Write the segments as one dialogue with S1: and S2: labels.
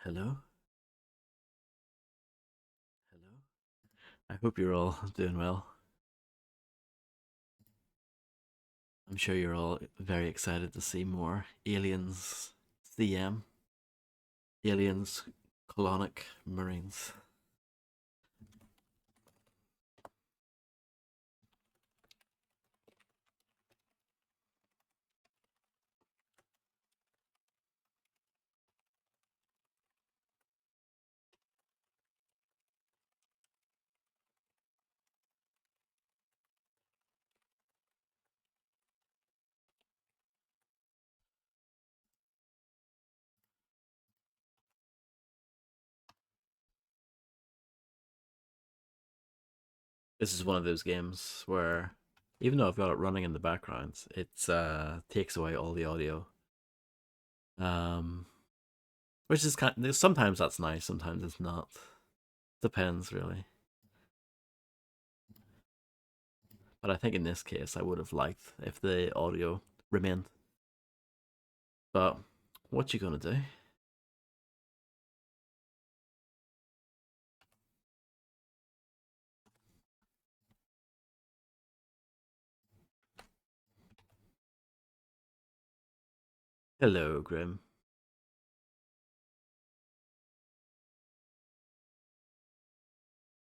S1: Hello? Hello? I hope you're all doing well. I'm sure you're all very excited to see more Aliens CM, Aliens Colonic Marines. This is one of those games where, even though I've got it running in the background, it takes away all the audio. Um, which is sometimes that's nice, sometimes it's not. Depends really. But I think in this case, I would have liked if the audio remained. But what you gonna do? Hello, Grim.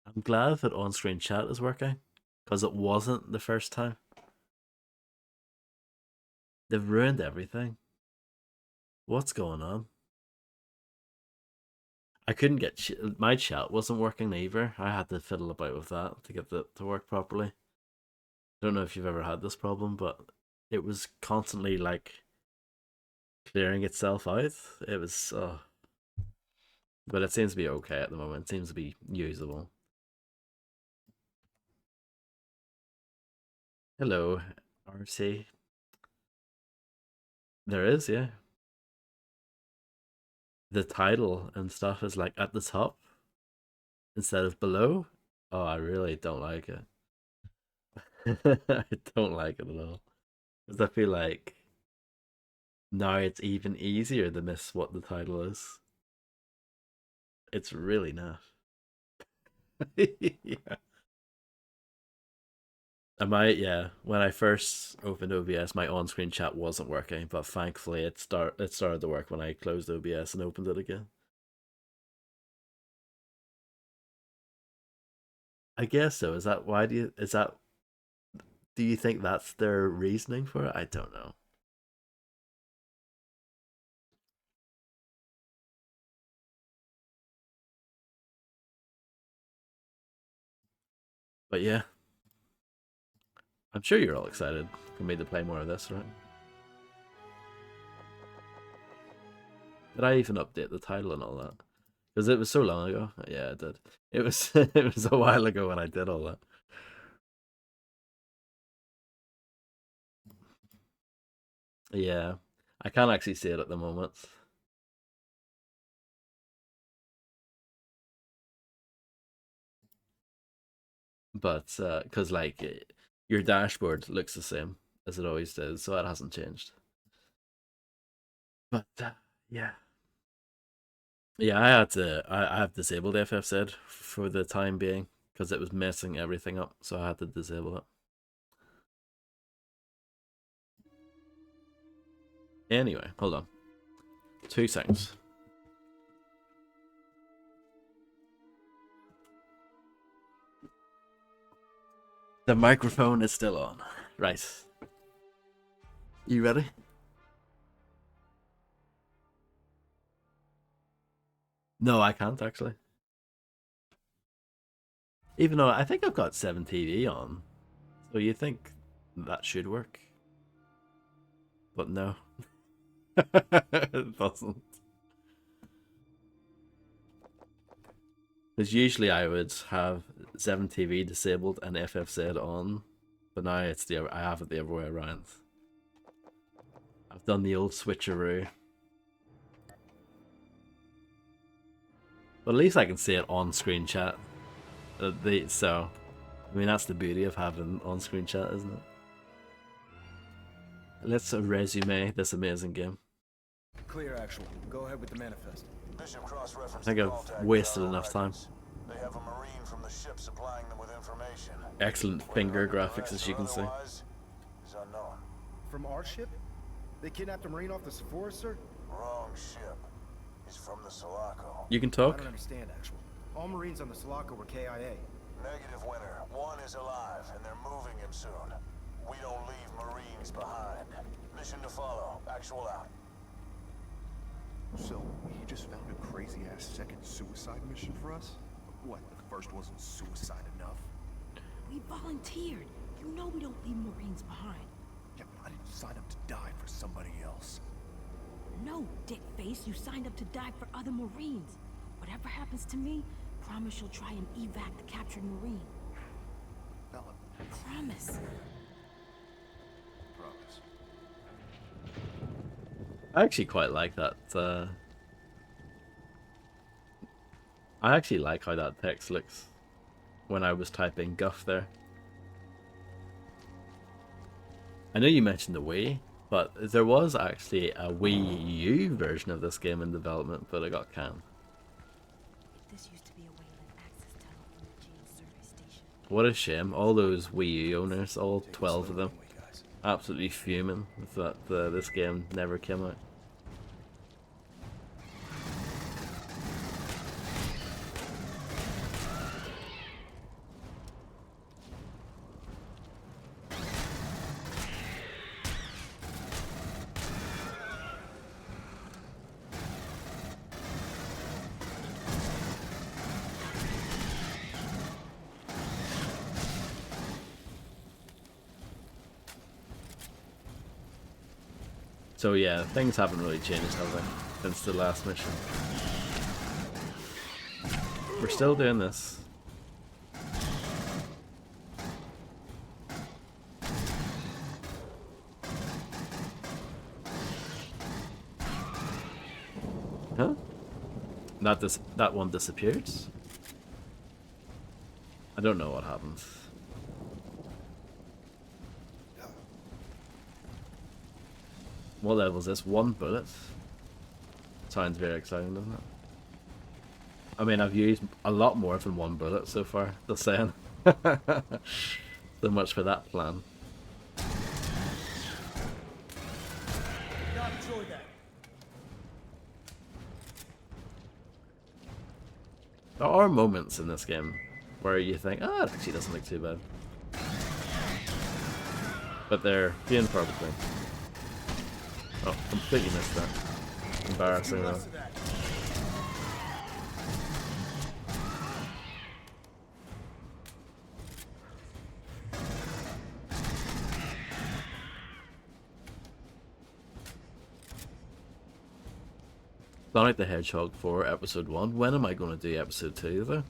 S1: I'm glad that on-screen chat is working, because it wasn't the first time. They've ruined everything. What's going on? I couldn't get my chat wasn't working either. I had to fiddle about with that to get that to work properly. I don't know if you've ever had this problem, but it was constantly like clearing itself out. It was, but it seems to be okay at the moment. It seems to be usable. Hello, RC. There is, yeah. The title and stuff is like at the top instead of below. Oh, I really don't like it. I don't like it at all. Because I feel like now it's even easier to miss what the title is. It's really not. Yeah. Yeah, when I first opened OBS, my on-screen chat wasn't working, but thankfully it started to work when I closed OBS and opened it again. I guess so. Is that why do you think that's their reasoning for it? I don't know. But yeah, I'm sure you're all excited for me to play more of this, right? Did I even update the title and all that? Because it was so long ago. Yeah, I did. It was it was a while ago when I did all that. Yeah, I can't actually see it at the moment, but because your dashboard looks the same as it always does, so that hasn't changed. But yeah, yeah, I have disabled FFZ for the time being because it was messing everything up, so I had to disable it. Anyway, hold on, 2 seconds. The microphone is still on. Right. You ready? No, I can't actually. Even though I think I've got 7 TV on. So you think that should work. But no. It doesn't. Because usually I would have 7 TV disabled and FFZ on. But now I have it the other way around. I've done the old switcheroo. But at least I can see it on screen chat. So, I mean, that's the beauty of having on screen chat, isn't it? Let's resume this amazing game.
S2: Clear, actual. Go ahead with the manifest. Bishop
S1: I
S2: cross-referenced
S1: think
S2: the
S1: I've
S2: contact with
S1: wasted
S2: our own
S1: enough time.
S2: records. They have a Marine from the ship supplying them with information.
S1: Excellent
S2: Whether
S1: finger
S2: under
S1: graphics,
S2: duress
S1: as you
S2: or
S1: can see.
S2: otherwise is unknown.
S3: From our ship? They kidnapped a Marine off the Sephora, sir?
S2: Wrong ship. He's from the Sulaco.
S1: You can
S3: I
S1: talk.
S3: don't understand, actual. All Marines on the Sulaco were KIA.
S2: Negative, Winter. One is alive, and they're moving him soon. We don't leave Marines behind. Mission to follow. Actual out.
S4: So, he just found a crazy-ass second suicide mission for us? What, the first wasn't suicide enough?
S5: We volunteered. You know we don't leave Marines behind.
S4: Yeah, but I didn't sign up to die for somebody else.
S5: No, dickface, you signed up to die for other Marines. Whatever happens to me, promise you'll try and evac the captured Marine.
S4: Bella,
S5: Promise.
S4: promise.
S1: I actually quite like that. I actually like how that text looks when I was typing guff there. I know you mentioned the Wii, but there was actually a Wii U version of this game in development, but it got canned.
S5: This used to be a Wayland access tunnel from the James service station.
S1: What a shame. All those Wii U owners, all
S4: Take it
S1: 12 of
S4: slow
S1: them,
S4: anyway, guys.
S1: absolutely fuming that this game never came out. So yeah, things haven't really changed, have they, since the last mission. We're still doing this. Huh? That one disappeared? I don't know what happens. What level is this? 1 bullet? Sounds very exciting, doesn't it? I mean, I've used a lot more than 1 bullet so far, just saying. So much for that plan.
S3: Not enjoy that.
S1: There are moments in this game where you think, oh, it actually doesn't look too bad. But they're few and far between. Oh, completely missed that. Embarrassing though. Sonic the Hedgehog 4 Episode 1. When am I going to do Episode 2 though?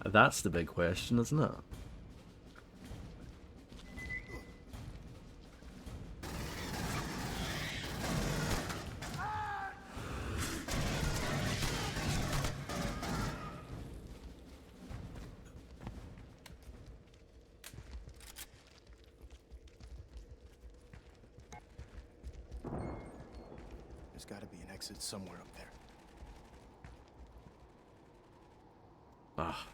S1: That's the big question, isn't it?
S4: There's gotta be an exit somewhere up there.
S1: Ah.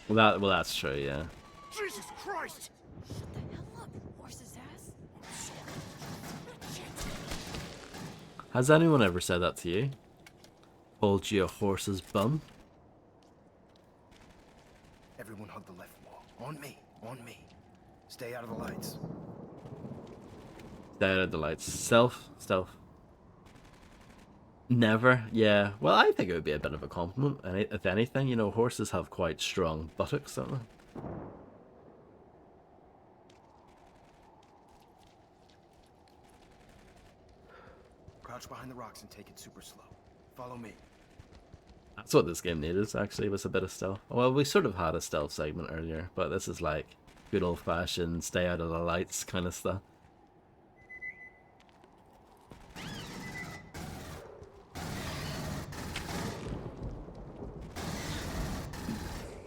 S1: Well, that's true, yeah.
S4: Jesus Christ!
S5: Shut the hell up, you horse's ass.
S1: Has anyone ever said that to you? Called you a horse's bum?
S3: Everyone hug the left wall. On me. On me. Stay out of the lights.
S1: Stay out of the lights. Stealth. Never. Yeah. Well, I think it would be a bit of a compliment. If anything, you know, horses have quite strong buttocks, don't they?
S3: Crouch behind the rocks and take it super slow. Follow me.
S1: That's what this game needed, actually, was a bit of stealth. Well, we sort of had a stealth segment earlier, but this is like good old-fashioned stay out of the lights kind of stuff.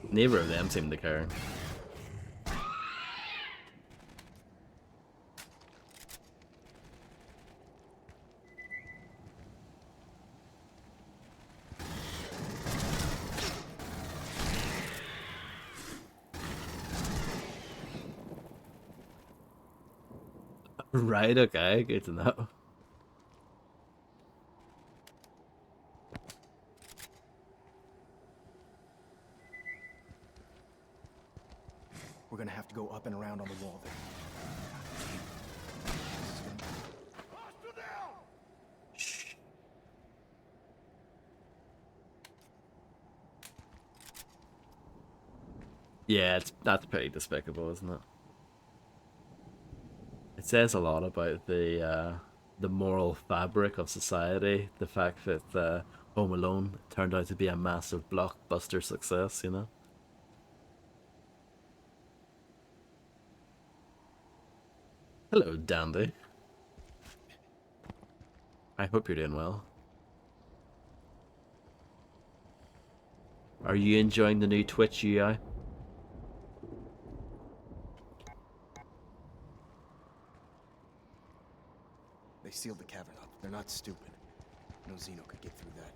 S1: Neither of them seem to care. Right, okay, good to know.
S3: We're gonna have to go up and around on the wall there.
S1: Shh. Yeah, that's pretty despicable, isn't it? It says a lot about the moral fabric of society. The fact that Home Alone turned out to be a massive blockbuster success. You know. Hello, Dandy. I hope you're doing well. Are you enjoying the new Twitch UI?
S3: They sealed the cavern up. They're not stupid. No Xeno could get through that.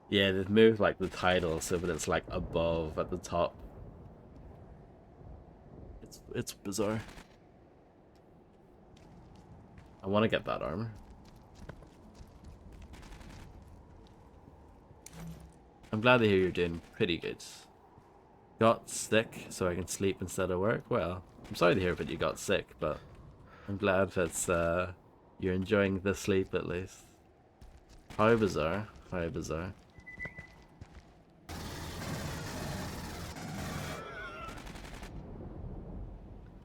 S1: Yeah, they've moved like the title so that it's like above at the top. It's bizarre. I want to get that armor. I'm glad to hear you're doing pretty good. Got sick so I can sleep instead of work. Well, I'm sorry to hear that you got sick, but I'm glad that you're enjoying the sleep at least. How bizarre. How bizarre.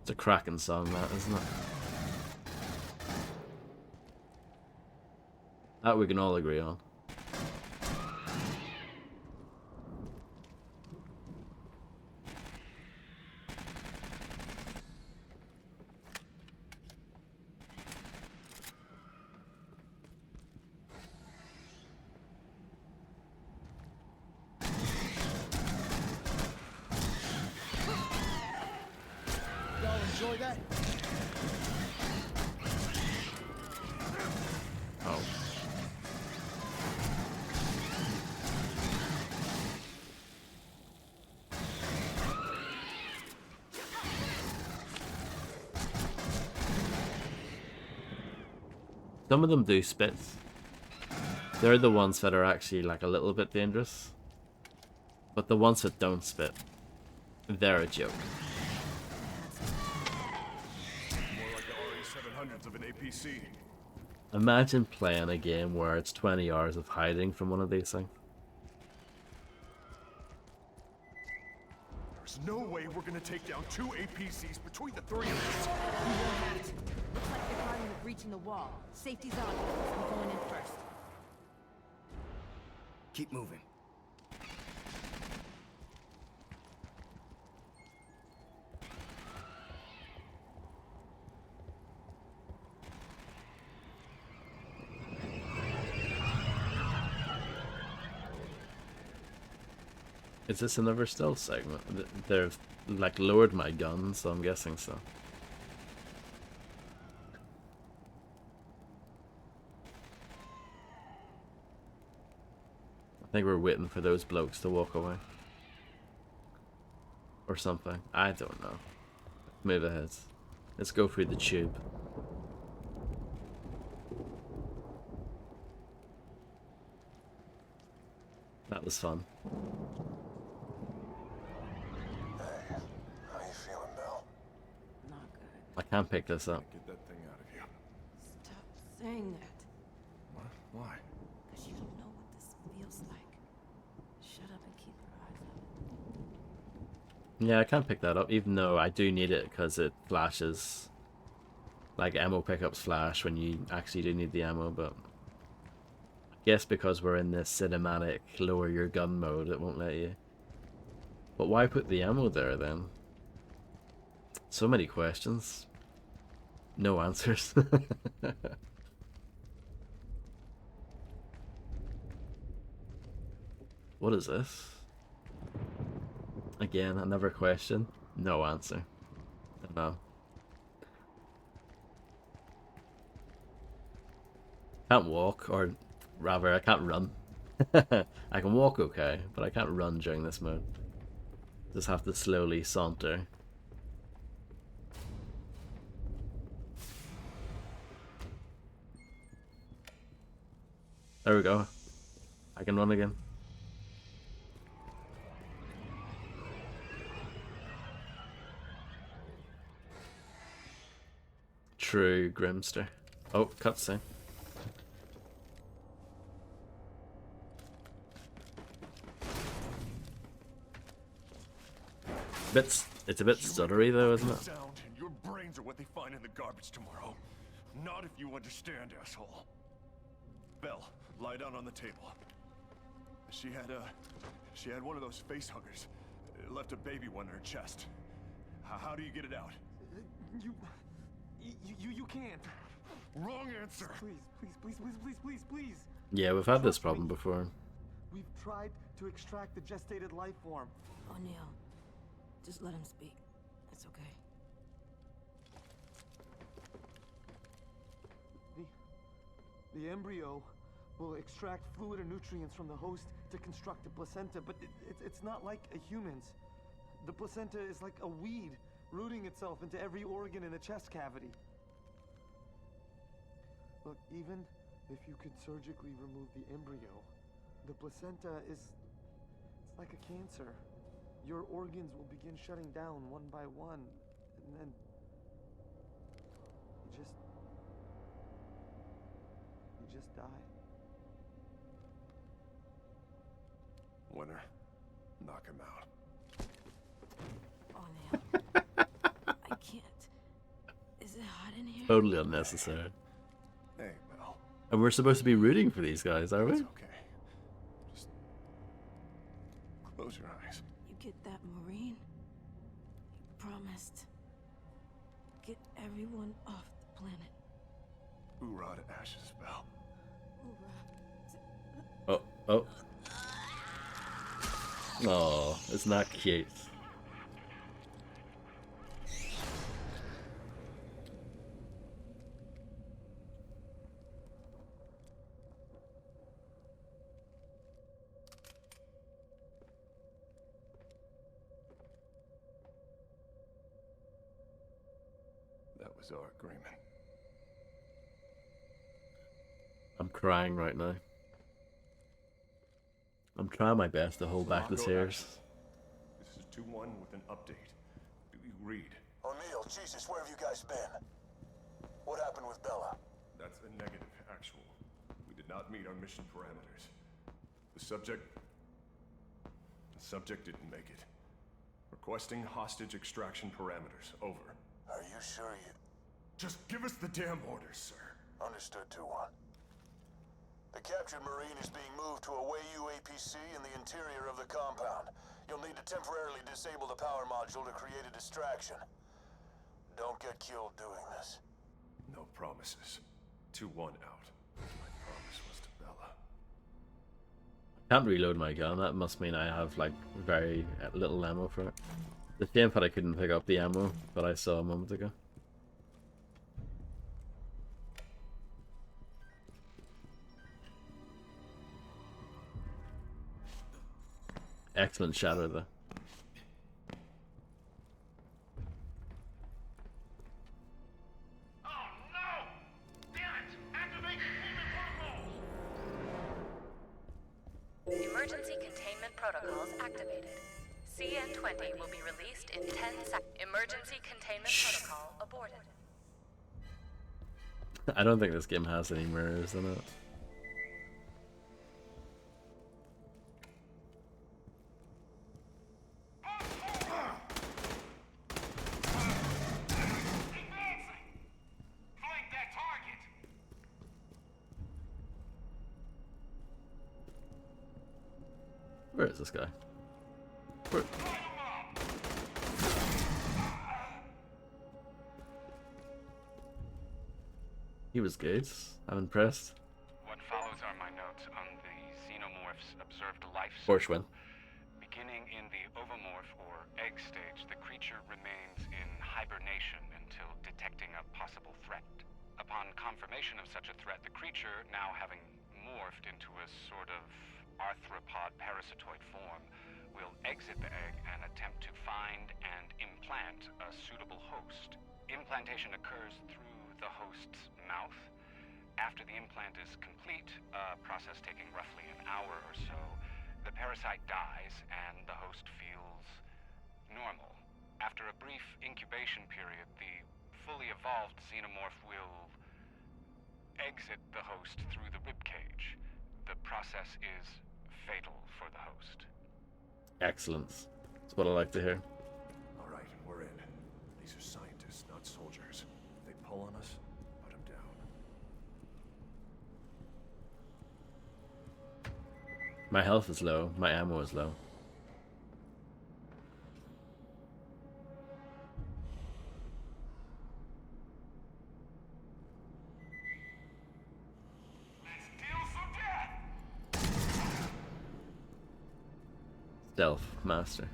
S1: It's a cracking song, that, isn't it? That we can all agree on.
S3: Y'all enjoy that?
S1: Oh. Some of them do spit. They're the ones that are actually like a little bit dangerous. But the ones that don't spit, they're a joke.
S4: More like the RE-700s of an APC.
S1: Imagine playing a game where it's 20 hours of hiding from one of these things.
S4: There's no way we're gonna take down 2 APCs between the 3 of us.
S5: We won't have to. Looks like they're guarding the breach in the wall. Safety's on. I'm going in first.
S3: Keep moving.
S1: Is this another stealth segment? They've like lowered my gun, so I'm guessing so. I think we're waiting for those blokes to walk away. Or something. I don't know. Move ahead. Let's go through the tube. That was fun.
S2: Hey, how you feeling, Bill?
S5: Not good.
S1: I can't pick this up.
S4: Get that thing out of you.
S5: Stop saying that.
S4: What? Why?
S5: Because you don't know what this feels like. Shut up and keep your eyes up.
S1: Yeah, I can't pick that up, even though I do need it because it flashes. Like ammo pickups flash when you actually do need the ammo, but I guess because we're in this cinematic lower your gun mode, it won't let you. But why put the ammo there then? So many questions. No answers. What is this? Again, another question. No answer. No. Can't walk, or rather, I can't run. I can walk okay, but I can't run during this mode. Just have to slowly saunter. There we go. I can run again. True, Grimster. Oh, cutscene. It's a bit stuttery though, isn't it?
S4: Sound and your brains are what they find in the garbage tomorrow. Not if you understand, asshole. Belle, lie down on the table. She had one of those face huggers. It left a baby one in her chest. How do you get it out?
S3: You can't.
S4: Wrong answer.
S3: Please.
S1: Yeah, we've had this problem before.
S3: We've tried to extract the gestated life form.
S5: O'Neill, just let him speak. It's okay.
S3: The embryo will extract fluid and nutrients from the host to construct the placenta, but it's not like a human's. The placenta is like a weed, rooting itself into every organ in the chest cavity. Look, even if you could surgically remove the embryo, the placenta it's like a cancer. Your organs will begin shutting down one by one, and then you just die.
S4: Winner, knock him out.
S5: O'Neill. I can't. Is it hot in here?
S1: Totally unnecessary.
S4: Hey, Belle.
S1: And we're supposed to be rooting for these guys, are we?
S4: It's okay. Just close your eyes.
S5: You get that, Marine? You promised. Get everyone off the planet.
S4: Hoorah to ashes, Belle.
S5: Hoorah.
S1: Oh. Oh, it's not cute.
S4: That was our agreement.
S1: I'm crying right now. I'm trying my best to hold back the tears.
S4: This is 2-1 with an update. Do you read?
S2: O'Neill, Jesus, where have you guys been? What happened with Bella?
S4: That's a negative, actual. We did not meet our mission parameters. The subject didn't make it. Requesting hostage extraction parameters. Over.
S2: Are you sure you...
S4: Just give us the damn orders, sir.
S2: Understood, 2-1. The captured Marine is being moved to a Wayu APC in the interior of the compound. You'll need to temporarily disable the power module to create a distraction. Don't get killed doing this.
S4: No promises. 2-1 out. My promise was to Bella.
S1: Can't reload my gun. That must mean I have like very little ammo for it. The shame that I couldn't pick up the ammo that I saw a moment ago. Excellent shadow though.
S6: Oh no! Damn it! Activate containment protocols!
S7: Emergency containment protocols activated. CN-20 will be released in 10 seconds. Emergency containment protocol aborted.
S1: I don't think this game has any mirrors in it. Where is this guy? Where? He was good. I'm impressed.
S6: What follows are my notes on the xenomorph's observed life
S1: Borshwin.
S6: Beginning in the ovomorph or egg stage, the creature remains in hibernation until detecting a possible threat. Upon confirmation of such a threat, the creature, now having morphed into a sort of arthropod parasitoid form, will exit the egg and attempt to find and implant a suitable host. Implantation occurs through the host's mouth. After the implant is complete, a process taking roughly an hour or so, the parasite dies and the host feels normal. After a brief incubation period, the fully evolved xenomorph will exit the host through the ribcage. The process is fatal for the host.
S1: Excellent. That's what I like to hear.
S4: All right, we're in. These are scientists, not soldiers. If they pull on us, put them down.
S1: My health is low. My ammo is low. Stealth master.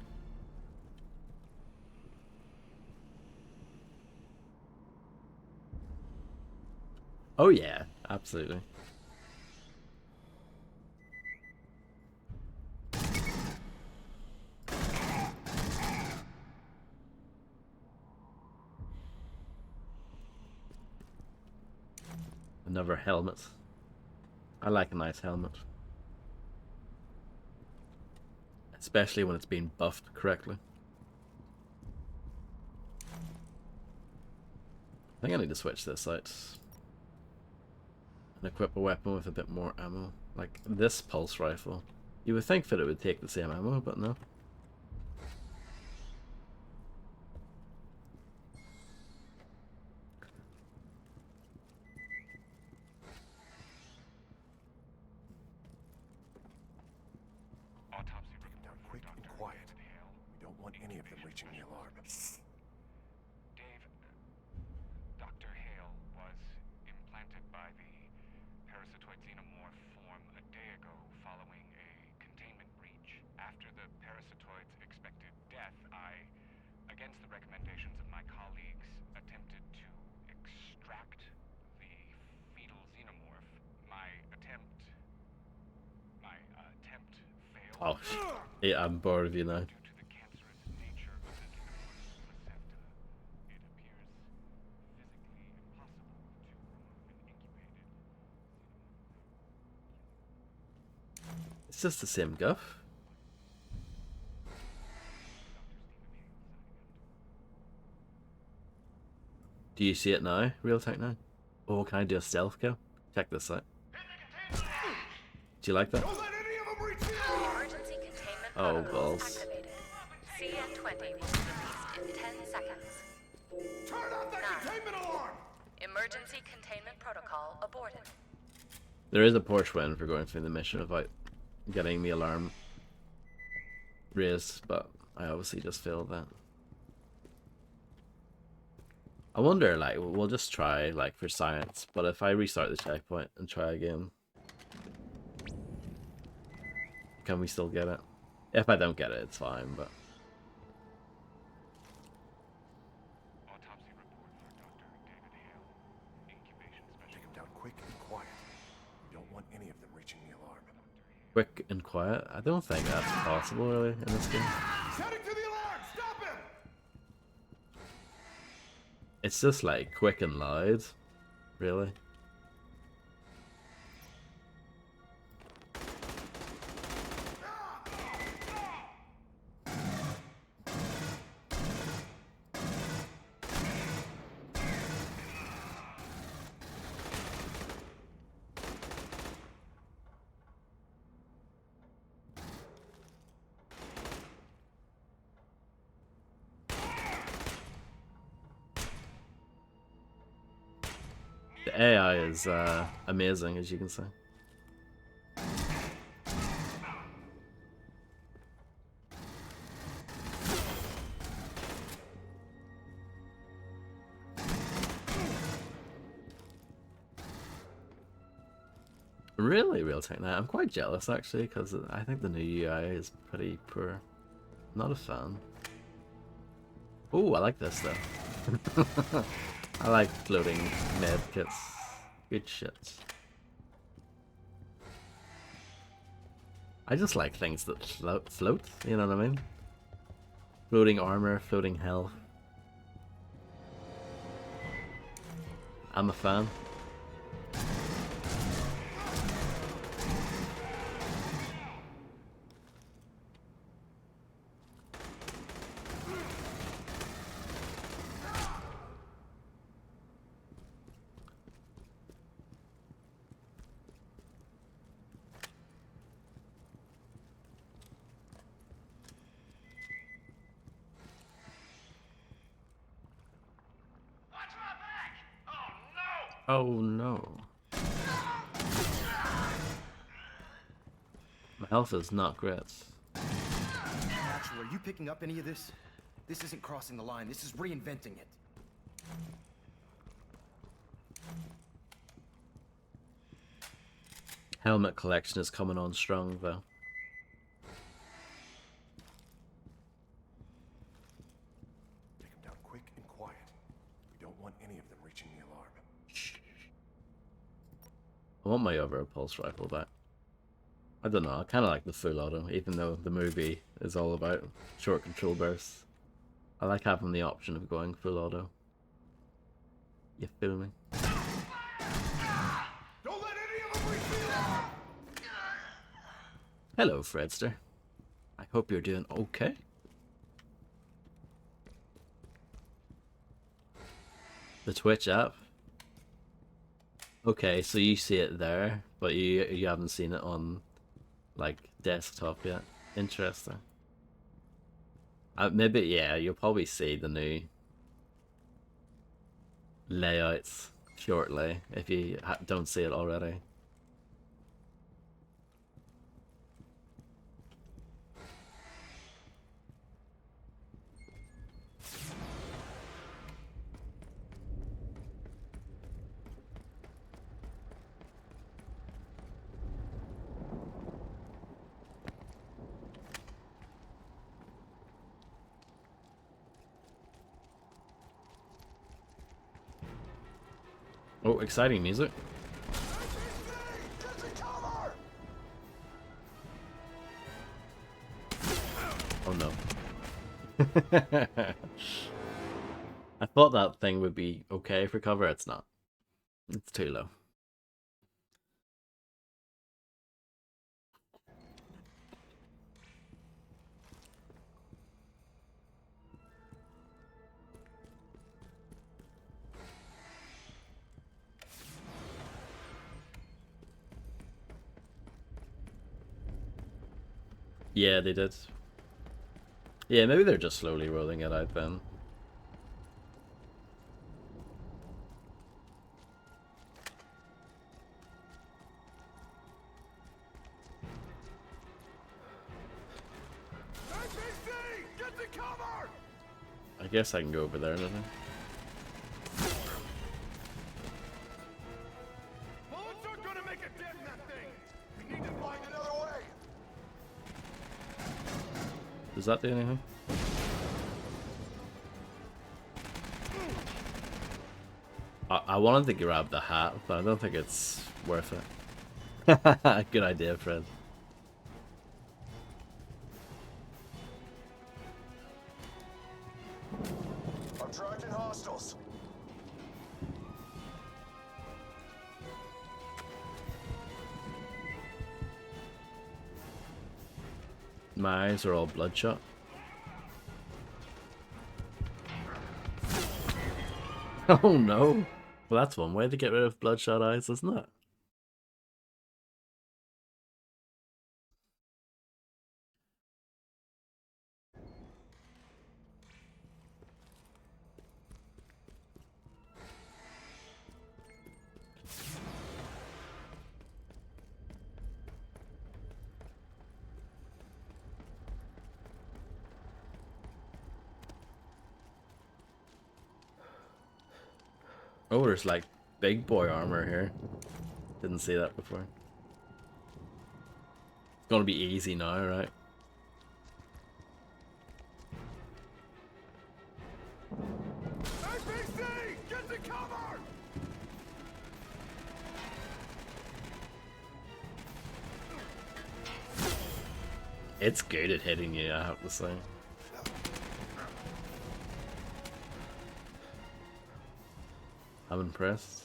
S1: Oh yeah, absolutely. Another helmet. I like a nice helmet. Especially when it's been buffed correctly. I think I need to switch this out. And equip a weapon with a bit more ammo. Like this pulse rifle. You would think that it would take the same ammo, but no.
S6: Autopsy
S4: Take them down quick and quiet. We don't want any of them reaching the alarm.
S6: Dave, Dr. Hale was implanted by the parasitoid xenomorph form a day ago following a containment breach. After the parasitoid's expected death, I, against the recommendations of my colleagues, attempted to extract the fetal xenomorph. My attempt failed.
S1: Oh, yeah, I'm bored of you now.
S6: Due to the cancerous nature of the xenomorph's placenta, it appears physically impossible to remove an incubated xenomorph.
S1: It's just the same guff. Do you see it now? Real tech now? Oh, can I do a stealth kill? Check this out. Do you like that?
S4: Don't let any of them reach the alarm!
S7: Emergency containment
S1: Oh,
S7: protocols
S1: balls.
S7: activated. CN20 will be released in 10 seconds.
S4: Turn off that
S7: 9.
S4: containment alarm!
S7: Emergency containment protocol aborted.
S1: There is a Porsche win for going through the mission without getting the alarm raised, but I obviously just failed that. I wonder, like, we'll just try, like, for science, but if I restart the checkpoint and try again, can we still get it? If I don't get it, it's fine, but...
S6: Autopsy report for Dr. David Hale. Incubation
S4: Take
S6: specialist.
S4: them down quick and quiet. We don't want any of them reaching the alarm.
S1: Quick and quiet? I don't think that's possible, really, in this game.
S4: He's heading to the alarm! Stop him!
S1: It's just, like, quick and loud, really. The AI is amazing, as you can see. Really, real tech now. I'm quite jealous actually, because I think the new UI is pretty poor. Not a fan. Oh, I like this though. I like floating med kits. Good shit. I just like things that float, you know what I mean? Floating armor, floating health. I'm a fan. Oh no. My health is not great.
S8: Natural, are you picking up any of this? This isn't crossing the line, this is reinventing it.
S1: Helmet collection is coming on strong though.
S4: Take them down quick and quiet. We don't want any of them reaching the alarm.
S1: I want my other pulse rifle back. I don't know, I kind of like the full auto, even though the movie is all about short control bursts. I like having the option of going full auto. You feel me?
S4: Don't let any of them reach the alarm!
S1: Hello, Fredster. I hope you're doing okay. The Twitch app. Okay, so you see it there, but you haven't seen it on like desktop yet. Interesting. Maybe yeah, you'll probably see the new layouts shortly if you don't see it already. Oh, exciting music. Oh no. I thought that thing would be okay for cover, it's not. It's too low. Yeah, they did. Yeah, maybe they're just slowly rolling it out then.
S4: Get the cover!
S1: I guess I can go over there and everything.
S4: Bullets aren't gonna make a dent in that thing! We need to find another way!
S1: Does that do anything? I wanted to grab the hat, but I don't think it's worth it. Good idea, Fred.
S2: I'm tracking hostiles.
S1: My eyes are all bloodshot. Oh no! Well, that's one way to get rid of bloodshot eyes, isn't it? Oh, there's like big boy armor here. Didn't see that before. It's gonna be easy now, right?
S4: APC! Get the cover!
S1: It's good at hitting you, I have to say. I'm impressed.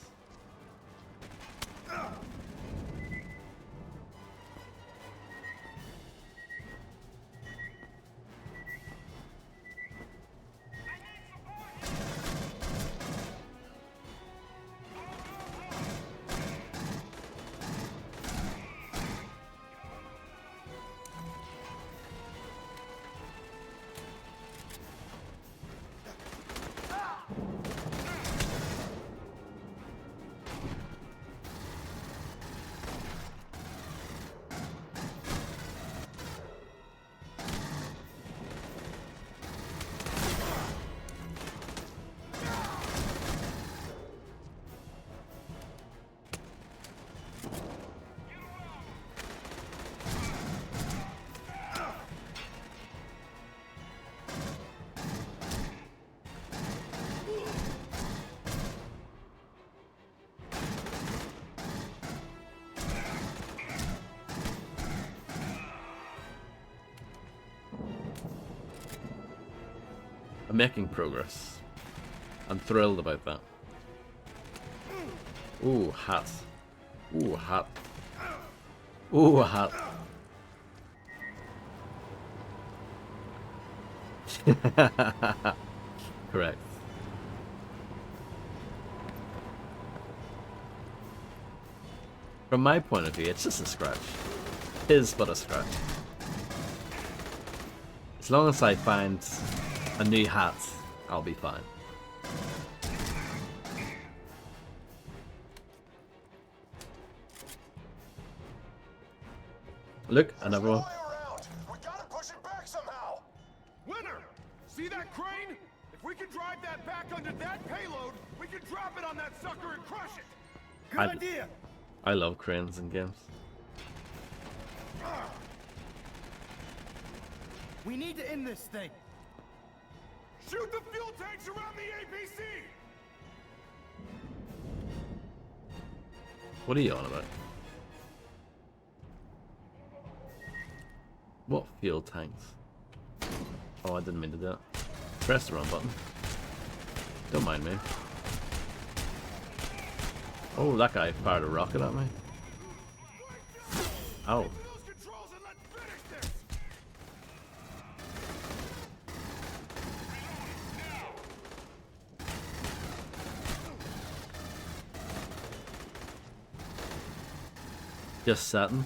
S1: I'm making progress. I'm thrilled about that. Ooh, hat. Ooh, hat. Ooh, hat. Correct. From my point of view, it's just a scratch. Tis but a scratch. As long as I find a new hat, I'll be fine. Look, another one.
S2: We gotta push it back somehow.
S4: Winner! See that crane? If we can drive that back under that payload, we can drop it on that sucker and crush it!
S8: Good idea!
S1: I love cranes in games.
S8: We need to end this thing.
S4: Shoot the fuel tanks around the APC!
S1: What are you on about? What fuel tanks? Oh, I didn't mean to do that. Press the wrong button. Don't mind me. Oh, that guy fired a rocket at me. Oh. Just Saturn.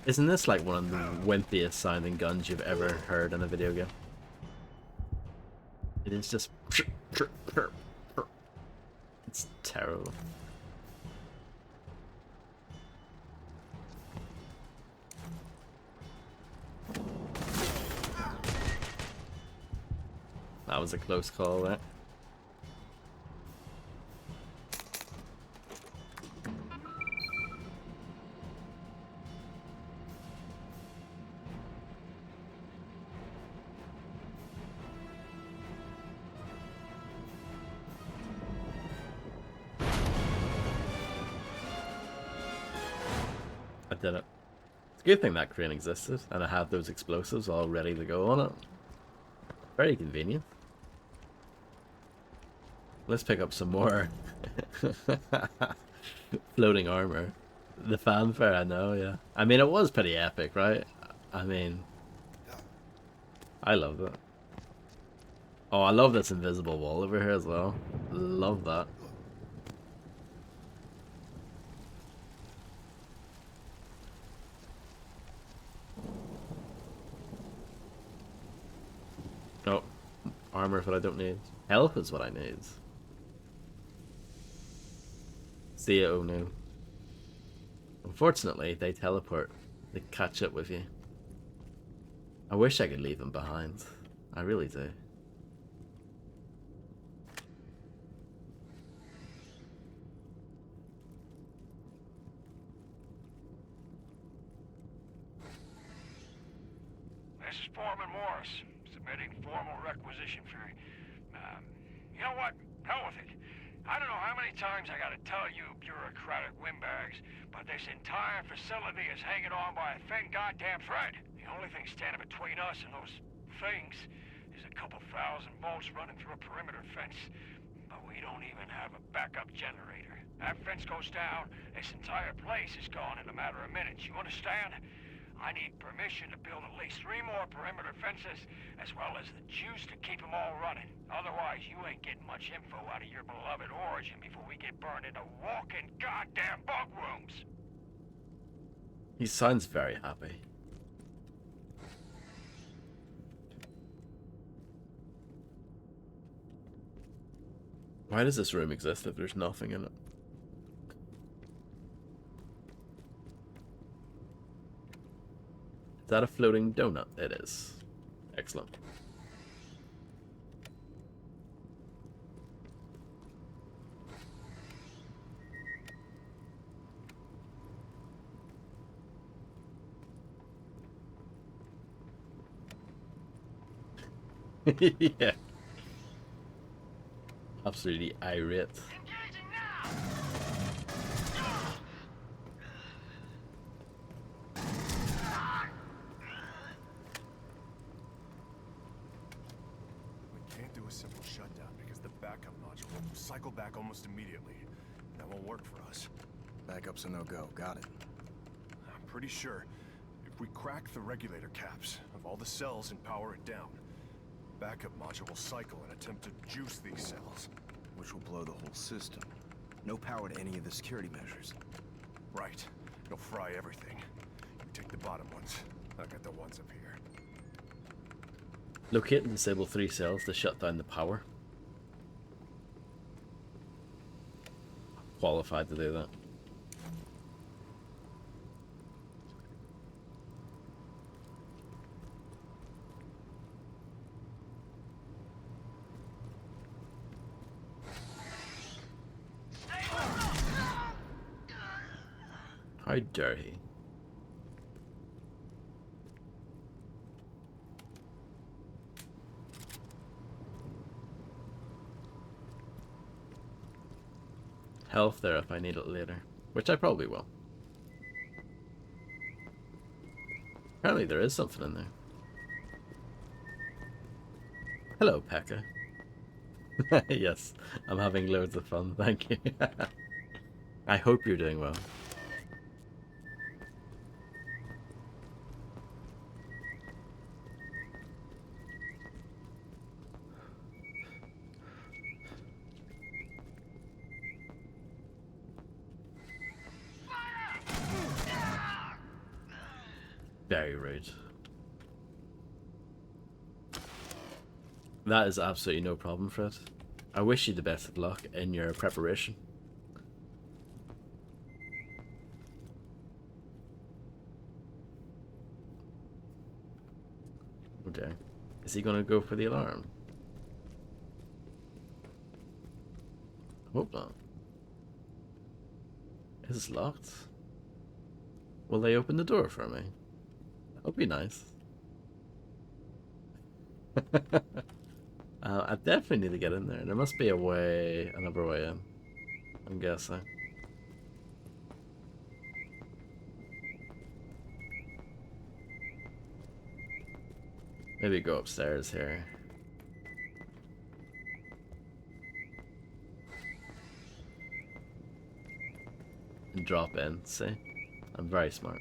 S1: Isn't this like one of the wimpiest sounding guns you've ever heard in a video game? It is just... It's terrible. That was a close call there. I did it. It's a good thing that crane existed and I had those explosives all ready to go on it. Very convenient. Let's pick up some more floating armor. The fanfare, I know, yeah. I mean, it was pretty epic, right? I mean, I love it. Oh, I love this invisible wall over here as well. Love that. Oh, armor is what I don't need. Health is what I need. See ya, oh no. Unfortunately, they teleport. They catch up with you. I wish I could leave them behind. I really do.
S9: This is Foreman Morris, submitting formal requisition for, you know what? Hell with it. I don't know how many times I gotta tell you bureaucratic windbags, but this entire facility is hanging on by a thin goddamn thread. The only thing standing between us and those things is a couple thousand volts running through a perimeter fence. But we don't even have a backup generator. That fence goes down, this entire place is gone in a matter of minutes. You understand? I need permission to build at least 3 more perimeter fences, as well as the juice to keep them all running. Otherwise, you ain't getting much info out of your beloved Origin before we get burned into walking goddamn bug rooms.
S1: He sounds very happy. Why does this room exist if there's nothing in it? Is that a floating donut? It is. Excellent. Yeah. Absolutely irate.
S4: Do a simple shutdown because the backup module will cycle back almost immediately. That won't work for us.
S8: Backup's a no-go. Got it.
S4: I'm pretty sure if we crack the regulator caps of all the cells and power it down, backup module will cycle and attempt to juice these cells.
S8: Which will blow the whole system. No power to any of the security measures.
S4: Right. It'll fry everything. You take the bottom ones. I'll get the ones up here.
S1: Locate and disable 3 cells to shut down the power. Qualified to do that. How dare he? Health there if I need it later, which I probably will. Apparently there is something in there. Hello, Pekka. Yes, I'm having loads of fun, thank you. I hope you're doing well. Very rude. That is absolutely no problem, Fred. I wish you the best of luck in your preparation. Okay. Is he gonna go for the alarm? Hope not. Is this locked? Will they open the door for me? That would be nice. I definitely need to get in there. There must be a way, another way in. I'm guessing. Maybe go upstairs here. And drop in, see? I'm very smart.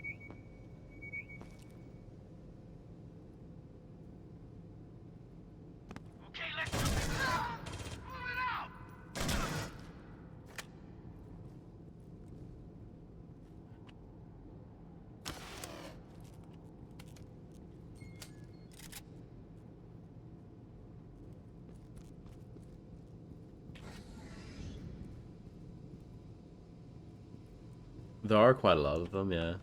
S9: Okay, let's do this. Move it out.
S1: There are quite a lot of them, yeah.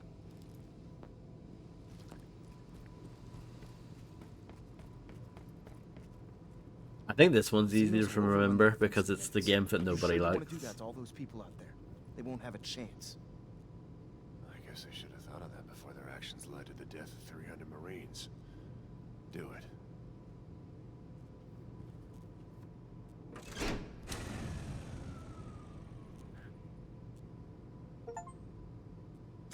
S1: I think this one's easier to remember because it's the game that nobody likes.
S8: Want to do that to all those people out there. They won't have a chance.
S4: I guess they should have thought of that before their actions led to the death of 300 Marines. Do it.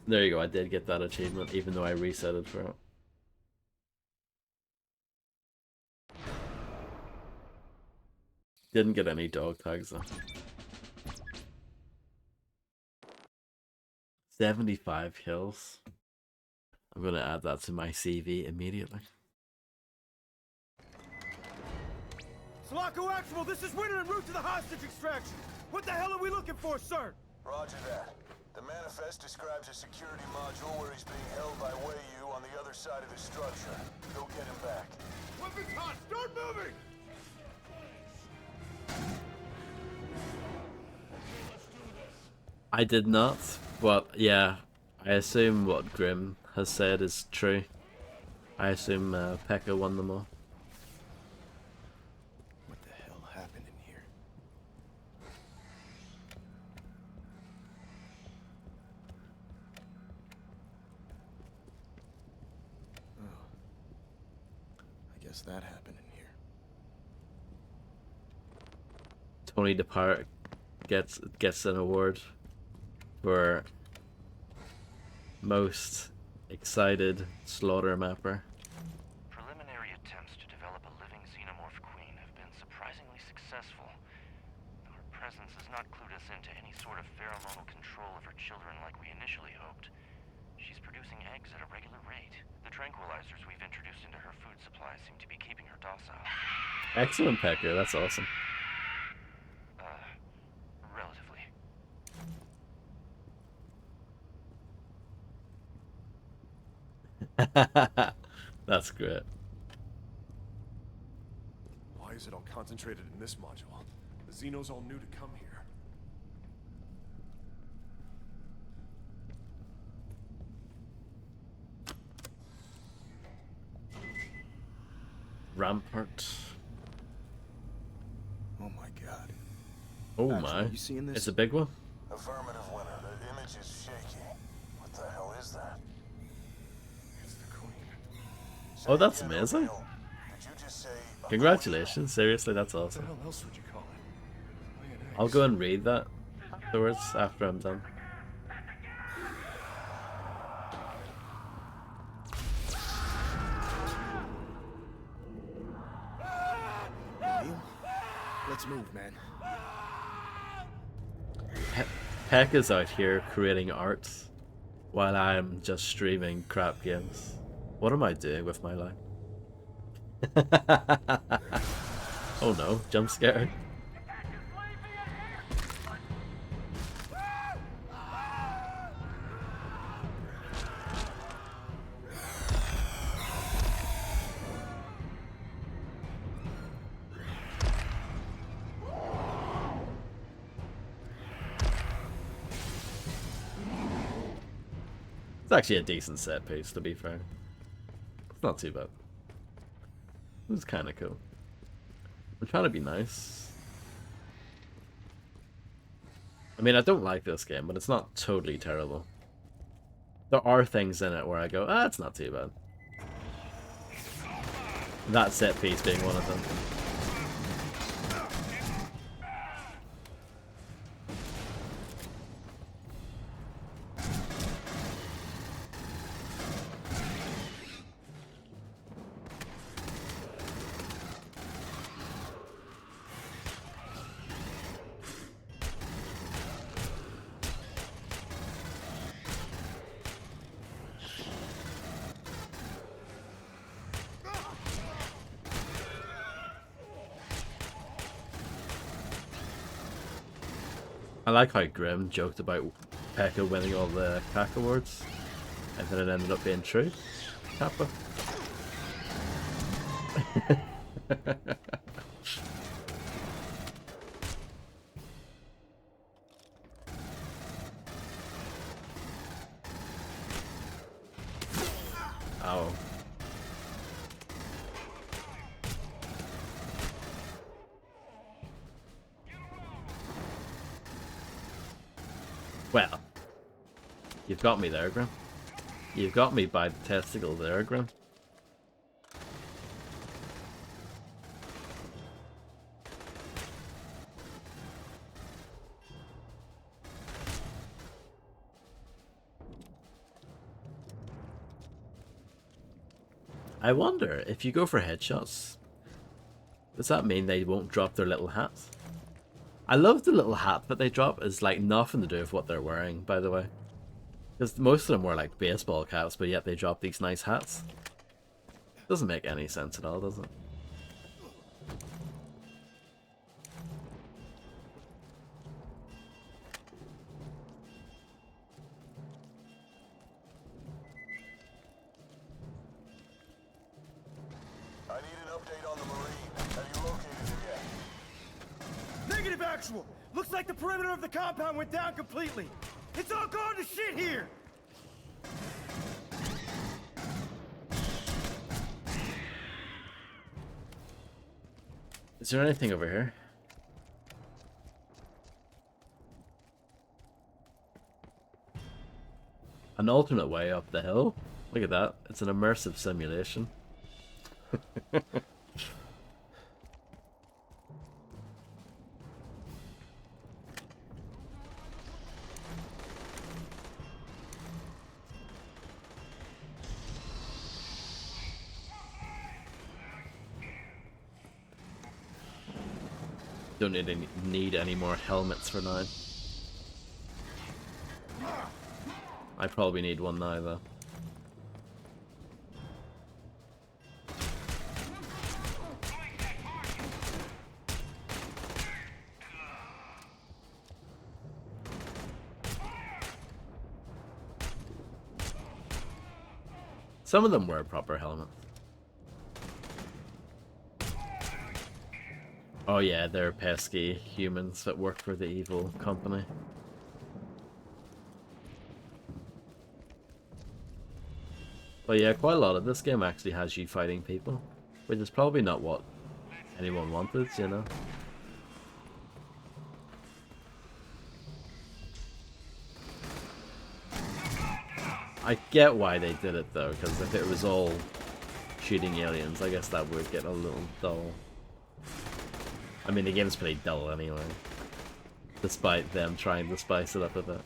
S1: There you go, I did get that achievement, even though I reset it for it. Didn't get any dog tags though. 75 kills. I'm gonna add that to my CV immediately.
S8: Sulaco Actual, this is Winter en route to the hostage extraction. What the hell are we looking for, sir?
S2: Roger that. The manifest describes a security module where he's being held by Wayu on the other side of the structure. Go get him back.
S4: Weapons hot! Start moving!
S1: I did not, but yeah, I assume what Grim has said is true. I assume Pekka won them all.
S8: What the hell happened in here? Oh. I guess that happened in here.
S1: Tony Depart gets an award for most excited slaughter mapper.
S10: Preliminary attempts to develop a living xenomorph queen have been surprisingly successful. Our presence has not clued us into any sort of pheromonal control of her children like we initially hoped. She's producing eggs at a regular rate. The tranquilizers we've introduced into her food supply seem to be keeping her docile.
S1: Excellent, Pecker. That's awesome.
S10: Relatively.
S1: That's great.
S4: Why is it all concentrated in this module? The Xenos all knew to come here.
S1: Rampart.
S8: Oh my god.
S1: Oh
S8: Actual,
S1: my.
S8: you seeing this?
S1: It's a big one.
S2: Affirmative, Winter. The image is shaky. What the hell is that?
S4: It's the Queen.
S1: Oh, that's amazing.
S2: Did you just say
S1: Congratulations. Seriously, that's
S4: What the
S1: awesome.
S4: hell else would you call it? Lay an egg.
S1: I'll go and read that afterwards, after I'm done.
S8: Neil? Let's move, man.
S1: Peck is out here creating art while I'm just streaming crap games. What am I doing with my life? Oh no, jump scare. It's actually a decent set piece, to be fair. It's not too bad. It was kind of cool. I'm trying to be nice. I mean, I don't like this game, but it's not totally terrible. There are things in it where I go, ah, it's not too bad. That set piece being one of them. I like how Grim joked about Pekka winning all the CAC awards, and then it ended up being true. Kappa. Ow. Well, you've got me there, Grim. You've got me by the testicle there, Grim. I wonder if you go for headshots, does that mean they won't drop their little hats? I love the little hat that they drop. It's like nothing to do with what they're wearing, by the way. Because most of them were like baseball caps, but yet they drop these nice hats. Doesn't make any sense at all, does it?
S2: I need an update on the Marine. Have you located him yet?
S8: Negative actual! Looks like the perimeter of the compound went down completely. It's all gone to shit here!
S1: Is there anything over here? An alternate way up the hill? Look at that. It's an immersive simulation. Don't need any more helmets for now. I probably need one now though. Some of them wear proper helmets. Oh yeah, they're pesky humans that work for the evil company. But yeah, quite a lot of this game actually has you fighting people, which is probably not what anyone wanted, you know? I get why they did it though, because if it was all shooting aliens, I guess that would get a little dull. I mean, the game's pretty dull anyway, despite them trying to spice it up a bit.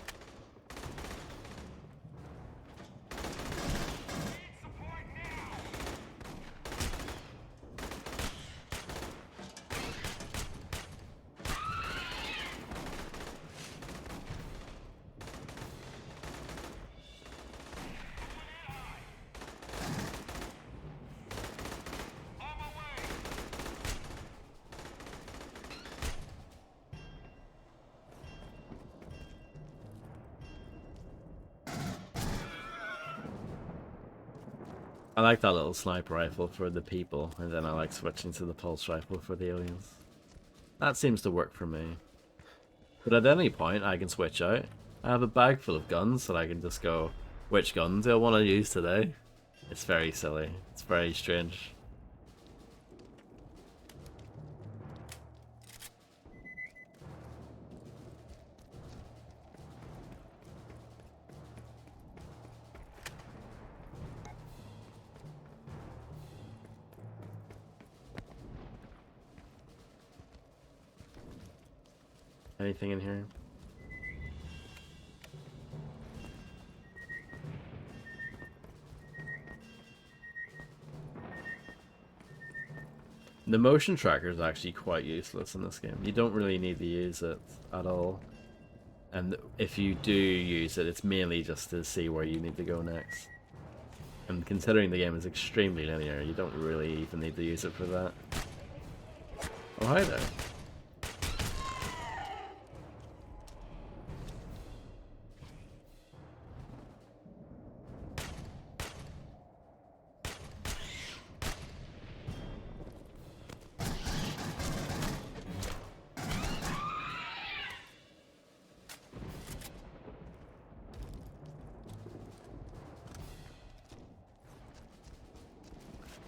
S1: I like that little sniper rifle for the people, and then I like switching to the pulse rifle for the aliens. That seems to work for me. But at any point, I can switch out. I have a bag full of guns that I can just go, which gun do I want to use today? It's very silly. It's very strange. Anything in here? The motion tracker is actually quite useless in this game. You don't really need to use it at all. And if you do use it, it's mainly just to see where you need to go next. And considering the game is extremely linear, you don't really even need to use it for that. Oh, hi there.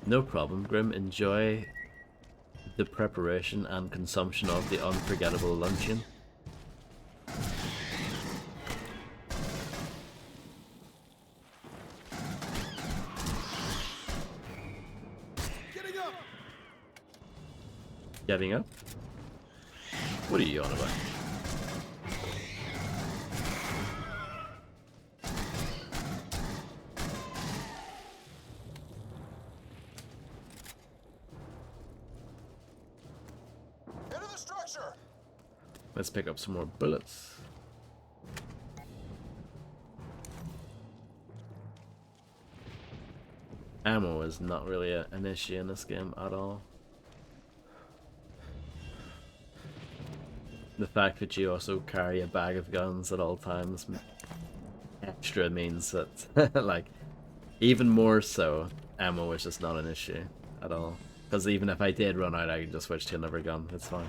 S1: No problem, Grim. Enjoy the preparation and consumption of the unforgettable luncheon.
S8: Getting up!
S1: Getting up? What are you on about? Let's pick up some more bullets. Ammo is not really an issue in this game at all. The fact that you also carry a bag of guns at all times extra means that, like, even more so, ammo is just not an issue at all. Because even if I did run out, I could just switch to another gun. It's fine.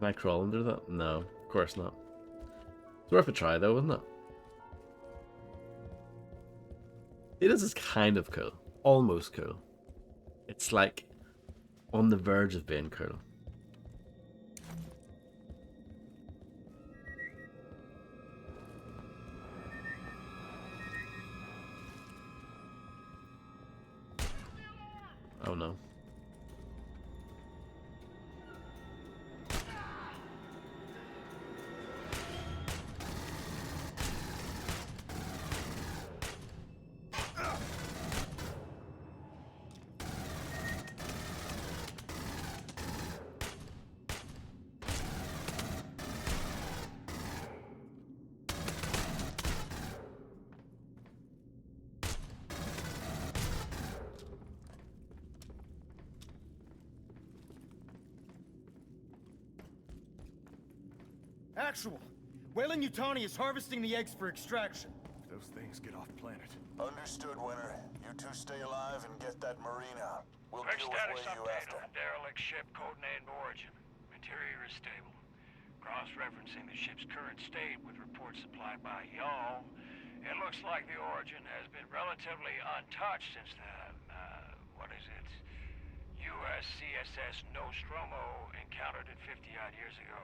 S1: Can I crawl under that? No, of course not. It's worth a try though, isn't it? See, this is kind of cool. Almost cool. It's like on the verge of being cool. Oh no.
S8: Actual! Weyland-Yutani is harvesting the eggs for extraction.
S4: If those things get off planet.
S2: Understood, Winter. You two stay alive and get that marine out. We'll
S9: Quick
S2: deal with
S9: status
S2: where you
S9: update
S2: after.
S9: on the derelict ship codenamed Origin. Interior is stable. Cross-referencing the ship's current state with reports supplied by y'all, it looks like the Origin has been relatively untouched since the, what is it? USCSS Nostromo encountered it 50-odd years ago.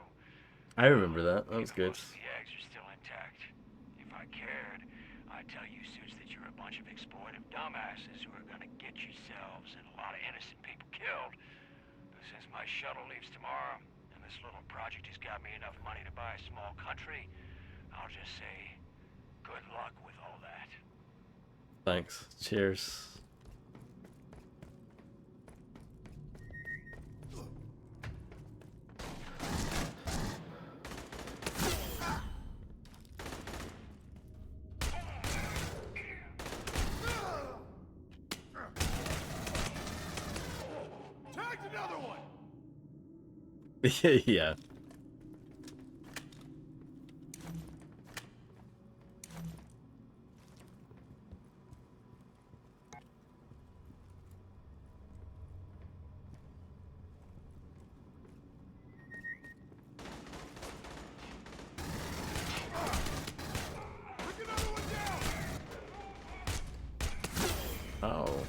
S1: I remember that. That was good.
S9: Most of the eggs are still intact. If I cared, I'd tell you suits that you're a bunch of exploitive dumbasses who are gonna get yourselves and a lot of innocent people killed. But since my shuttle leaves tomorrow, and this little project has got me enough money to buy a small country, I'll just say, good luck with all that.
S1: Thanks. Cheers. Yeah. Oh.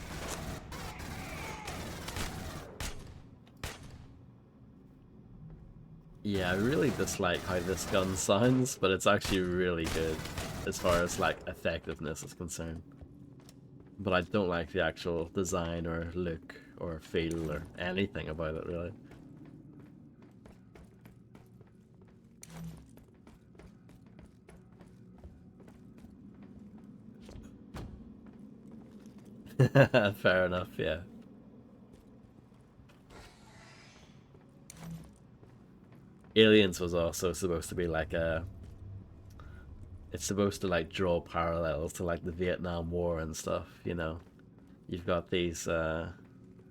S1: Yeah, I really dislike how this gun sounds, but it's actually really good as far as like effectiveness is concerned. But I don't like the actual design or look or feel or anything about it really. Fair enough, yeah. Aliens was also supposed to be like a... It's supposed to like draw parallels to like the Vietnam War and stuff, you know. You've got these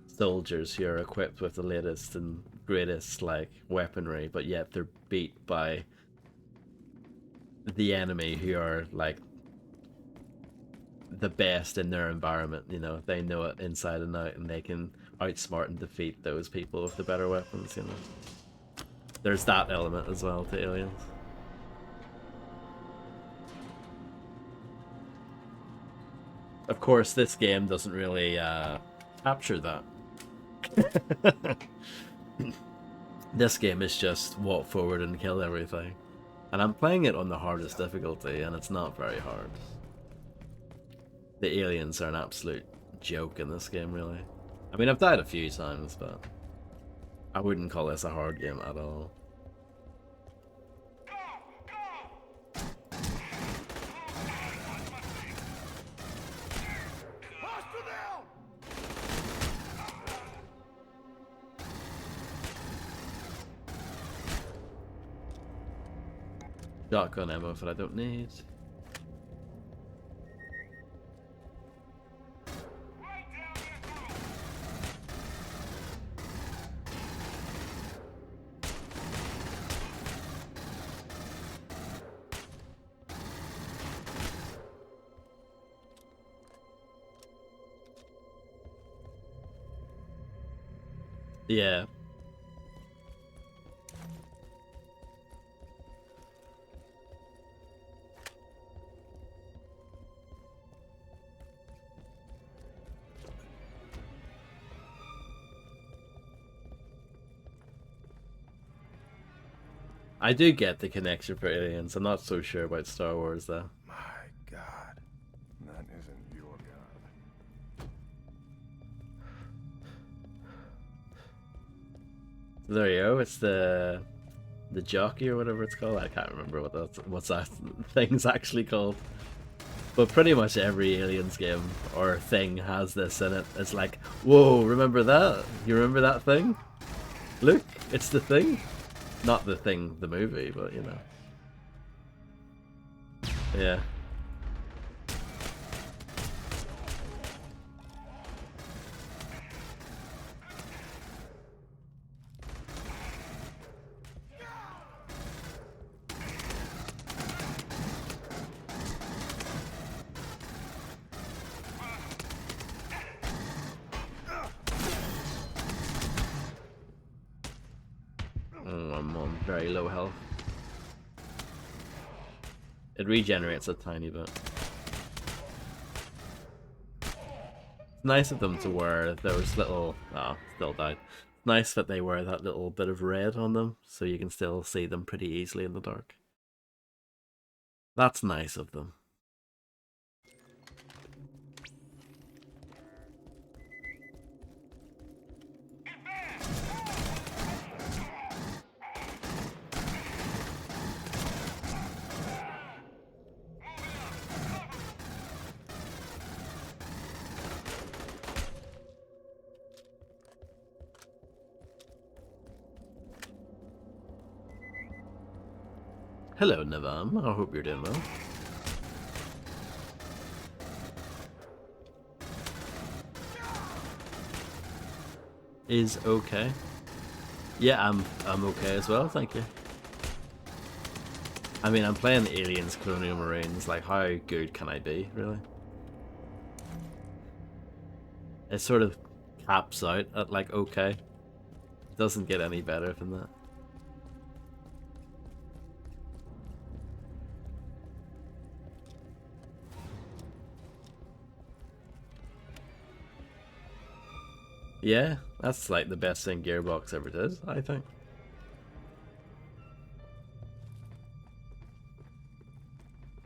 S1: soldiers who are equipped with the latest and greatest like weaponry, but yet they're beat by the enemy who are like the best in their environment, you know. They know it inside and out and they can outsmart and defeat those people with the better weapons, you know. There's that element as well to Aliens. Of course, this game doesn't really capture that. This game is just walk forward and kill everything. And I'm playing it on the hardest difficulty, and it's not very hard. The aliens are an absolute joke in this game, really. I mean, I've died a few times, but I wouldn't call this a hard game at all. Shotgun ammo that I don't need. Yeah. I do get the connection for aliens. I'm not so sure about Star Wars though.
S4: My God. That isn't your God.
S1: There you go. It's the jockey or whatever it's called. I can't remember what's that thing's actually called. But pretty much every Aliens game or thing has this in it. It's like, whoa, remember that? You remember that thing? Look, it's the thing. Not the thing, the movie, but you know. Yeah. Oh, I'm on very low health. It regenerates a tiny bit. It's nice of them to wear those little... Oh, still died. It's nice that they wear that little bit of red on them, so you can still see them pretty easily in the dark. That's nice of them. Hello, Navam. I hope you're doing well. Is okay. Yeah, I'm okay as well, thank you. I mean, I'm playing Aliens Colonial Marines, like how good can I be, really? It sort of caps out at like okay. It doesn't get any better than that. Yeah, that's like the best thing Gearbox ever did, I think.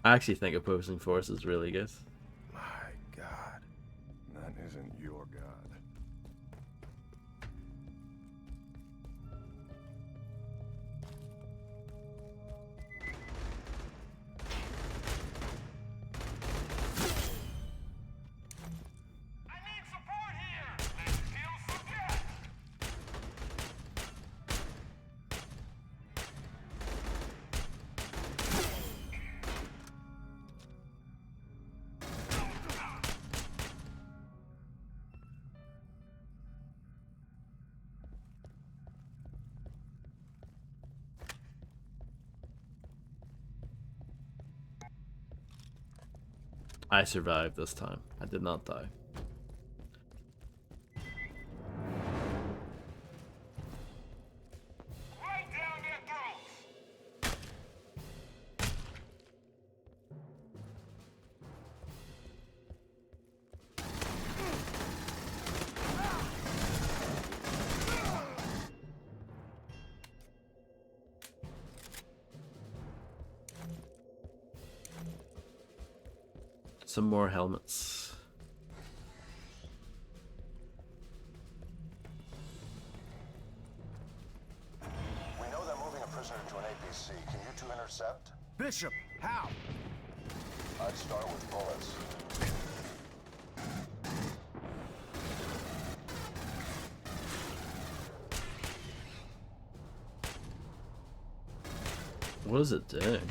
S1: I actually think Opposing Force is really good.
S4: My God. That isn't your God.
S1: I survived this time. I did not die. Some more helmets.
S2: We know they're moving a prisoner to an APC. Can you two intercept?
S8: Bishop, how?
S2: I'd start with bullets.
S1: What is it doing?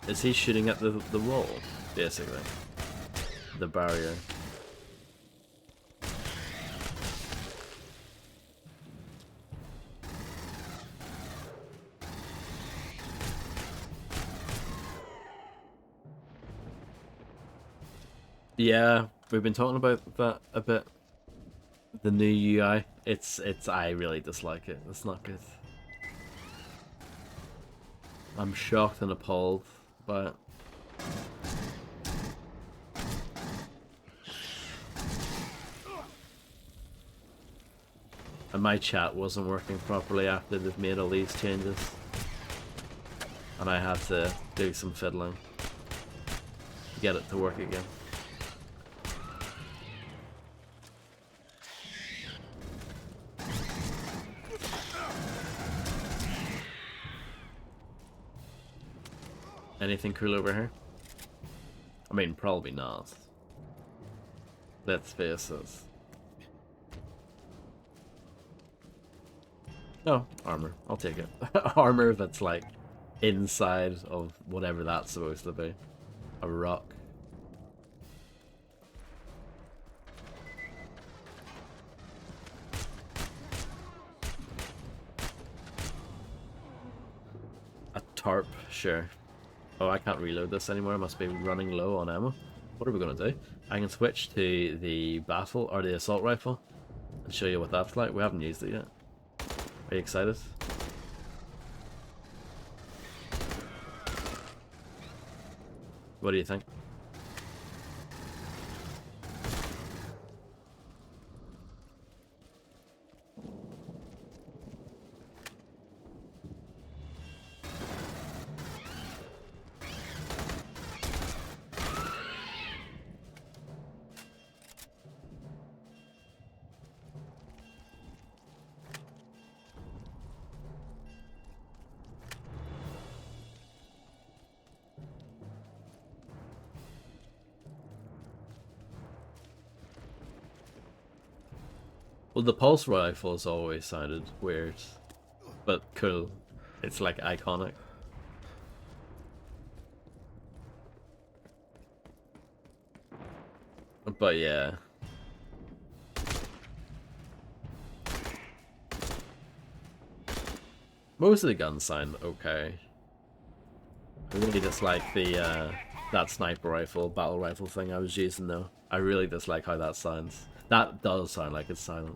S1: Is he shooting at the wall, basically? The barrier. Yeah, we've been talking about that a bit. The new UI. I really dislike it. It's not good. I'm shocked and appalled by it. And my chat wasn't working properly after they've made all these changes. And I had to do some fiddling to get it to work again. Anything cool over here? I mean, probably not. Let's face it. Oh, armor. I'll take it. Armor that's like inside of whatever that's supposed to be. A rock. A tarp, sure. Oh, I can't reload this anymore. I must be running low on ammo. What are we gonna do? I can switch to the battle or the assault rifle and show you what that's like. We haven't used it yet. Are you excited? What do you think? Well, the pulse rifle has always sounded weird, but cool. It's like iconic. But yeah. Most of the guns sound okay. I really dislike the that sniper rifle, battle rifle thing I was using though. I really dislike how that sounds. That does sound like it's silent.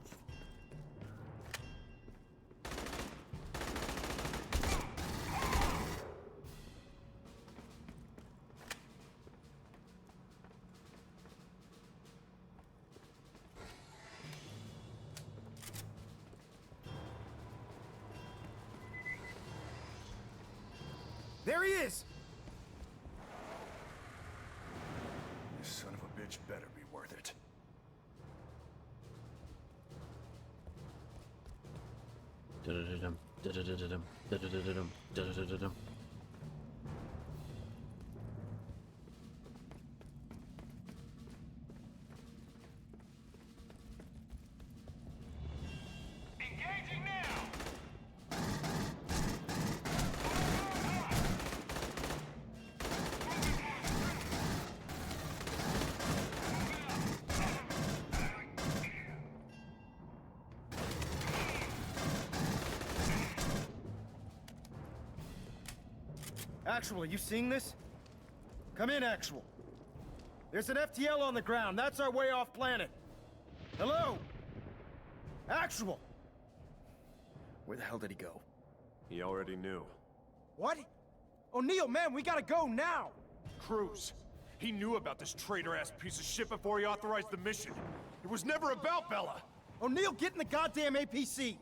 S8: There he is!
S4: This son of a bitch better be worth it.
S1: Da-da-da-dum, da-da-da-da-dum, da-da-da-da-dum, da-da-da-da-dum.
S9: Engaging now!
S8: Actual, are you seeing this? Come in, Actual. There's an FTL on the ground. That's our way off planet. Hello? Actual! Where the hell did he go?
S4: He already knew.
S8: What? O'Neil, man, we gotta go now!
S4: Cruz, He knew about this traitor-ass piece of shit before he authorized the mission. It was never about Bella.
S8: O'Neill, get in the goddamn APC!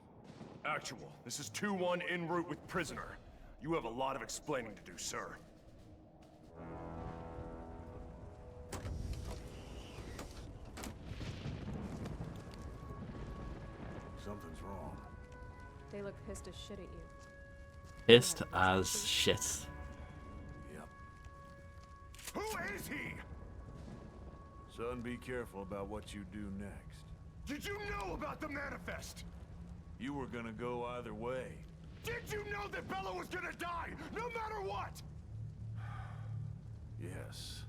S4: Actual, this is 2-1 en route with prisoner. You have a lot of explaining to do, sir.
S2: Something's wrong.
S11: They look pissed as shit at you.
S1: Pissed as shit.
S2: Yep.
S4: Who is he?
S2: Son, be careful about what you do next.
S4: Did you know about the manifest?
S2: You were gonna go either way.
S4: Did you know that Bella was gonna die, no matter what?
S2: Yes.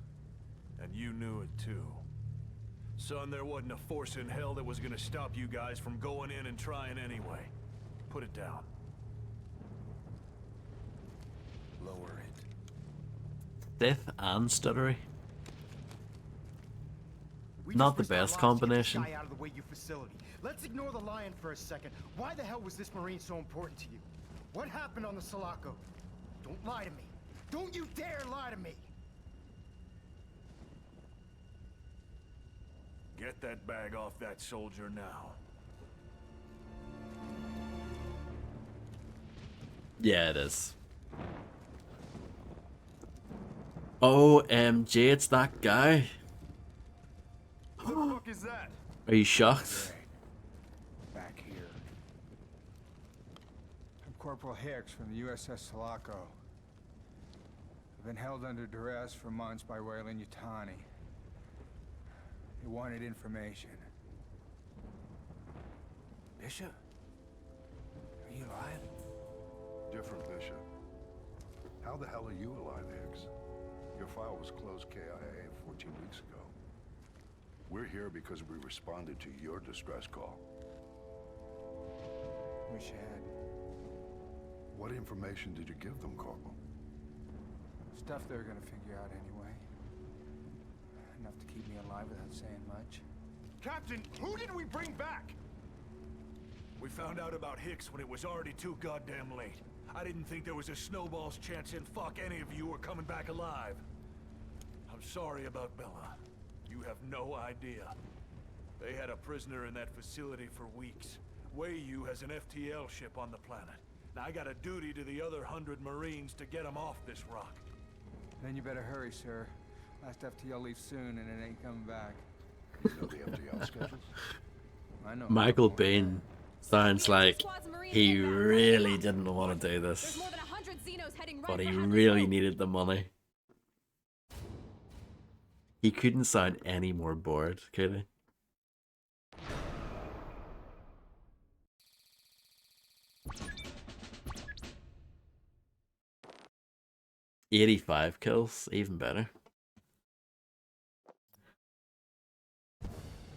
S2: And you knew it too. Son, there wasn't a force in hell that was gonna stop you guys from going in and trying anyway. Put it down. Lower it.
S1: Death and stuttery.
S8: We
S1: Not
S8: just
S1: the
S8: risked
S1: best
S8: our lives to get this
S1: combination.
S8: guy out of the Wayu facility. Let's ignore the lion for a second. Why the hell was this Marine so important to you? What happened on the Sulaco? Don't lie to me. Don't you dare lie to me!
S2: Get that bag off that soldier now.
S1: Yeah, it is. OMG, it's that guy.
S4: Who the fuck is that?
S1: Are you shocked?
S12: Back here. I'm Corporal Hicks from the USS Sulaco. I've been held under duress for months by Weyland Yutani. They wanted information.
S2: Bishop? Are you alive?
S13: Different, Bishop. How the hell are you alive, Hicks? Your file was closed KIA 14 weeks ago. We're here because we responded to your distress call.
S12: Wish I had.
S13: What information did you give them, Corporal?
S12: Stuff they're gonna figure out anyway. Enough to keep me alive without saying much.
S4: Captain, who did we bring back?
S2: We found out about Hicks when it was already too goddamn late. I didn't think there was a snowball's chance in fuck any of you were coming back alive. I'm sorry about Bella. You have no idea. They had a prisoner in that facility for weeks. Wayu has an FTL ship on the planet. Now I got a duty to the other 100 Marines to get them off this rock.
S12: Then you better hurry, sir. Last FTL leaves soon and it ain't coming back.
S13: You know the FTL schedules?
S12: I know.
S1: Michael Bain sounds like he really didn't want to do this,
S11: More than 100 Xenos heading right
S1: but he
S11: for Hadley's
S1: really
S11: Cove.
S1: needed the money. He couldn't sound any more bored, could he? "85 kills, even better."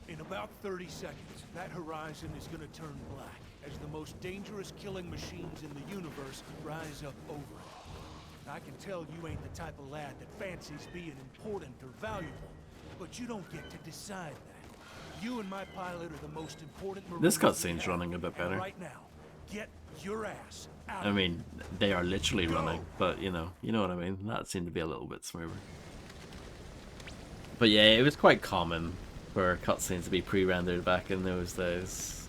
S14: In about 30 seconds, that horizon is gonna turn black as the most dangerous killing machines in the universe rise up over it. I can tell you ain't the type of lad that fancies being important or valuable, but you don't get to decide that. You and my pilot are the most important Marines
S1: This
S14: we
S1: cutscene's
S14: have,
S1: running a bit
S14: and
S1: better.
S14: right now, get your ass out
S1: I
S14: of
S1: mean, they are literally running, but you know what I mean. That seemed to be a little bit smoother. But yeah, it was quite common for cutscenes to be pre-rendered back in those days.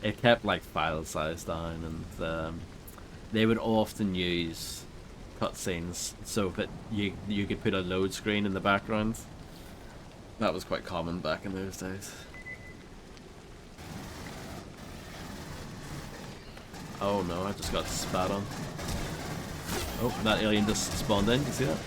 S1: It kept like file size down, and they would often use cutscenes so that you could put a load screen in the background. That was quite common back in those days. Oh no, I just got spat on. Oh, that alien just spawned in, you see that?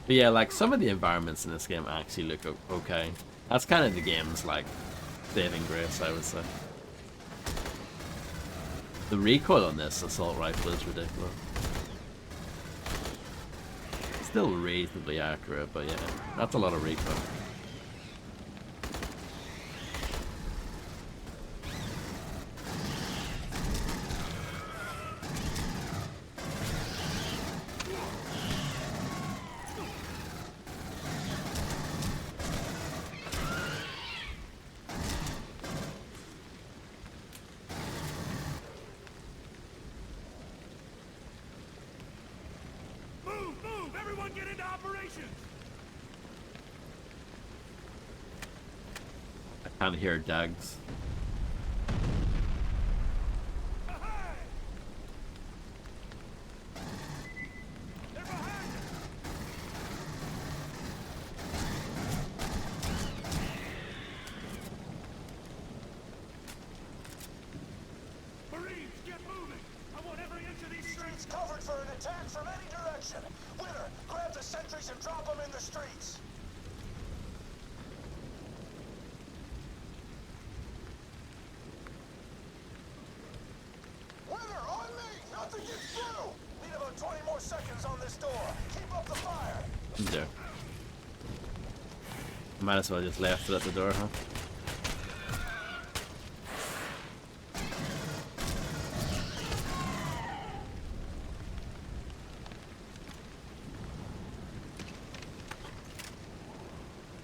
S1: But yeah, like some of the environments in this game actually look okay. That's kind of the game's like saving grace, I would say. The recoil on this assault rifle is ridiculous. Still reasonably accurate, but yeah, that's a lot of recoil. I can't hear Dags.
S9: Marines, get moving! I want every inch of these streets
S2: Covered for an attack from any direction. Winter, grab the sentries and drop them in the streets. Winter, on me! Nothing gets through! Need about 20 more seconds on this door. Keep up the fire.
S1: There. Might as well just left it at the door, huh?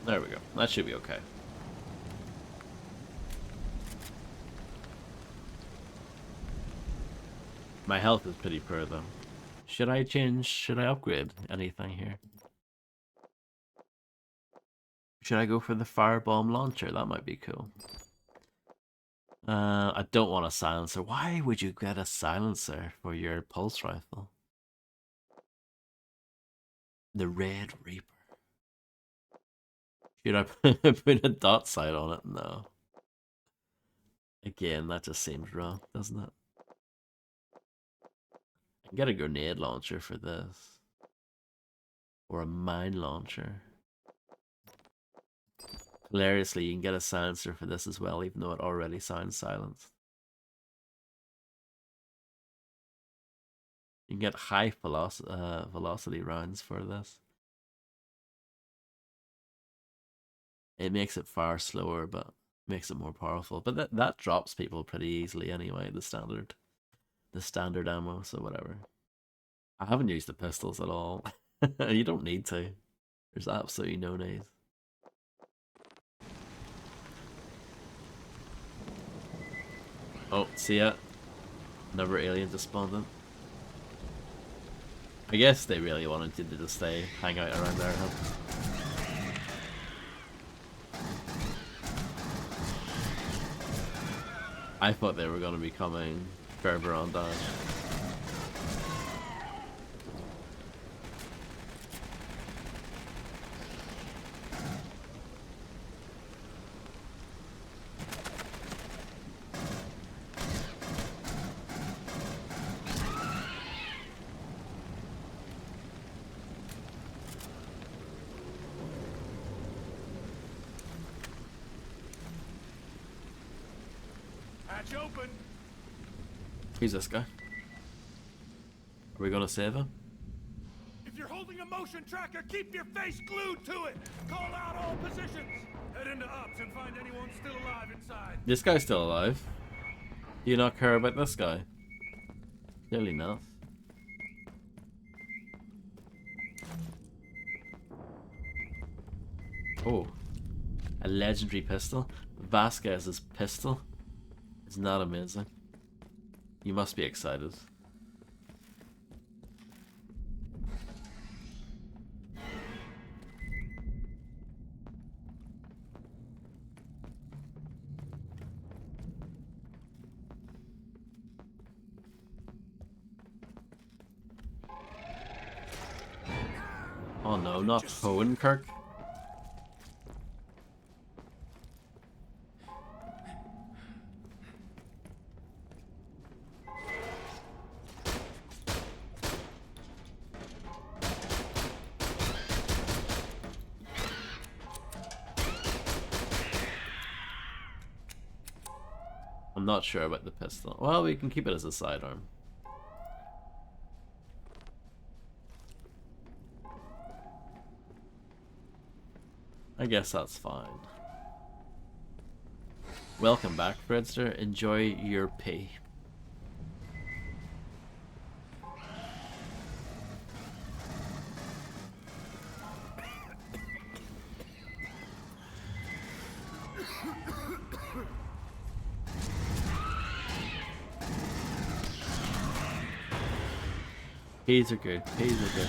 S1: There we go. That should be okay. My health is pretty poor though. Should I upgrade anything here? Should I go for the firebomb launcher? That might be cool. I don't want a silencer. Why would you get a silencer for your pulse rifle? The Red Reaper. Should I put a dot sight on it? No. Again, that just seems wrong, doesn't it? I can get a grenade launcher for this. Or a mine launcher. Hilariously, you can get a silencer for this as well, even though it already sounds silenced. You can get high velocity rounds for this. It makes it far slower, but makes it more powerful. But that drops people pretty easily anyway, the standard ammo, so whatever. I haven't used the pistols at all. You don't need to. There's absolutely no need. Oh, see ya. Another alien just spawned in. I guess they really wanted you to just hang out around there, huh? I thought they were going to be coming further on down.
S9: Hatch open!
S1: Who's this guy? Are we gonna save him?
S9: If you're holding a motion tracker, keep your face glued to it! Call out all positions! Head into ops and find anyone still alive inside.
S1: This guy's still alive. Do you not care about this guy? Clearly not. Oh. A legendary pistol. Vasquez's pistol. It's not amazing. You must be excited. Oh no, not Hohenkirk. I'm not sure about the pistol. Well, we can keep it as a sidearm. I guess that's fine. Welcome back, Fredster. Enjoy your pee. Peas are good. Peas are good.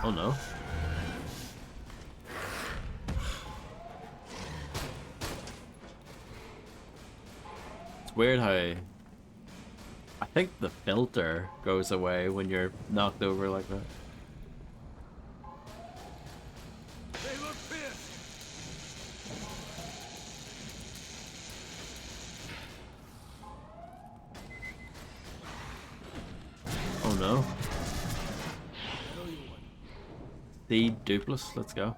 S1: Oh no. It's weird how I think the filter goes away when you're knocked over like that.
S14: They look pissed.
S1: Oh no. The Dupless, let's go.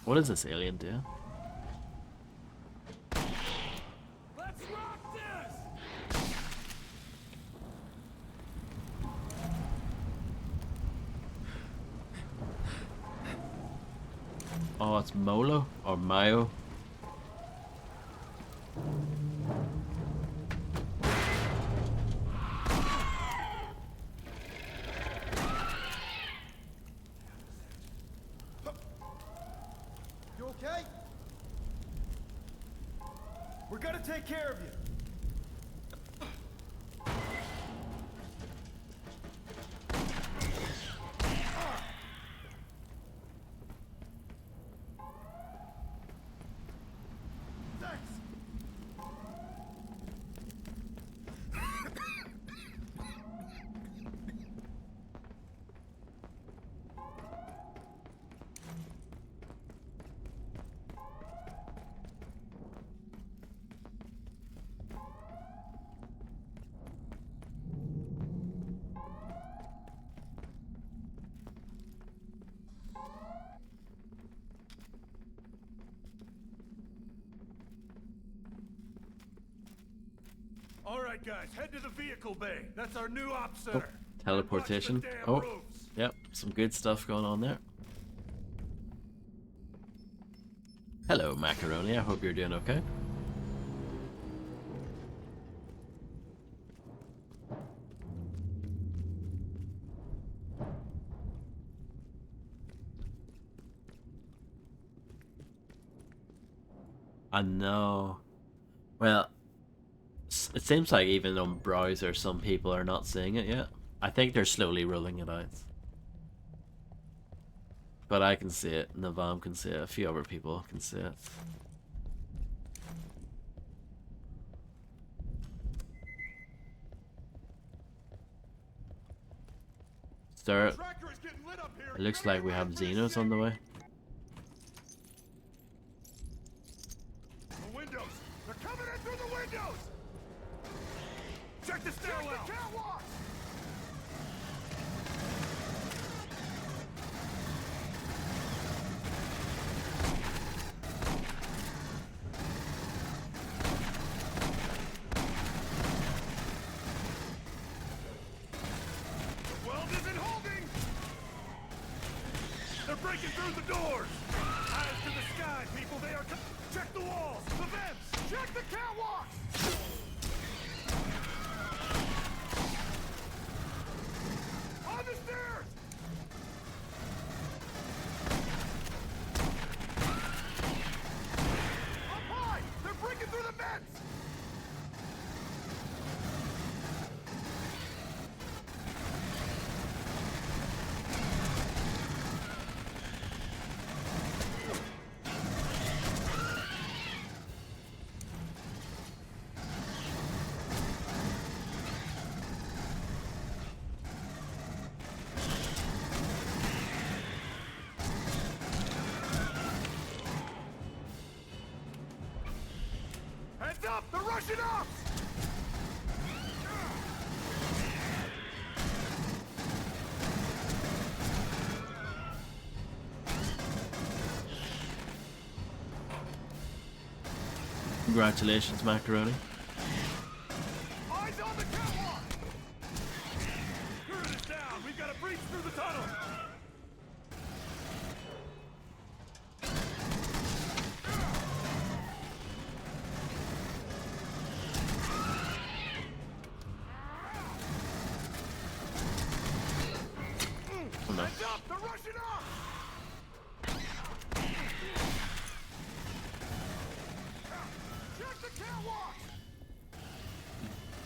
S1: What does this alien do?
S14: Let's rock this.
S1: Oh, it's Molo or Mayo.
S8: You okay? We're gonna take care of you.
S14: All right, guys, head to the vehicle bay. That's our new ops
S1: Oh,
S14: center.
S1: teleportation. Oh, yep, some good stuff going on there. Hello, Macaroni. I hope you're doing okay. I know. Well, it seems like even on browser, some people are not seeing it yet. I think they're slowly rolling it out. But I can see it. Navam can see it. A few other people can see it. Sir, it looks like we have Xenos on the way.
S14: The windows! They're coming in through the windows! Check the stairwell! Check the catwalk! The weld isn't holding! They're breaking through the doors! Eyes to the sky, people! They are... Check the walls! The vents! Check the catwalks! On the stairs! Up high! They're breaking through the vents! Heads up! They're rushing up!
S1: Congratulations, Macaroni.
S14: Eyes on the catwalk! Turret is down! We've got to breach through the tunnel!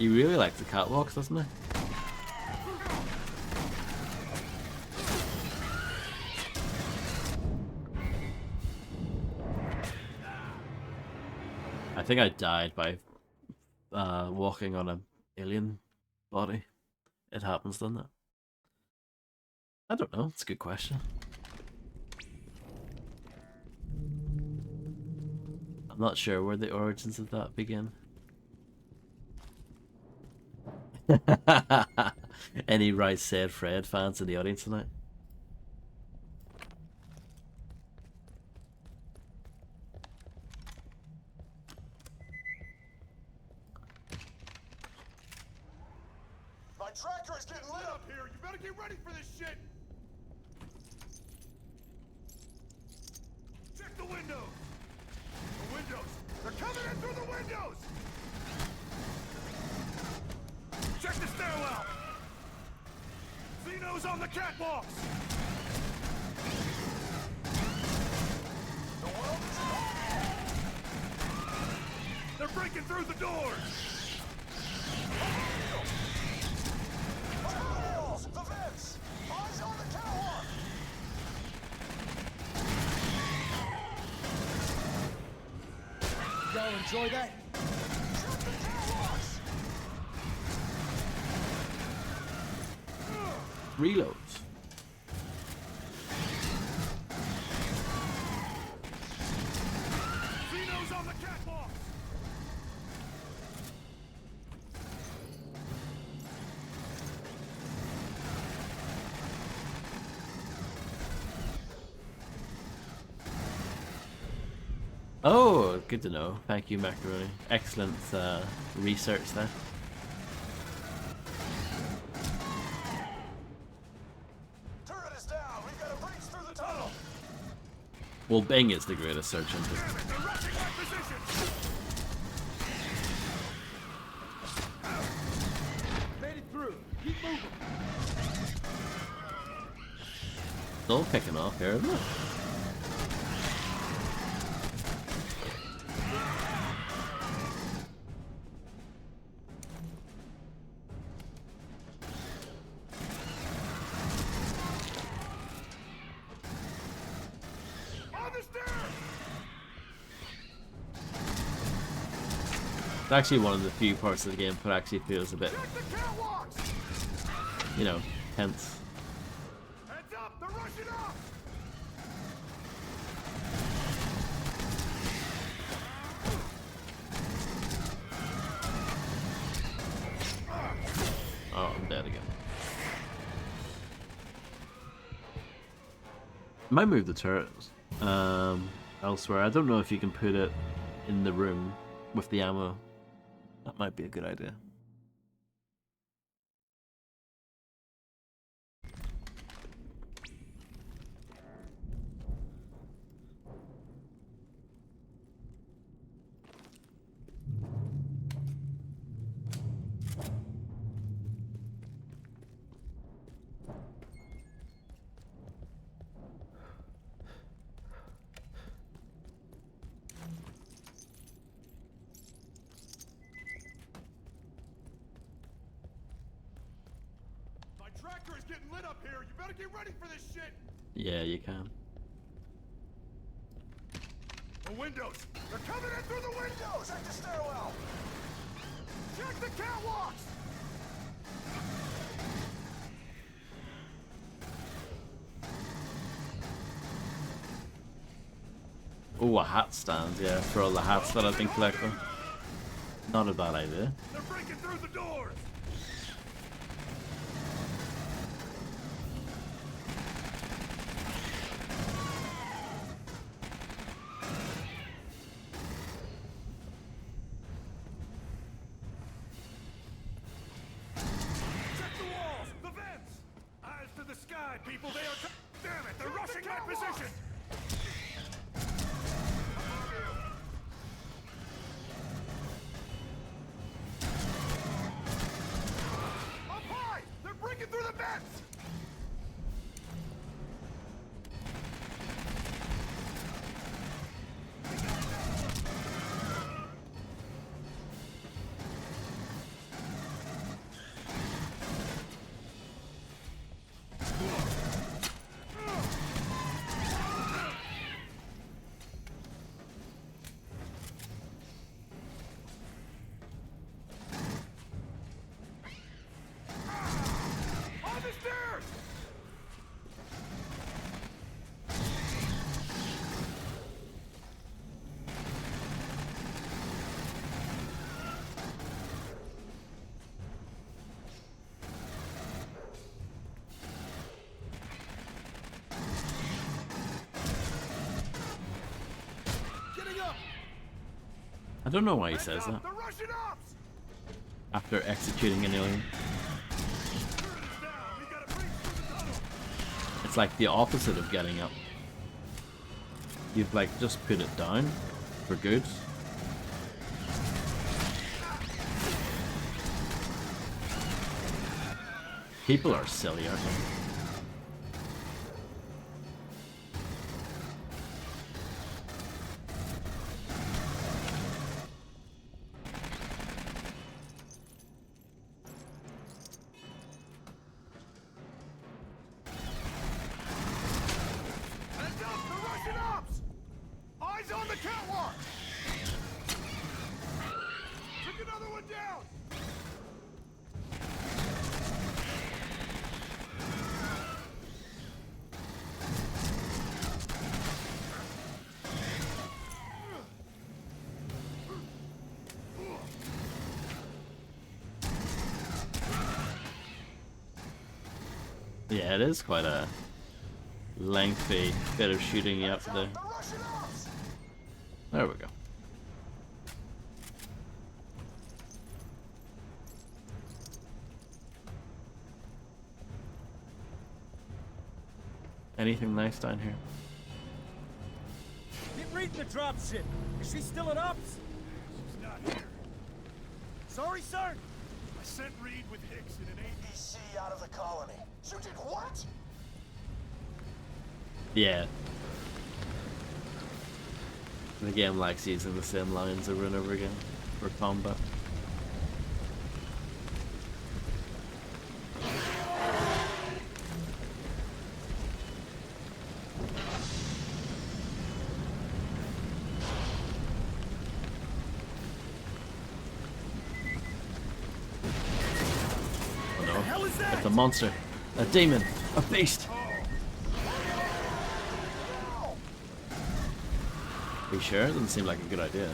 S1: He really likes the catwalks, doesn't he? I think I died by walking on an alien body. It happens, doesn't it? I don't know. It's a good question. I'm not sure where the origins of that begin. Any Right Said Fred fans in the audience tonight?
S2: My tracker is getting lit up here. You better get ready for this shit.
S4: Check the windows! The windows! They're coming in through the windows! Check the stairwell! Xeno's on the catwalks!
S2: The world is
S4: They're breaking through the doors!
S2: Colonials! The vents! Eyes on the catwalk!
S8: Y'all enjoy that?
S2: Shoot the catwalks!
S1: Reloads.
S4: Xeno's on the catwalks!
S1: Oh, good to know. Thank you, Macaroni. Excellent research there.
S2: Turret is down. We've got to breach through the tunnel.
S1: Well, Bing is the greatest search engine.
S4: Damn it, they're rushing my position!
S8: Made it through. Keep moving.
S1: It's all picking off here, isn't it?
S4: On the stairs!
S1: It's actually one of the few parts of the game that actually feels a bit,
S4: Check the catwalks!
S1: you know, tense.
S4: Heads up! They're rushing up!
S1: Oh, I'm dead again. Might move the turrets elsewhere. I don't know if you can put it in the room with the ammo. That might be a good idea.
S4: My tracker is getting lit up here. You better get ready for this shit!
S1: Yeah, you can.
S4: The windows! They're coming in through the windows!
S2: Check the stairwell.
S4: Check the catwalks!
S1: Oh, a hat stand, yeah, for all the hats that I've been collecting. Not a bad idea.
S4: They're breaking through the doors! Check the walls! The vents! Eyes to the sky, people! They are... Damn it! They're rushing my position! Up high! They're breaking through the vents!
S1: I don't know why he says that.
S4: The Russian ops!
S1: After executing an alien. It's like the opposite of getting up. You've like just put it down for good. People are silly, aren't they?
S4: Heads up! The Russian ops! Eyes on the catwalk! Took another one down!
S1: Yeah, it is quite a lengthy bit of shooting you have to do. There we go. Anything nice down here?
S8: Get reading the dropship. Is she still at ops?
S4: She's not here.
S8: Sorry, sir.
S4: I sent Reed with Hicks in an
S2: APC out of the colony. You did what?
S1: Yeah. The game likes using the same lines over and over again for combat. Oh no.
S8: hell is that?
S1: It's a monster. A demon. A beast. Are you sure? It doesn't seem like a good idea.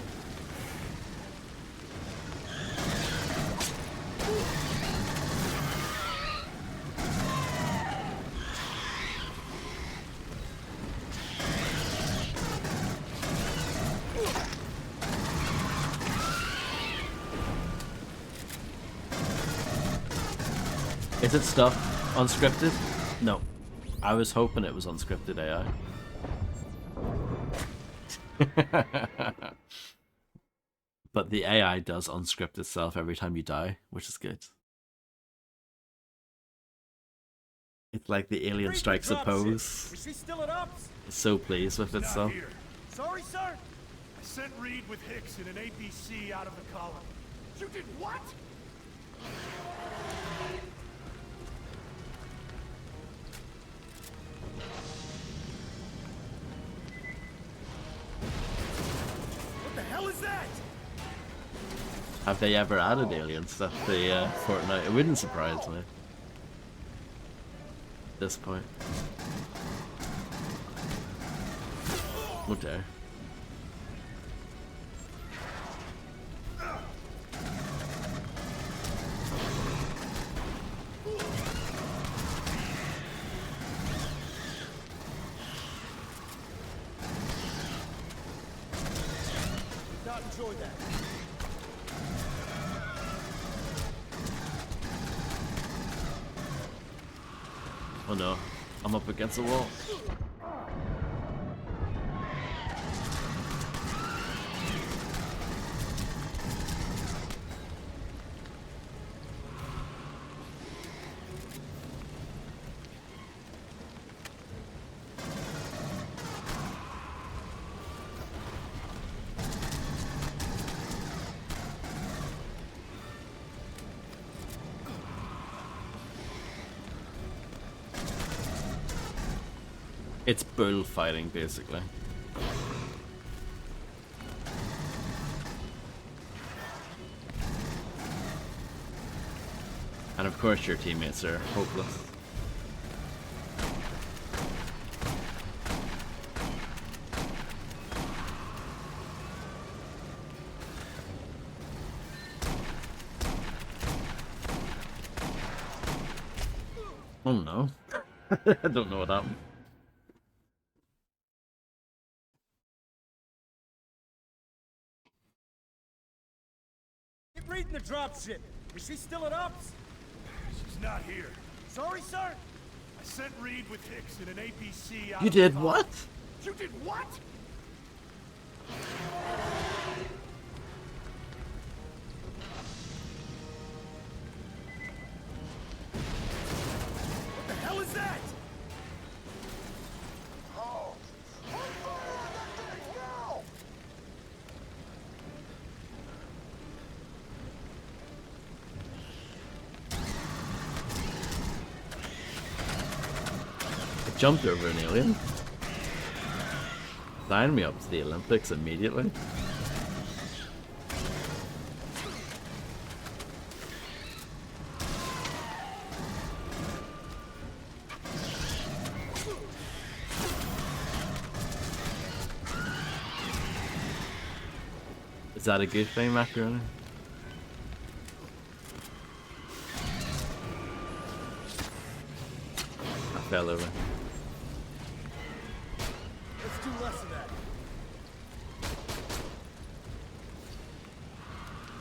S1: Is it stuff unscripted? No. I was hoping it was unscripted AI. But the AI does unscript itself every time you die, which is good. It's like the alien strikes a pose.
S8: Is she still at ops?
S1: It's so pleased with itself.
S8: Sorry, sir.
S4: I sent Reed with Hicks in an APC out of the colony. You did what?
S8: What the hell is that?
S1: Have they ever added alien stuff to Fortnite? It wouldn't surprise me. At this point. Oh dear.
S8: Not enjoy that.
S1: Oh no, I'm up against the wall. It's bullfighting, basically. And of course your teammates are hopeless. Oh no. I don't know what happened.
S8: reading the dropship. Is she still at Ops?
S14: She's not here.
S8: Sorry, sir?
S14: I sent Reed with Hicks in an APC out
S1: You
S14: of
S1: did
S14: the
S1: what?
S14: You did what?
S8: What the hell is that?
S2: Oh! Put fire on that thing now!
S1: I jumped over an alien. Sign me up to the Olympics immediately. Is that a good thing, Macaroni? I fell over.
S8: Let's do less of that.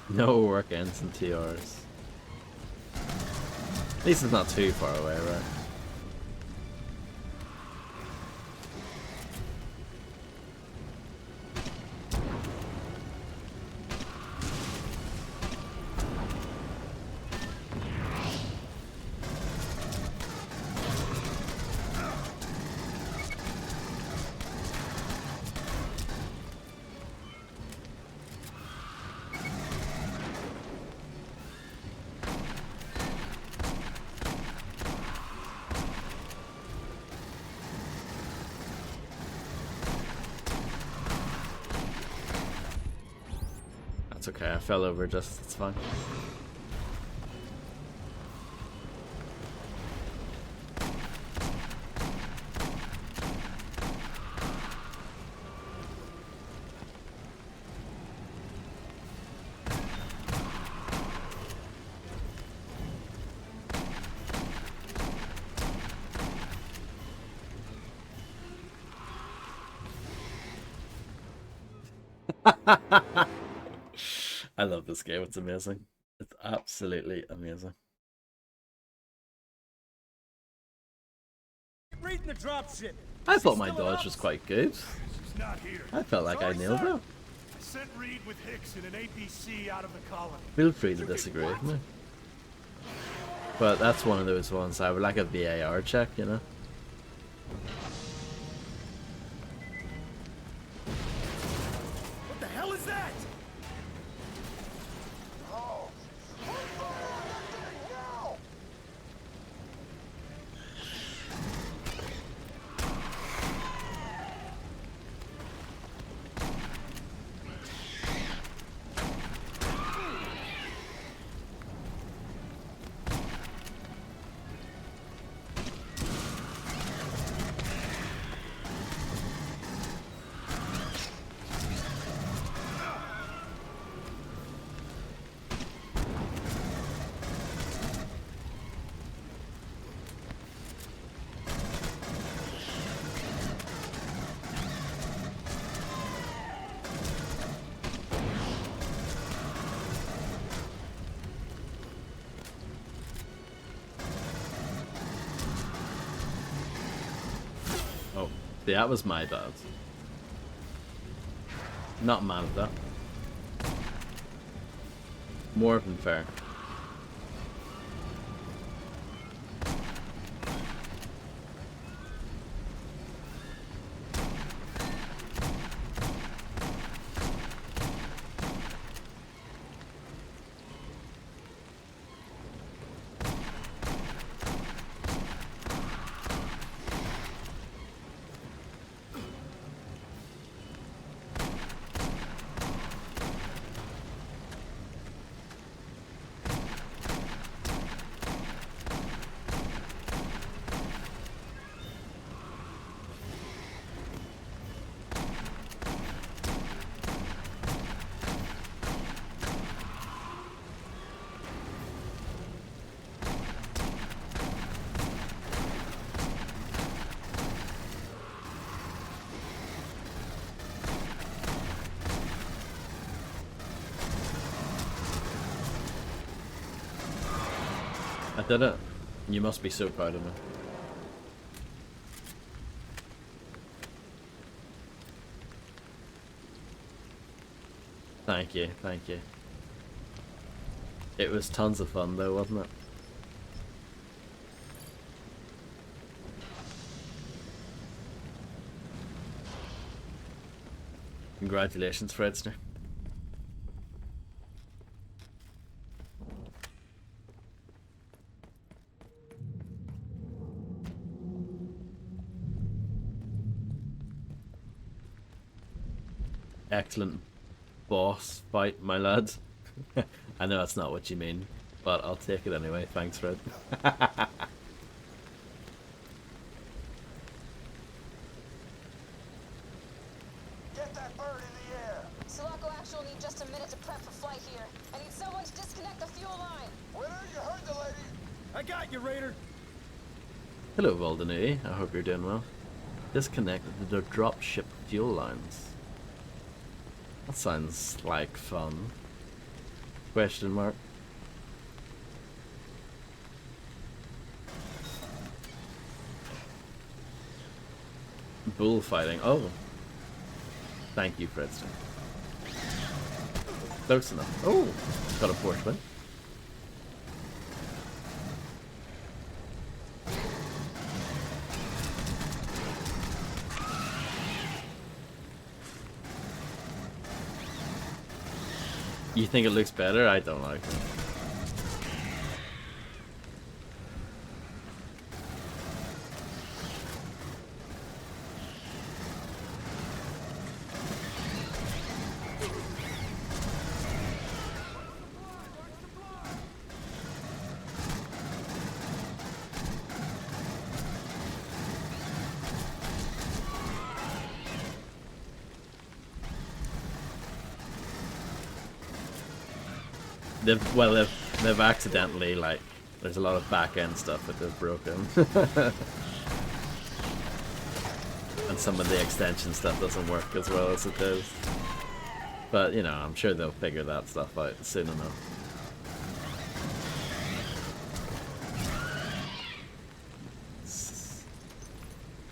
S1: No work ends in 2 hours. At least it's not too far away, right? That's okay, I fell over just, it's fine. I love this game, it's amazing. It's absolutely amazing.
S8: Reading the dropship.
S1: I thought my dodge was quite good.
S14: She's not here.
S1: I felt like I nailed it.
S14: I sent Reed with Hicks in an APC out of the colony.
S1: Feel free to disagree with me. But that's one of those ones I would like a VAR check, you know?
S8: What the hell is that?
S2: Oh! Put fire on that thing now!
S1: Oh, that was my bad. Not mad at that. More than fair. did it. You must be so proud of me. Thank you, thank you. It was tons of fun though, wasn't it? Congratulations, Fredster. Excellent boss fight, my lad. I know that's not what you mean, but I'll take it anyway. Thanks, Fred.
S2: Get that bird in the air!
S11: Sulaco Actual need just a minute to prep for flight here. I need someone to disconnect the fuel line.
S2: Winner, you heard the lady!
S8: I got you, Raider!
S1: Hello, Valdenui. I hope you're doing well. Disconnect the dropship fuel lines. That sounds like fun. Question mark. Bullfighting. Oh. Thank you, Fredster. Close enough. Oh! Got a portrait. You think it looks better? I don't like it. They've accidentally, like, there's a lot of back end stuff that they've broken. And some of the extension stuff doesn't work as well as it does. But, you know, I'm sure they'll figure that stuff out soon enough.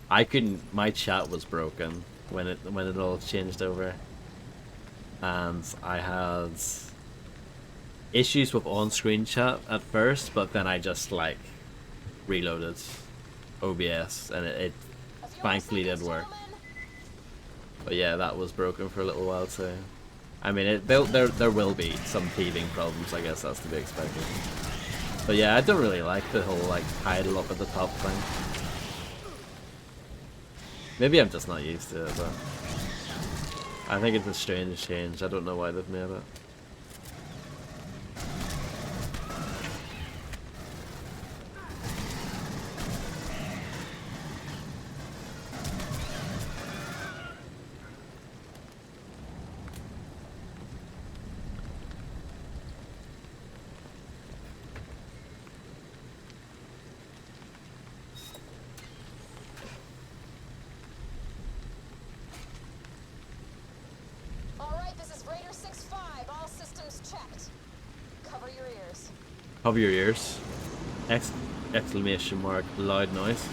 S1: I couldn't, my chat was broken when it all changed over. And I had issues with on-screen chat at first, but then I just like reloaded OBS and it thankfully did work. But yeah, that was broken for a little while too. I mean, there will be some teething problems, I guess that's to be expected. But yeah, I don't really like the whole like idle up at the top thing. Maybe I'm just not used to it, but I think it's a strange change. I don't know why they've made it. Cover your ears. Exclamation mark, loud noise.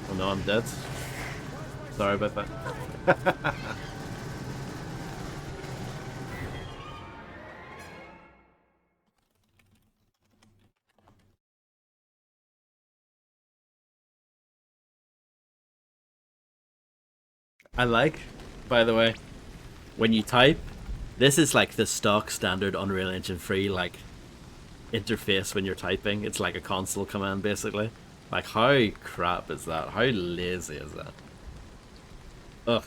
S1: Oh no, I'm dead. Sorry about that. I like, by the way, when you type, this is like the stock standard Unreal Engine 3 like interface when you're typing. It's like a console command basically. Like how crap is that? How lazy is that? Ugh,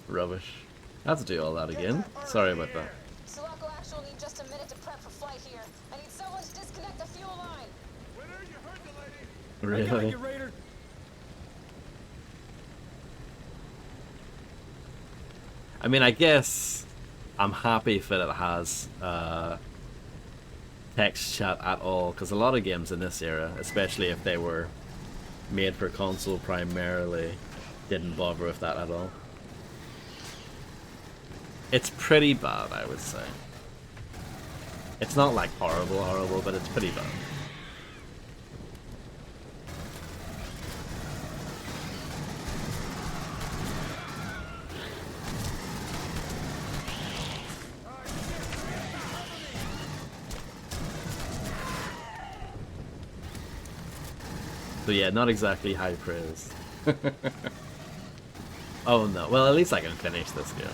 S1: rubbish. I have to do all that again. Sorry about that.
S11: Sulaco Actual need just a minute to prep for flight here. I need someone to disconnect the fuel line.
S8: Winner, you heard the lady.
S1: Really?
S8: I got you, Raider.
S1: I mean, I guess I'm happy if it has text chat at all, because a lot of games in this era, especially if they were made for console primarily, didn't bother with that at all. It's pretty bad, I would say. It's not like horrible, but it's pretty bad. So yeah, not exactly high praise. Oh no, well at least I can finish this game.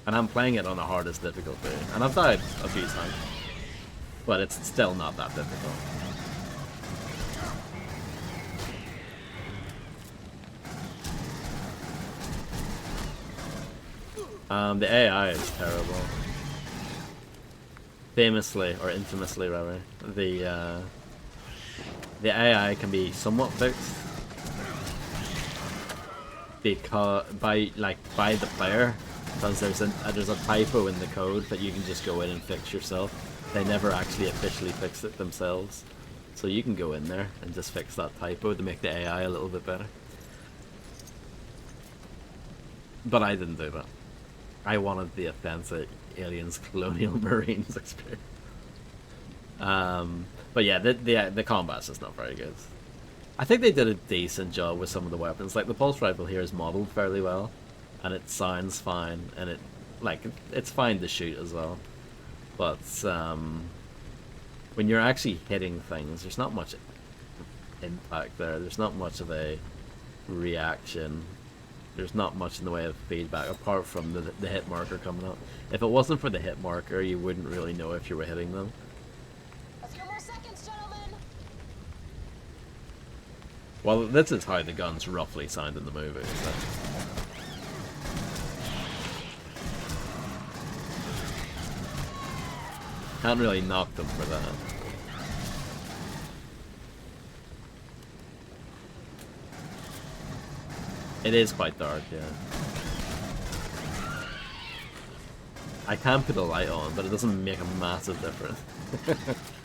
S1: And I'm playing it on the hardest difficulty. And I've died a few times. But it's still not that difficult. The AI is terrible. Famously, or infamously rather, the AI can be somewhat fixed because by the player, because there's a typo in the code that you can just go in and fix yourself. They never actually officially fixed it themselves, so you can go in there and just fix that typo to make the AI a little bit better. But I didn't do that. I wanted the authentic Aliens Colonial Marines experience. But yeah, the combat's just not very good. I think they did a decent job with some of the weapons. Like the pulse rifle here is modeled fairly well, and it sounds fine, and it's fine to shoot as well. But when you're actually hitting things, there's not much impact there. There's not much of a reaction. There's not much in the way of feedback apart from the hit marker coming up. If it wasn't for the hit marker, you wouldn't really know if you were hitting them.
S11: A few more seconds, gentlemen.
S1: Well, this is how the guns roughly sound in the movie. So. Can't really knock them for that. It is quite dark, yeah. I can put a light on, but it doesn't make a massive difference.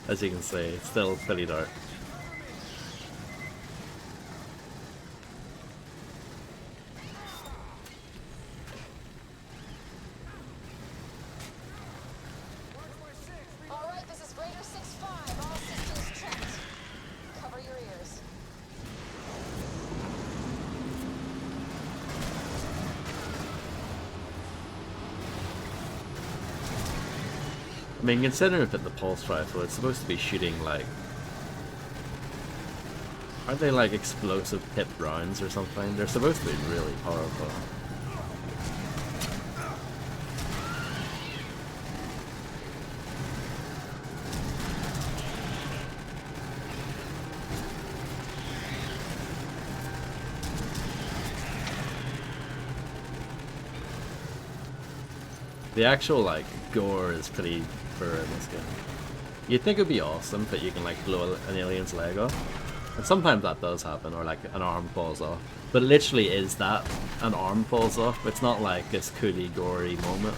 S1: As you can see, it's still pretty dark.
S11: Alright, this is Raider 6-5. All systems checked. Cover your ears.
S1: I mean, considering that the pulse rifle, it's supposed to be shooting like... Aren't they like explosive tipped rounds or something? They're supposed to be really powerful. The actual like gore is pretty poor in this game. You'd think it'd be awesome that you can like blow an alien's leg off, and sometimes that does happen, or like an arm falls off. But literally, is that an arm falls off? It's not like this coolly gory moment.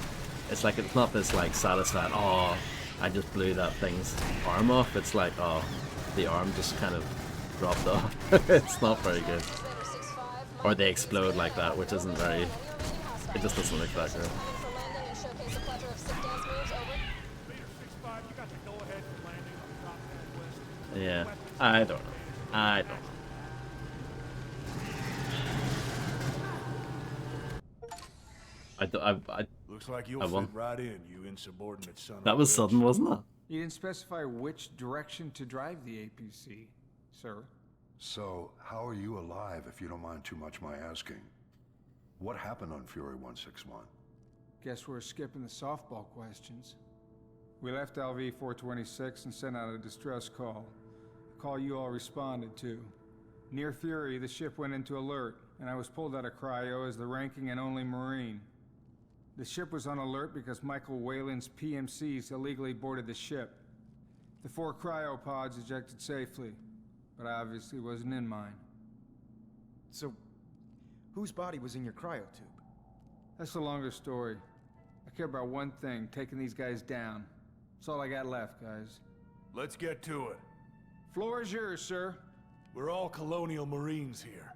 S1: It's like it's not this like satisfying. Oh, I just blew that thing's arm off. It's like oh, the arm just kind of dropped off. It's not very good. Or they explode like that, which isn't very. It just doesn't look that good. Yeah, I don't know. I don't know.
S14: Looks like you'll
S1: I won.
S14: fit right in, you insubordinate son of a
S1: That was
S14: bitch.
S1: sudden, wasn't it?
S12: You didn't specify which direction to drive the APC, sir.
S13: So, how are you alive, if you don't mind too much my asking? What happened on Fury 161?
S12: Guess we're skipping the softball questions. We left LV-426 and sent out a distress call. A call you all responded to. Near Fury, the ship went into alert, and I was pulled out of cryo as the ranking and only Marine. The ship was on alert because Michael Whalen's PMCs illegally boarded the ship. The 4 cryopods ejected safely, but I obviously wasn't in mine.
S8: So, whose body was in your cryotube?
S12: That's a longer story. I care about one thing, taking these guys down. That's all I got left, guys.
S14: Let's get to it.
S12: Floor is yours, sir.
S14: We're all Colonial Marines here.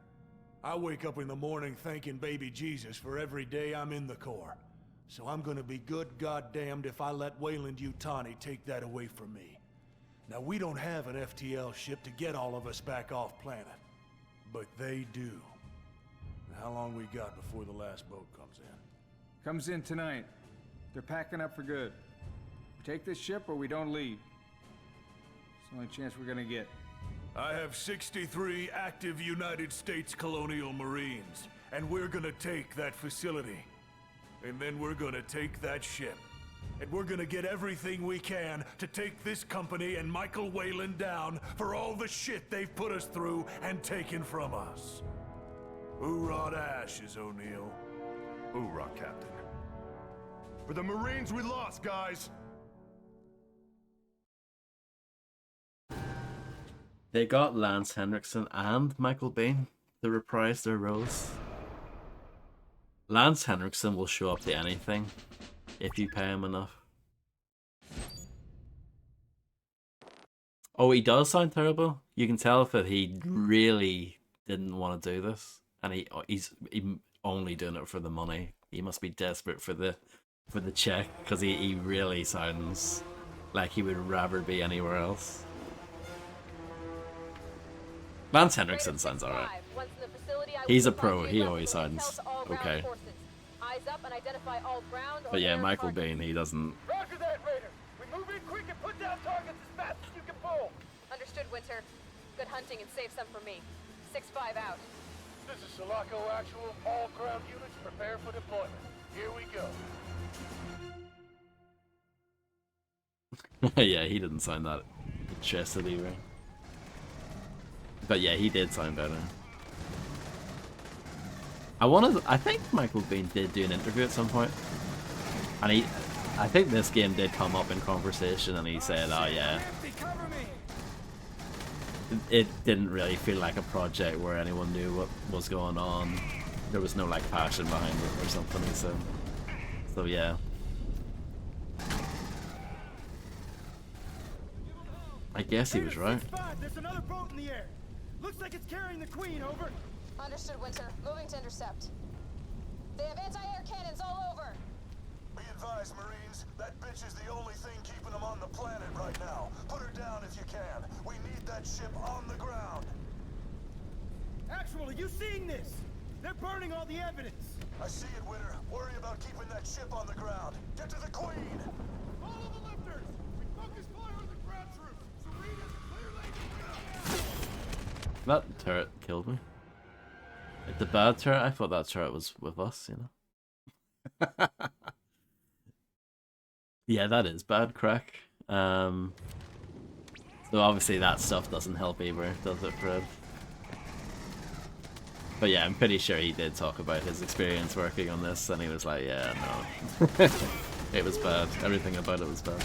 S14: I wake up in the morning thanking baby Jesus for every day I'm in the Corps. So I'm gonna be good goddamned if I let Weyland-Yutani take that away from me. Now, we don't have an FTL ship to get all of us back off planet. But they do. How long we got before the last boat comes in?
S12: Comes in tonight. They're packing up for good. We take this ship or we don't leave. It's the only chance we're gonna get.
S14: I have 63 active United States Colonial Marines, and we're gonna take that facility. And then we're gonna take that ship. And we're gonna get everything we can to take this company and Michael Weyland down for all the shit they've put us through and taken from us. Hoorah to ashes, O'Neill.
S4: Hoorah, Captain. For the Marines we lost, guys!
S1: They got Lance Henriksen and Michael Biehn to reprise their roles. Lance Henriksen will show up to anything if you pay him enough. Oh, he does sound terrible. You can tell that he really didn't want to do this, and he's only doing it for the money. He must be desperate for the check, because he really sounds like he would rather be anywhere else. Lance Henriksen sounds alright. He's a pro. He always sounds okay. But yeah, Michael Biehn, he doesn't.
S8: Roger that, Raider. We move in quick and put down targets as fast as you can pull.
S11: Understood, Winter. Good hunting and save some for me. 6-5 out.
S8: This is Sulaco Actual. All ground units prepare for deployment. Here we go.
S1: Yeah, he didn't sound that interested either. But yeah, he did sound better. I think Michael Biehn did do an interview at some point, and I think this game did come up in conversation, and he said, "Oh yeah, it didn't really feel like a project where anyone knew what was going on. There was no like passion behind it or something." He said. So yeah. I guess he was right.
S8: There's another boat in the air. Looks like it's carrying the Queen, over.
S11: Understood, Winter. Moving to intercept. They have anti-air cannons all over.
S2: Be advised, Marines. That bitch is the only thing keeping them on the planet right now. Put her down if you can. We need that ship on the ground.
S8: Actual, are you seeing this? They're burning all the evidence.
S2: I see it, Winter. Worry about keeping that ship on the ground. Get to the Queen!
S8: Follow the lifters! We focus fire on the ground troops! Serena's clear lane to
S1: That turret killed me. It's a bad turret. I thought that turret was with us, you know. Yeah, that is bad crack. So obviously that stuff doesn't help either, does it, Fred? But yeah, I'm pretty sure he did talk about his experience working on this, and he was like, yeah, no. It was bad. Everything about it was bad.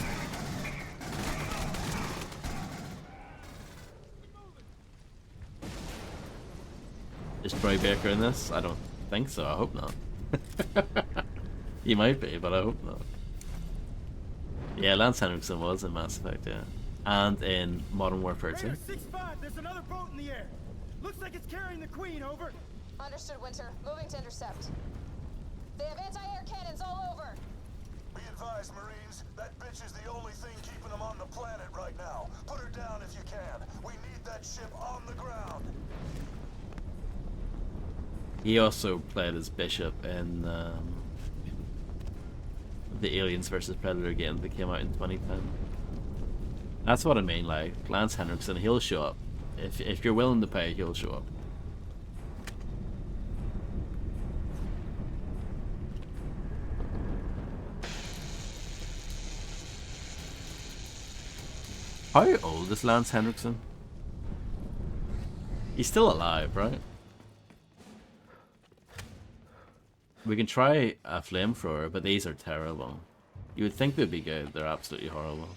S1: Is Troy Baker in this? I don't think so. I hope not. He might be, but I hope not. Yeah, Lance Henriksen was in Mass Effect, yeah. And in Modern Warfare 2.
S8: 6-5, there's another boat in the air. Looks like it's carrying the Queen, over.
S11: Understood, Winter. Moving to intercept. They have anti-air cannons all over.
S2: Be advised, Marines. That bitch is the only thing keeping them on the planet right now. Put her down if you can. We need that ship on the ground.
S1: He also played as Bishop in the Aliens vs Predator game that came out in 2010. That's what I mean, like, Lance Henriksen, he'll show up. If you're willing to pay, he'll show up. How old is Lance Henriksen? He's still alive, right? We can try a flamethrower, but these are terrible. You would think they'd be good, they're absolutely horrible.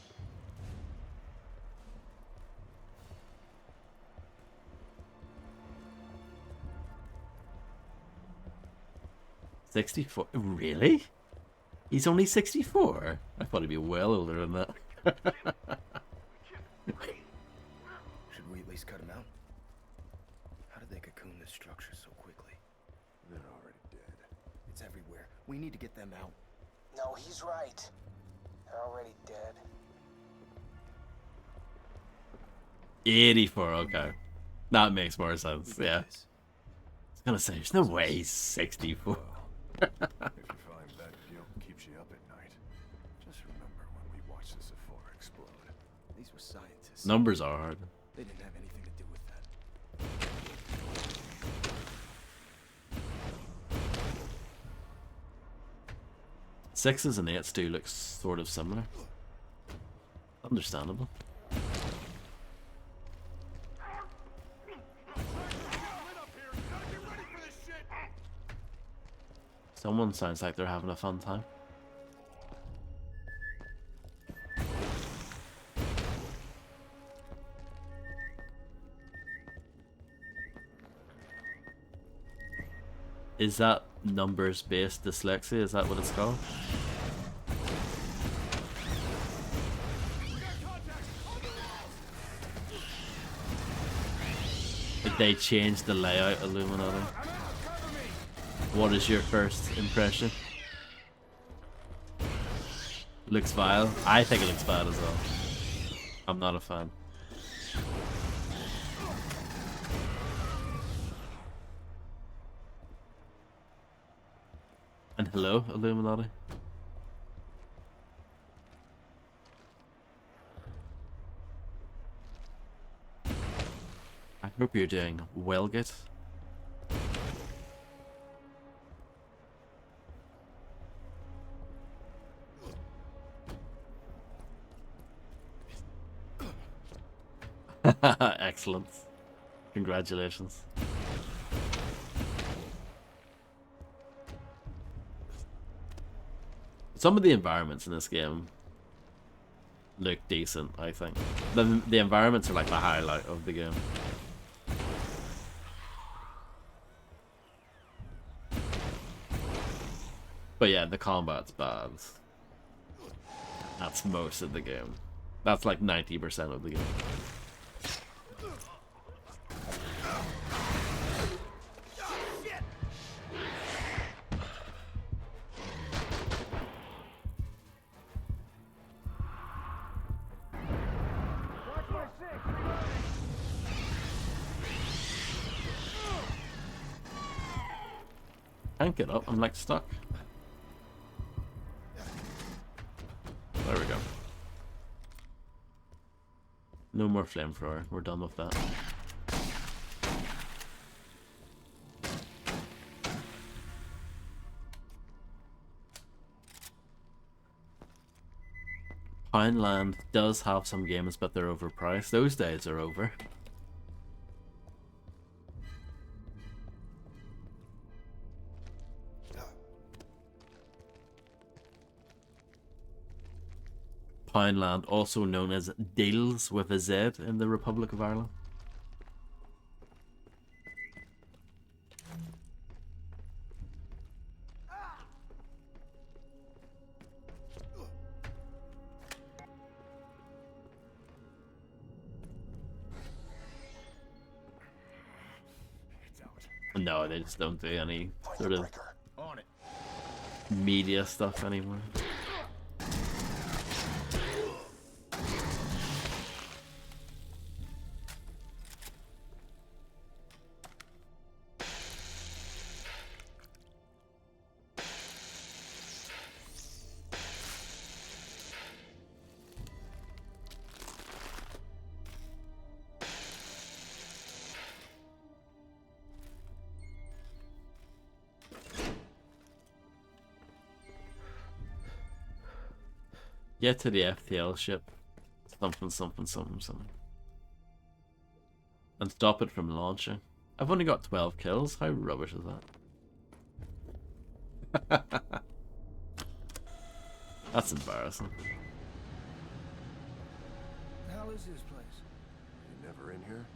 S1: $64? Really? He's only 64. I thought he'd be well older than that.
S8: Should we at least cut him out? How did they cocoon this structure so quickly?
S4: They're already dead.
S8: It's everywhere. We need to get them out.
S15: No, he's right. They're already dead.
S1: 84, okay. That makes more sense, yeah. I was gonna say, there's no way he's 64.
S4: If you find that guilt keeps you up at night, just remember when we watched the Sephora explode.
S8: These were scientists.
S1: Numbers are hard.
S8: They didn't have anything to do with that.
S1: 6s and 8s do look sort of similar. Understandable. Someone sounds like they're having a fun time. Is that numbers-based dyslexia? Is that what it's called? Did they change the layout, Illuminati? What is your first impression? Looks vile. I think it looks bad as well. I'm not a fan. And hello, Illuminati. I hope you're doing well, Git. Excellent. Congratulations. Some of the environments in this game look decent, I think. The environments are like the highlight of the game. But yeah, the combat's bad. That's most of the game. That's like 90% of the game. Can't get up, I'm like stuck. There we go. No more flamethrower, we're done with that. Pineland does have some games, but they're overpriced. Those days are over. Pineland, also known as Deals with a Z in the Republic of Ireland. No, they just don't do any sort of media stuff anymore. Get to the FTL ship. Something, something, something, something. And stop it from launching. I've only got 12 kills. How rubbish is that? That's embarrassing.
S8: The hell is this place?
S4: You never in here?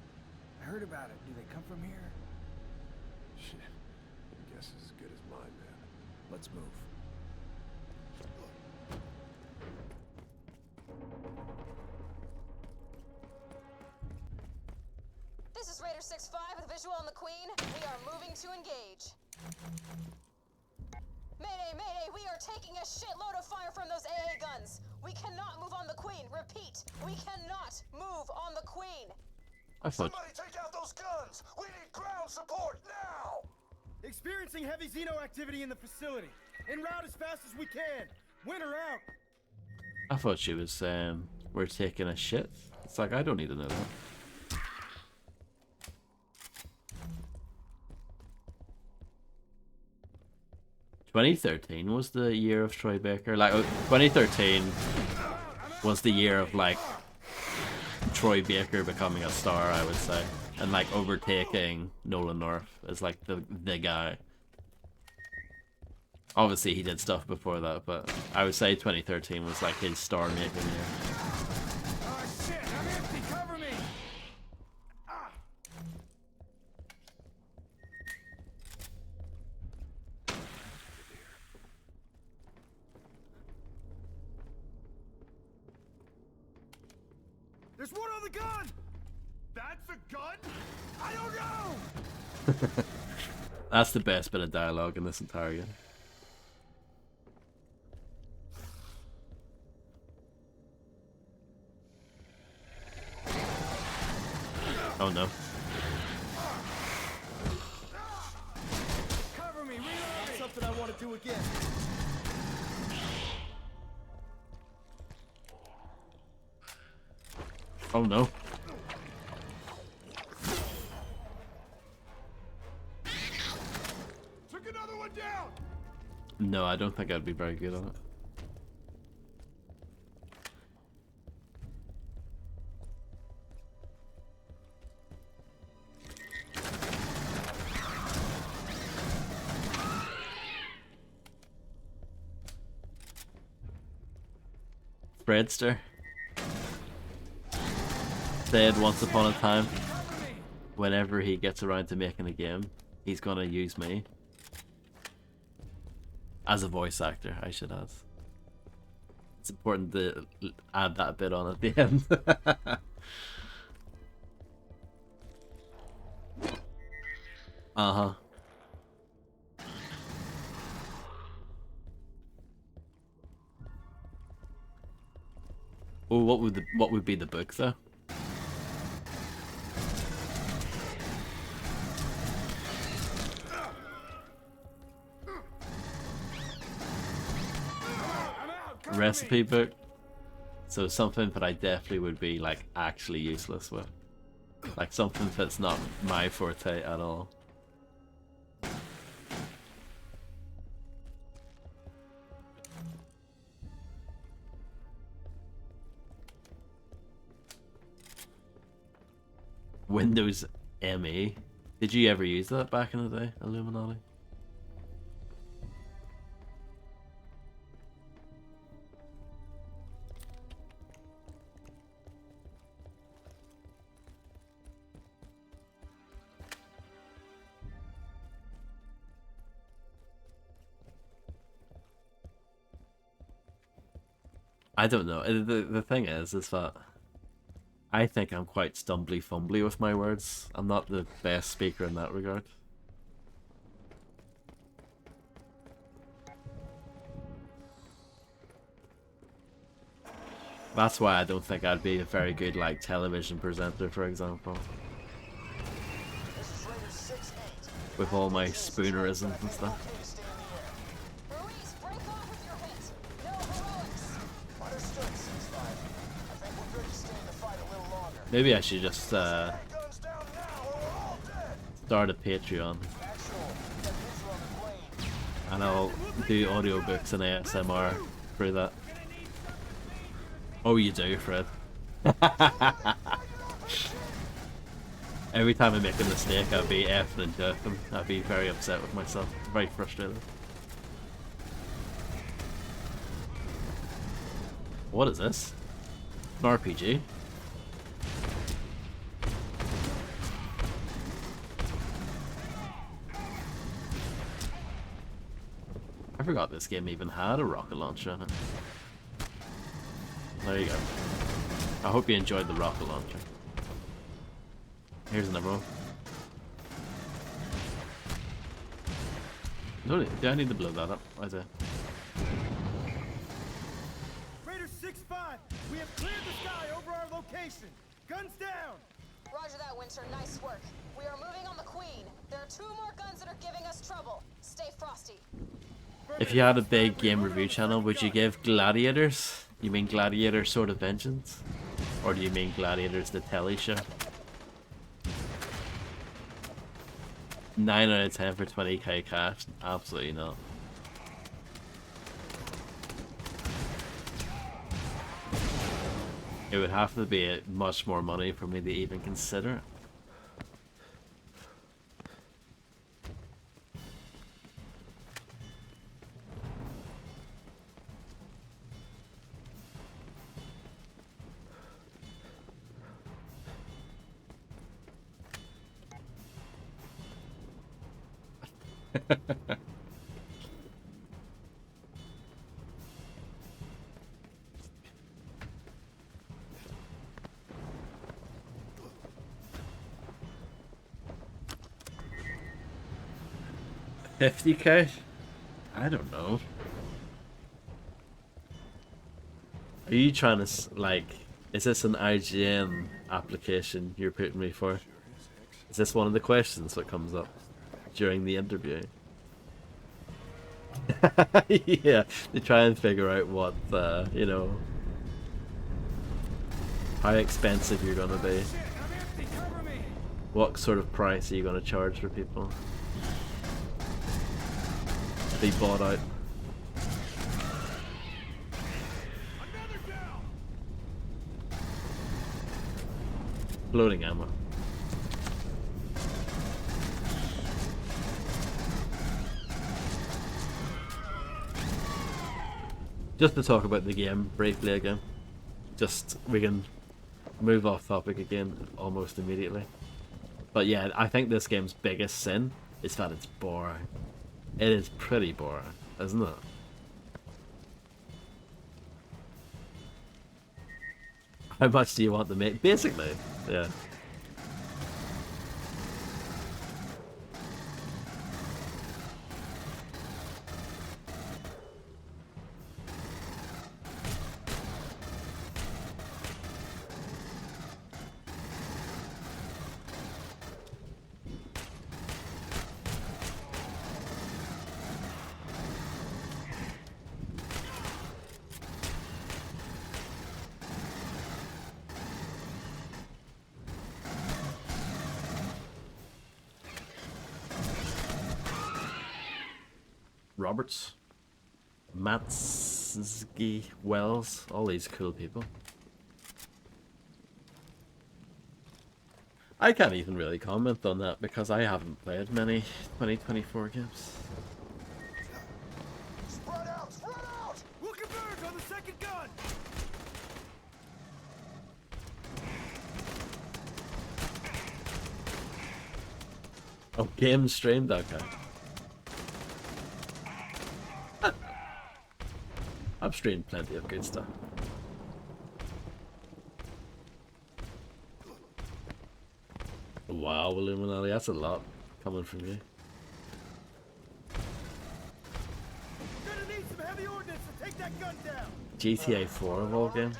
S8: I heard about it. Do they come from here?
S4: Shit. Your guess is as good as mine, man.
S8: Let's move.
S11: This is Raider 6-5 with visual on the Queen. We are moving to engage. Mayday, mayday, we are taking a shitload of fire from those AA guns. We cannot move on the Queen. Repeat, we cannot move on the Queen.
S1: I thought.
S2: Somebody take out those guns! We need ground support now!
S8: Experiencing heavy Xeno activity in the facility. En route as fast as we can. Win her out.
S1: I thought she was saying we're taking a shit. It's like I don't need to know that. "2013 was the year of Troy Baker. Like 2013 was the year of like Troy Baker becoming a star, I would say, and like overtaking Nolan North as like the guy. Obviously, he did stuff before that, but I would say 2013 was like his star-making year.
S8: Oh shit, I'm empty, cover me! There's one on the gun!
S4: That's a gun? I don't know!
S1: That's the best bit of dialogue in this entire game. Oh no.
S8: Cover me, reload! That's something I want to do again.
S1: Oh no.
S4: Took another one down!
S1: No, I don't think I'd be very good on it. Fredster said once upon a time, whenever he gets around to making a game, he's gonna use me as a voice actor, I should add. It's important to add that bit on at the end. Uh-huh. Oh, what would be the book though? Recipe book. So something that I definitely would be like actually useless with. Like something that's not my forte at all. Windows ME. Did you ever use that back in the day, Illuminati? I don't know. The thing is that I think I'm quite stumbly fumbly with my words. I'm not the best speaker in that regard. That's why I don't think I'd be a very good like television presenter, for example. With all my spoonerisms and stuff. Maybe I should just start a Patreon, and I'll do audiobooks and ASMR through that. Oh, you do, Fred. Every time I make a mistake, I'll be effing and jerking. I'll be very upset with myself, very frustrated. What is this? An RPG? I forgot this game even had a rocket launcher in it. There you go. I hope you enjoyed the rocket launcher. Here's another one. Do I need to blow that up? Why is it?
S8: Raider 6-5, we have cleared the sky over our location. Guns down.
S11: Roger that, Winter. Nice work. We are moving on the Queen. There are 2 more guns that are giving us trouble. Stay frosty.
S1: If you had a big game review channel, would you give Gladiators? You mean Gladiator Sword of Vengeance? Or do you mean Gladiators the telly show? 9 out of 10 for 20k cash? Absolutely not. It would have to be much more money for me to even consider it. $50k? I don't know. Are you trying to, like, is this an IGN application you're putting me for? Is this one of the questions that comes up during the interview? Yeah, to try and figure out what, you know, how expensive you're gonna be. What sort of price are you gonna charge for people to be bought out? Floating ammo. Just to talk about the game briefly again. Just, we can move off topic again almost immediately. But yeah, I think this game's biggest sin is that it's boring. It is pretty boring, isn't it? How much do you want to make? Basically, yeah. Roberts, Matsky, Wells, all these cool people. I can't even really comment on that because I haven't played many 2024 games.
S8: Spread out! Spread out! We'll converge on the second gun!
S1: Oh, game streamed? Okay. I've streamed plenty of good stuff. Wow, Illuminati, that's a lot coming from you.
S8: We're gonna need some heavy ordnance to take that gun down.
S1: GTA 4 of all games.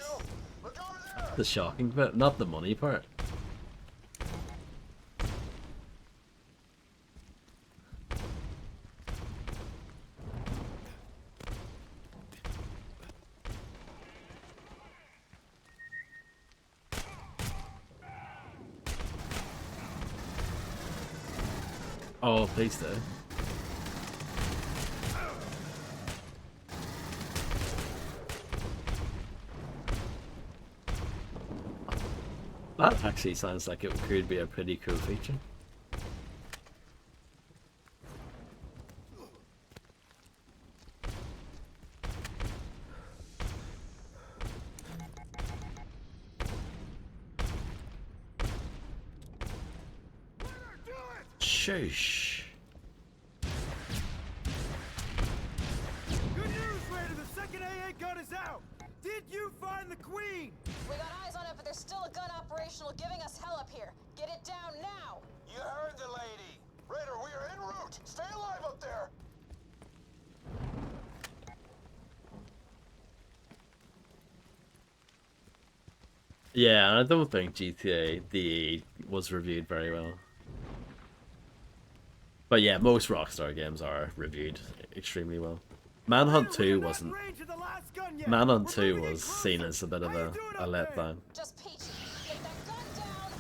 S1: The shocking bit, not the money part. Oh, please do. That actually sounds like it could be a pretty cool feature. Shush.
S8: is out! Did you find the Queen?
S11: We got eyes on it, but there's still a gun operational giving us hell up here. Get it down now!
S2: You heard the lady. Raider, we are en route. Stay alive up there.
S1: Yeah, I don't think GTA DE was reviewed very well. But yeah, most Rockstar games are reviewed extremely well. Manhunt 2 wasn't. Manhunt 2 was seen as a bit of a letdown.
S11: Just peachy. Get that gun down!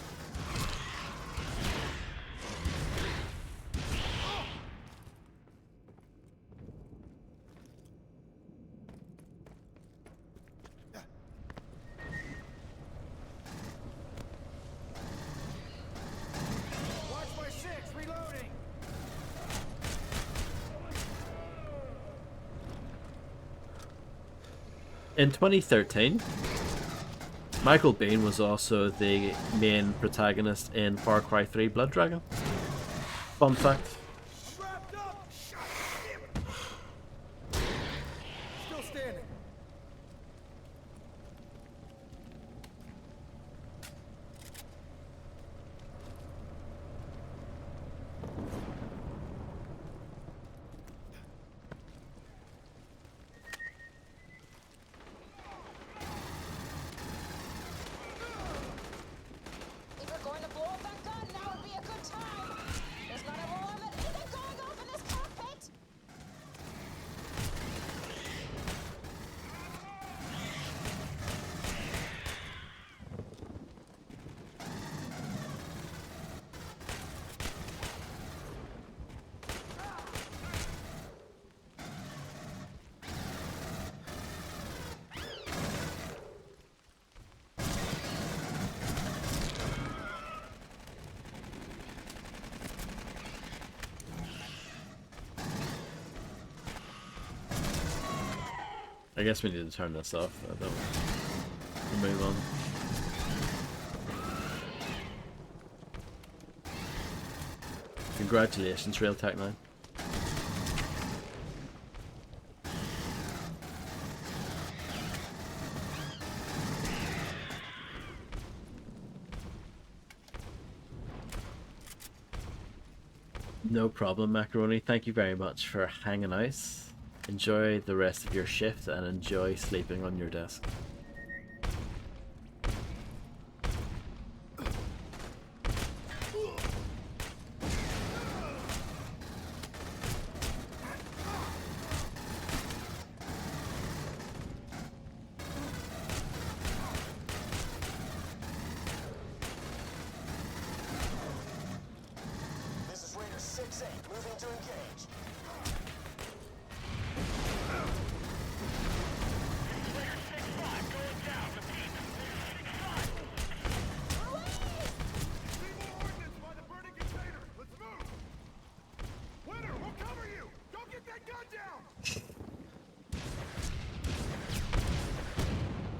S8: Watch my six, reloading!
S1: In 2013, Michael Biehn was also the main protagonist in Far Cry 3 Blood Dragon. Fun fact.
S8: Still standing.
S11: If you're going to blow up that gun, now would be a good time. There's not a roll of anything going off in this cockpit.
S1: I guess we need to turn this off. I don't. We'll move on. Congratulations, Real Tech 9. No problem, Macaroni. Thank you very much for hanging out. Enjoy the rest of your shift and enjoy sleeping on your desk.
S2: This is Raider 6-8, moving to engage.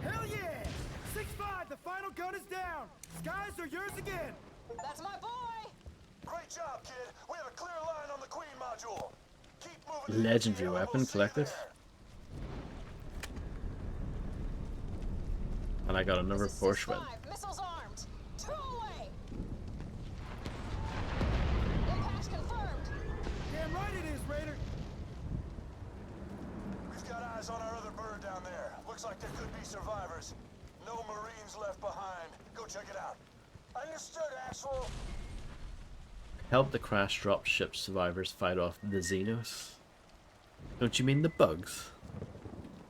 S8: Hell yeah! 6-5, the final gun is down! Skies are yours again!
S11: That's my boy!
S2: Great job, kid. We have a clear line on the Queen module. Keep moving.
S1: Legendary weapon collected. And I got another Porsche win.
S11: Missiles armed. 2 away. Impact confirmed.
S8: Damn right it is, Raider!
S2: We've got eyes on our other bird down there. Looks like there could be survivors. No Marines left behind. Go check it out. Understood, Axel.
S1: Help the crash drop ship survivors fight off the Xenos. Don't you mean the bugs?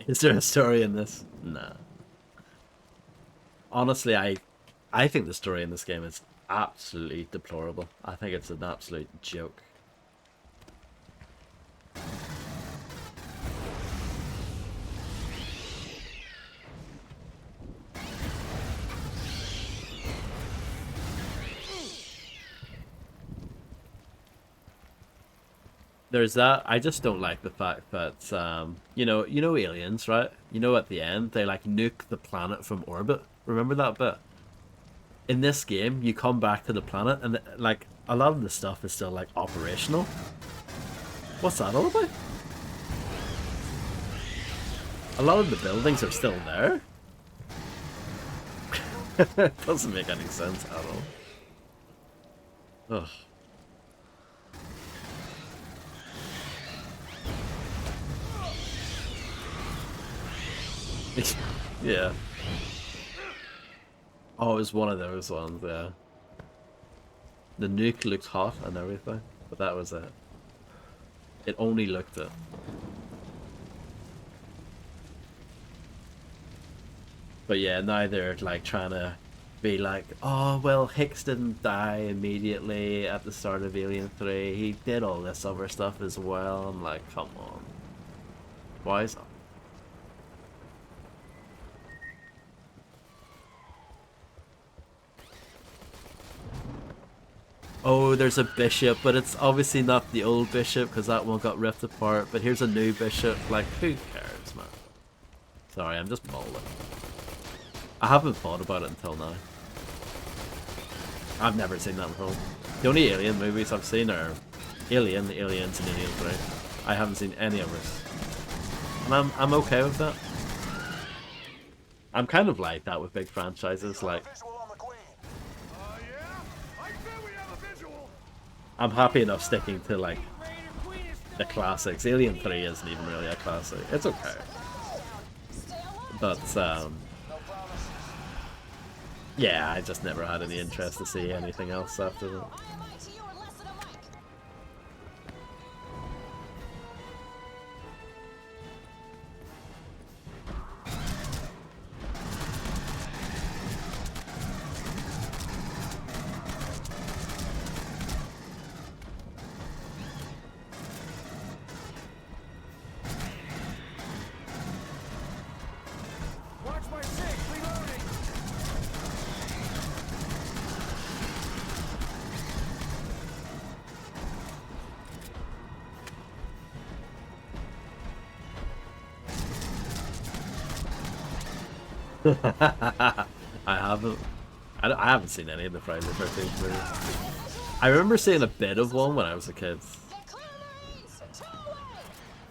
S1: Is there a story in this? Nah. Honestly, I think the story in this game is absolutely deplorable. I think it's an absolute joke. There's that. I just don't like the fact that you know aliens, right? You know, at the end they like nuke the planet from orbit. Remember that bit? In this game, you come back to the planet and like a lot of the stuff is still like operational. What's that all about? A lot of the buildings are still there. It doesn't make any sense at all. Ugh. Yeah. Oh, it was one of those ones, yeah. The nuke looked hot and everything, but that was it. It only looked it. But yeah, now they're like trying to be like, oh, well, Hicks didn't die immediately at the start of Alien 3. He did all this other stuff as well. I'm like, come on. Why is that? Oh, there's a bishop, but it's obviously not the old bishop because that one got ripped apart. But here's a new bishop. Like, who cares, man? Sorry, I'm just mulling. I haven't thought about it until now. I've never seen that before. The only Alien movies I've seen are Alien, the Aliens, and Alien 3. I haven't seen any others. And I'm okay with that. I'm kind of like that with big franchises, like... I'm happy enough sticking to, like, the classics. Alien 3 isn't even really a classic. It's okay. But, yeah, I just never had any interest to see anything else after that. I haven't seen any of the Friday the 13th movies. I remember seeing a bit of one when I was a kid.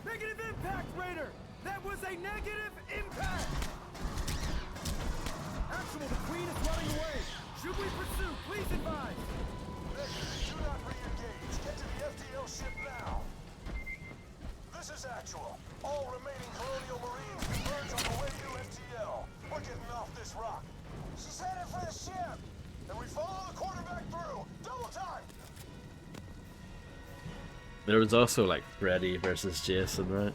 S8: Negative impact, Raider! That was a negative impact! Actual, the Queen is running away. Should we pursue? Please advise.
S2: Do not re-engage. Get to the FTL ship now. This is Actual. All remaining Colonial Marines converge on the way to FTL. We're getting off this rock. She's headed for the ship. And we follow the quarterback through. Double time.
S1: There was also like Freddy versus Jason, right?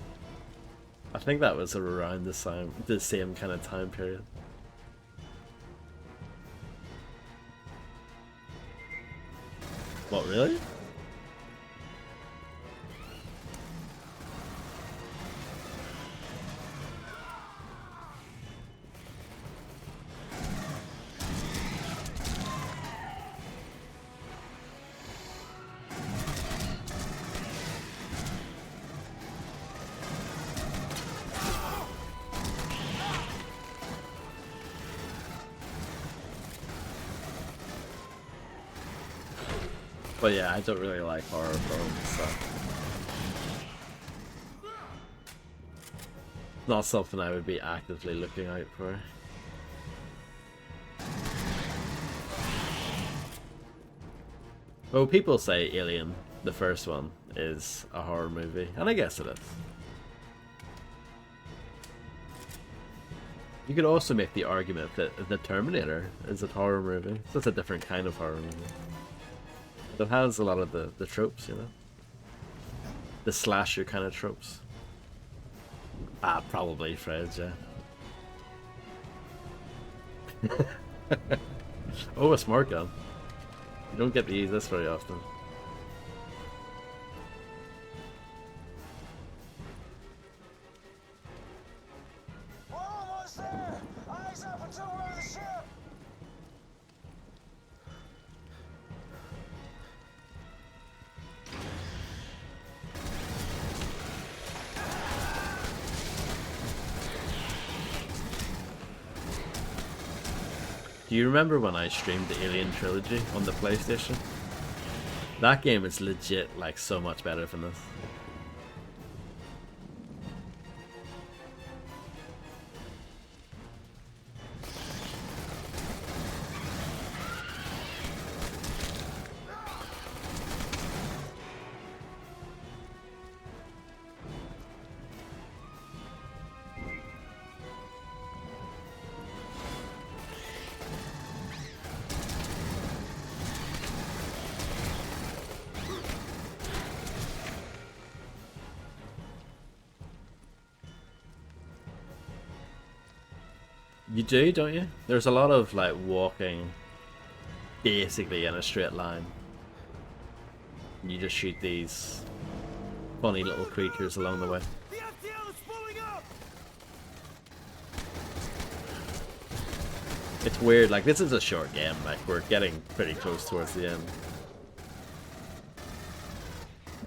S1: I think that was around the same kind of time period. What, really? But yeah, I don't really like horror films, so... Not something I would be actively looking out for. Well, people say Alien, the first one, is a horror movie, and I guess it is. You could also make the argument that The Terminator is a horror movie. It's just a different kind of horror movie. It has a lot of the tropes, you know? The slasher kind of tropes. Ah, probably Fred, yeah. Oh, a smart gun. You don't get to use this very often.
S2: We're almost there. Eyes up until we're on the ship.
S1: Do you remember when I streamed the Alien Trilogy on the PlayStation? That game is legit, like, so much better than this. You do, don't you? There's a lot of like walking basically in a straight line. You just shoot these funny little creatures along the way.
S8: The FTL is pulling up!
S1: It's weird, like this is a short game, like we're getting pretty close towards the end.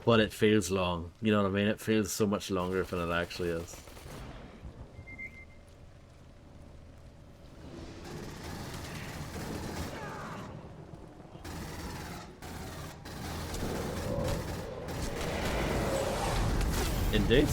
S1: But it feels long, you know what I mean? It feels so much longer than it actually is. Indeed.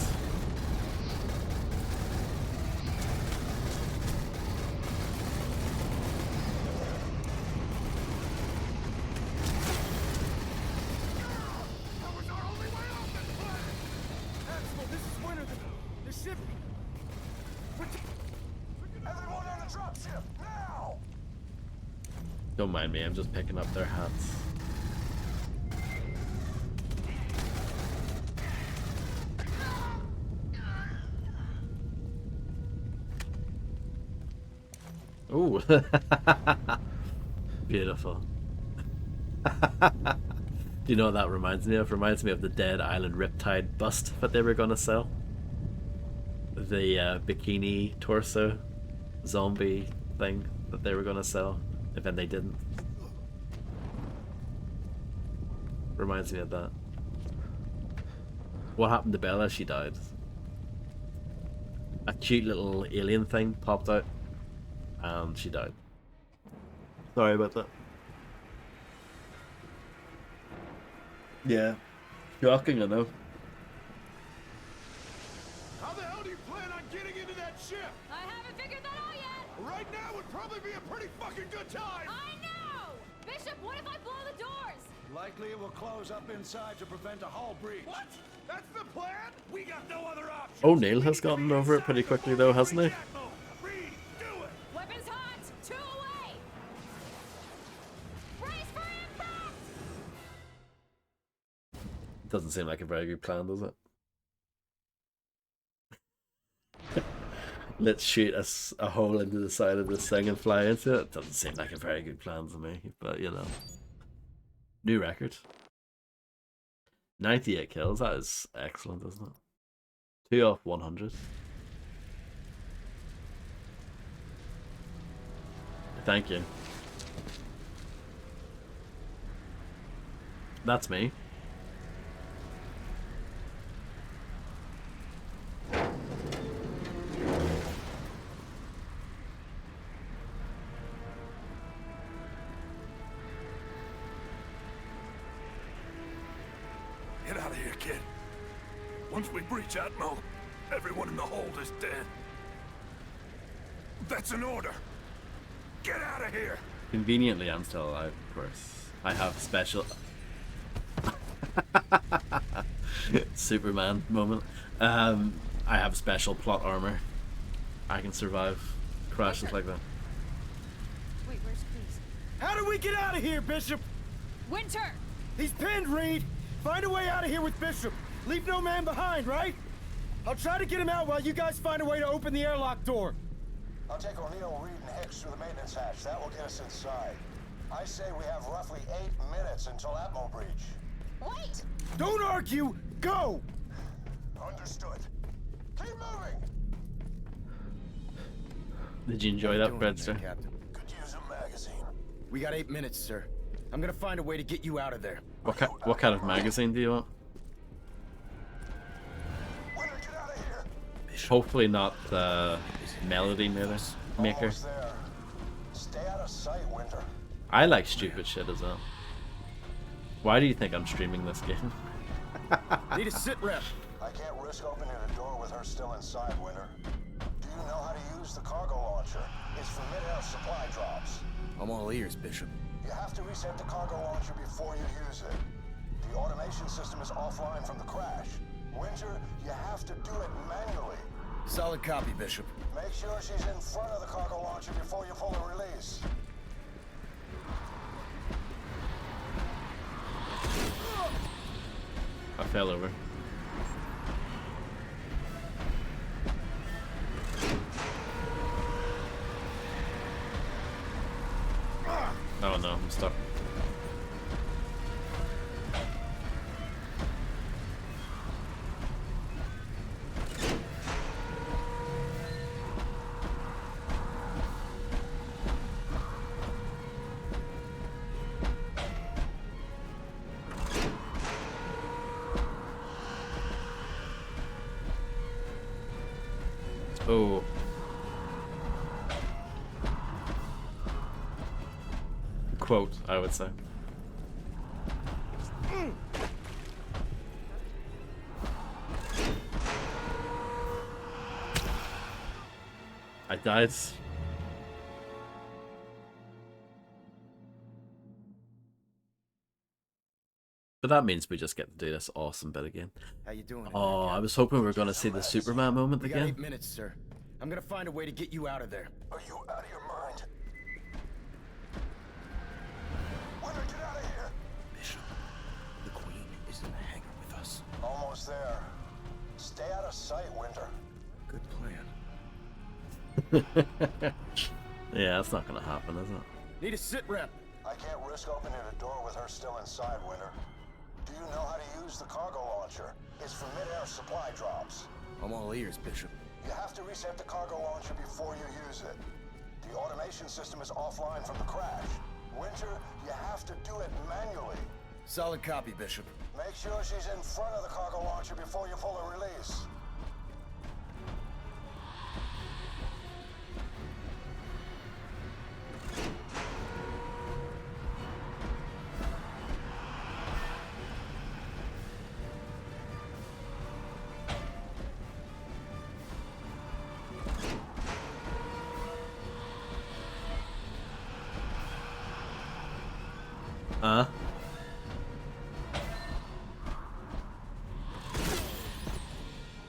S1: Don't mind me, I'm just picking up their hats. Ooh. Beautiful. Do you know what that reminds me of? Reminds me of the Dead Island Riptide bust that they were gonna sell. The bikini torso zombie thing that they were gonna sell, and then they didn't. Reminds me of that. What happened to Bella? She died. A cute little alien thing popped out, and she died. Sorry about that. Yeah. Shocking, I know.
S4: How the hell do you plan on getting into that ship?
S11: I haven't figured that out yet!
S4: Right now would probably be a pretty fucking good time!
S11: I know! Bishop, what if I blow the doors?
S13: Likely it will close up inside to prevent a hull breach.
S4: What? That's the plan? We got no other option.
S1: O'Neill has gotten over it pretty quickly though, hasn't he?
S11: Weapons hot! 2 away! Brace for impact!
S1: Doesn't seem like a very good plan, does it? Let's shoot a hole into the side of this thing and fly into it. Doesn't seem like a very good plan to me, but you know. New record. 98 kills, that is excellent, isn't it? 2 off 100. Thank you. That's me.
S4: Get out of here, kid. Once we breach Atmo, everyone in the hold is dead. That's an order. Get out of here.
S1: Conveniently, I'm still alive, of course. I have special... Superman moment. I have special plot armor. I can survive crashes like that.
S11: Wait, where's Chris?
S8: How do we get out of here, Bishop?
S11: Winter!
S8: He's pinned, Reed! Find a way out of here with Bishop. Leave no man behind, right? I'll try to get him out while you guys find a way to open the airlock door.
S2: I'll take O'Neill, Reed, and Hicks through the maintenance hatch. That will get us inside. I say we have roughly 8 minutes until Atmo breach.
S11: Wait!
S8: Don't argue! Go!
S2: Understood. Keep moving!
S1: Did you enjoy that, Breadster?
S2: Could use a magazine.
S8: We got 8 minutes, sir. I'm gonna find a way to get you out of there.
S1: What kind of magazine do you want? Hopefully not the Melody Maker.
S2: Stay out of sight, Winter.
S1: I like stupid shit as well. Why do you think I'm streaming this game?
S8: Need a sit rep.
S2: I can't risk opening the door with her still inside, Winter. Do you know how to use the cargo launcher? It's for mid-air supply drops.
S8: I'm all ears, Bishop.
S2: You have to reset the cargo launcher before you use it. The automation system is offline from the crash. Winter, you have to do it manually.
S8: Solid copy, Bishop.
S2: Make sure she's in front of the cargo launcher before you pull the release.
S1: I fell over. Oh. Quote, I would say. I died. But that means we just get to do this awesome bit again.
S8: How you doing?
S1: Oh, I was hoping we were going to see the Superman moment
S8: We got
S1: again.
S8: 8 minutes, sir. I'm gonna find a way to get you out of there.
S2: Are you out of your mind? Winter, get out of here!
S15: Bishop, the Queen is in the hangar with us.
S2: Almost there. Stay out of sight, Winter.
S15: Good plan.
S1: Yeah, that's not going to happen, is it?
S8: Need a sit rep.
S2: I can't risk opening a door with her still inside, Winter. Do you know how to use the cargo launcher? It's for mid-air supply drops.
S15: I'm all ears, Bishop.
S2: You have to reset the cargo launcher before you use it. The automation system is offline from the crash. Winter, you have to do it manually.
S8: Solid copy, Bishop.
S2: Make sure she's in front of the cargo launcher before you pull a release.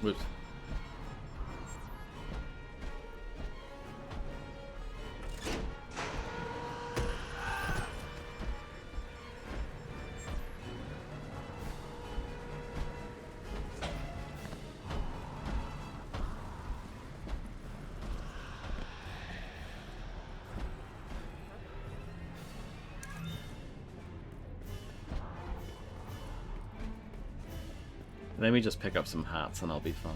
S1: Whoops. Let me just pick up some hats and I'll be fine.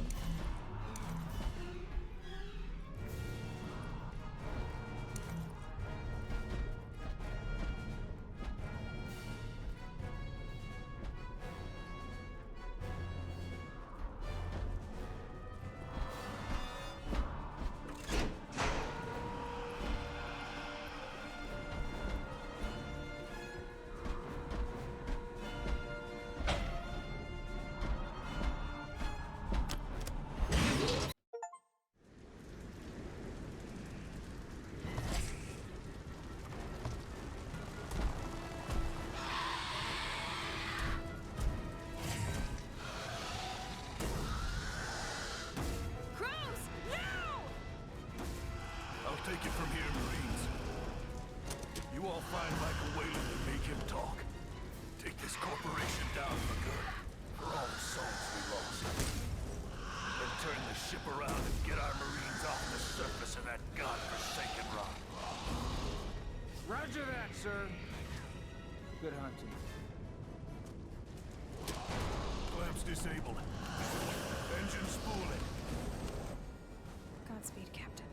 S4: I'll take it from here, Marines. You all find Michael Whalen and make him talk. Take this corporation down for good. For all the souls we lost. Then turn the ship around and get our Marines off the surface of that godforsaken rock.
S12: Roger that, sir. Good hunting.
S4: Clamps disabled. Engine spooling.
S11: Godspeed, Captain.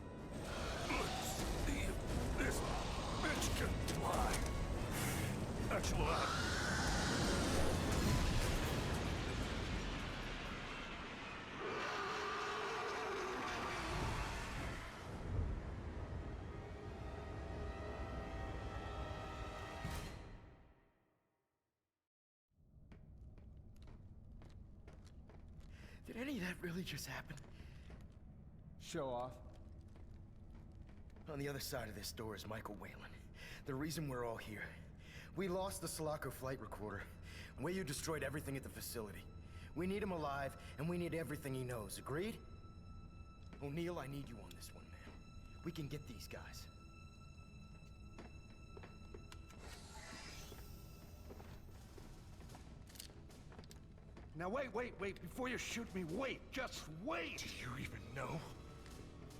S4: See if this bitch can fly. Actual out.
S8: Did any of that really just happen?
S12: Show off.
S8: On the other side of this door is Michael Whalen. The reason we're all here. We lost the Sulaco flight recorder. Wayu destroyed everything at the facility. We need him alive, and we need everything he knows. Agreed? O'Neill, I need you on this one, man. We can get these guys.
S14: Now wait, before you shoot me, wait, just wait!
S4: Do you even know?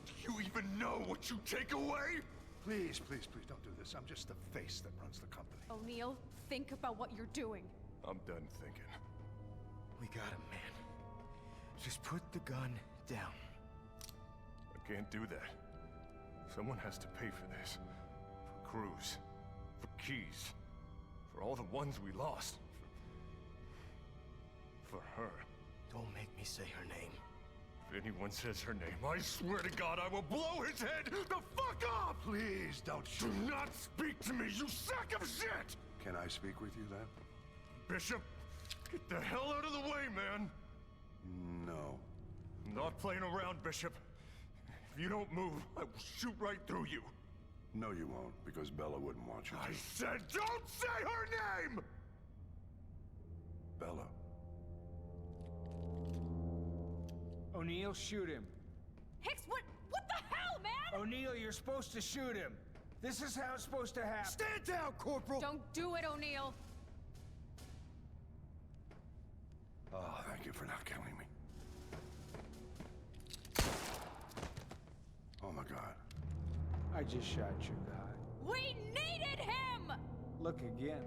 S4: Do you even know what you take away?
S13: Please, please, please don't do this. I'm just the face that runs the company.
S11: O'Neill, think about what you're doing.
S4: I'm done thinking.
S8: We got him, man. Just put the gun down.
S4: I can't do that. Someone has to pay for this. For crews. For keys. For all the ones we lost. For her.
S8: Don't make me say her name.
S4: If anyone says her name, I swear to God, I will blow his head the fuck off!
S13: Please don't
S4: Do not speak to me, you sack of shit!
S13: Can I speak with you then?
S4: Bishop, get the hell out of the way, man!
S13: No.
S4: I'm not playing around, Bishop. If you don't move, I will shoot right through you.
S13: No, you won't, because Bella wouldn't want you to.
S4: I said don't say her name!
S13: Bella.
S12: O'Neill, shoot him.
S11: Hicks, what the hell, man?
S12: O'Neill, you're supposed to shoot him. This is how it's supposed to happen.
S8: Stand down, Corporal!
S11: Don't do it, O'Neill.
S13: Oh, thank you for not killing me. Oh my God.
S12: I just shot your guy.
S11: We needed him!
S12: Look again.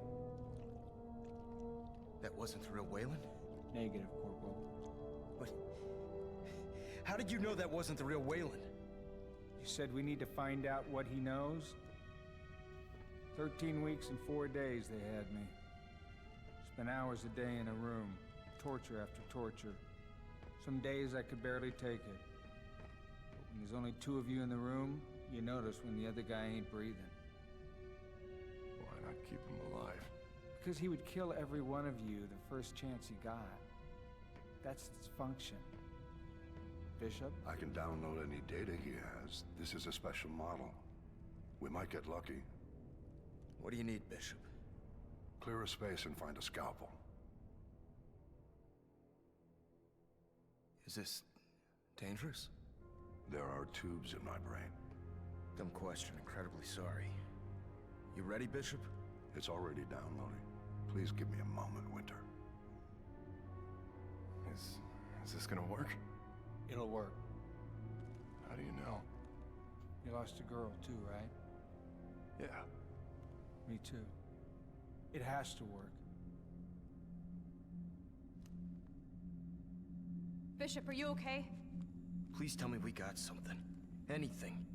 S8: That wasn't the real Wayland?
S12: Negative, Corporal.
S8: But... how did you know that wasn't the real Wayland?
S12: You said we need to find out what he knows? 13 weeks and 4 days they had me. Spent hours a day in a room. Torture after torture. Some days I could barely take it. But when there's only 2 of you in the room, you notice when the other guy ain't breathing.
S4: Why not keep him alive?
S12: Because he would kill every one of you the first chance he got. That's its function. Bishop?
S13: I can download any data he has. This is a special model. We might get lucky.
S8: What do you need, Bishop?
S13: Clear a space and find a scalpel.
S8: Is this... dangerous?
S13: There are tubes in my brain.
S8: Dumb question, incredibly sorry. You ready, Bishop?
S13: It's already downloading. Please give me a moment, Winter.
S4: Is this gonna work?
S12: It'll work.
S4: How do you know?
S12: You lost a girl too, right?
S4: Yeah.
S12: Me too. It has to work.
S11: Bishop, are you okay?
S8: Please tell me we got something. Anything.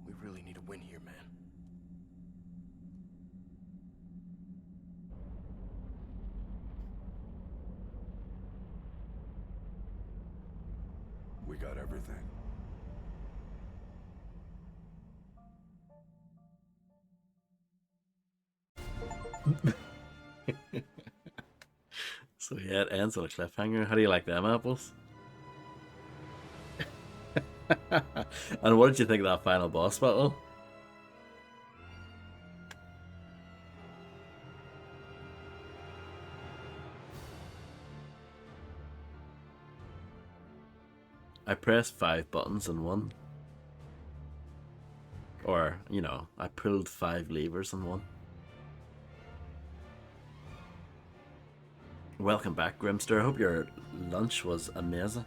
S8: We really need a win here, man.
S13: We got everything.
S1: So yeah, it ends on a cliffhanger. How do you like them apples? And what did you think of that final boss battle? I pressed 5 buttons in one. Or, you know, I pulled 5 levers in one. Welcome back, Grimster. I hope your lunch was amazing.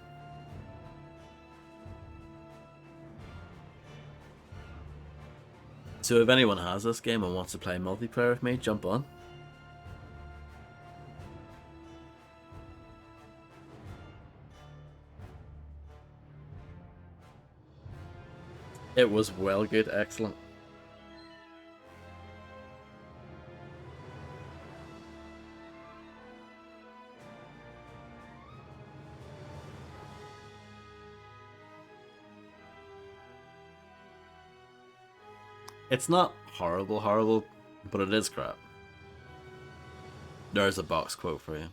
S1: So if anyone has this game and wants to play multiplayer with me, jump on. It was well good, excellent. It's not horrible, but it is crap. There's a box quote for you.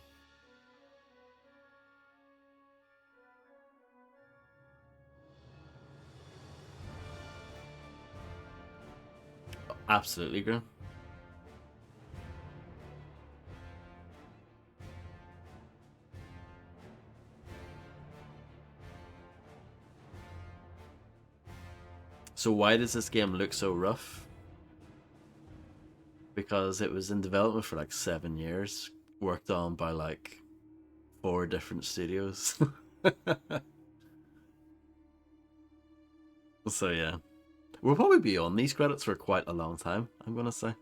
S1: Absolutely, Grim. So why does this game look so rough? Because it was in development for like 7 years, worked on by like 4 different studios. So yeah, we'll probably be on these credits for quite a long time, I'm gonna say.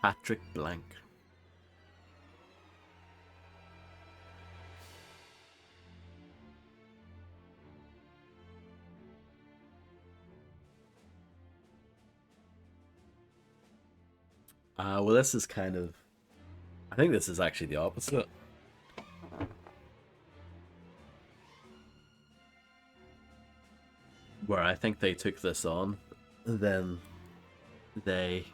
S1: Patrick Blank. Well, this is kind of. I think this is actually the opposite. Where I think they took this on, then they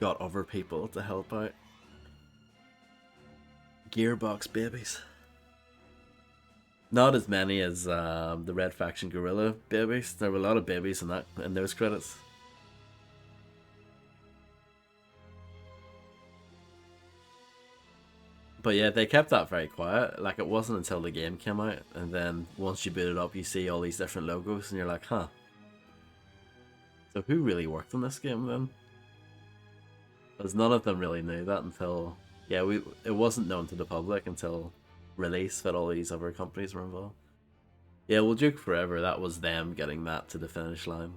S1: got other people to help out. Gearbox babies. Not as many as the Red Faction Gorilla babies. There were a lot of babies in those credits. But yeah, they kept that very quiet. Like, it wasn't until the game came out, and then once you boot it up, you see all these different logos, and you're like, huh. So who really worked on this game then? Because none of them really knew that until, yeah, it wasn't known to the public until release that all these other companies were involved. Yeah, well, Duke Forever, that was them getting that to the finish line.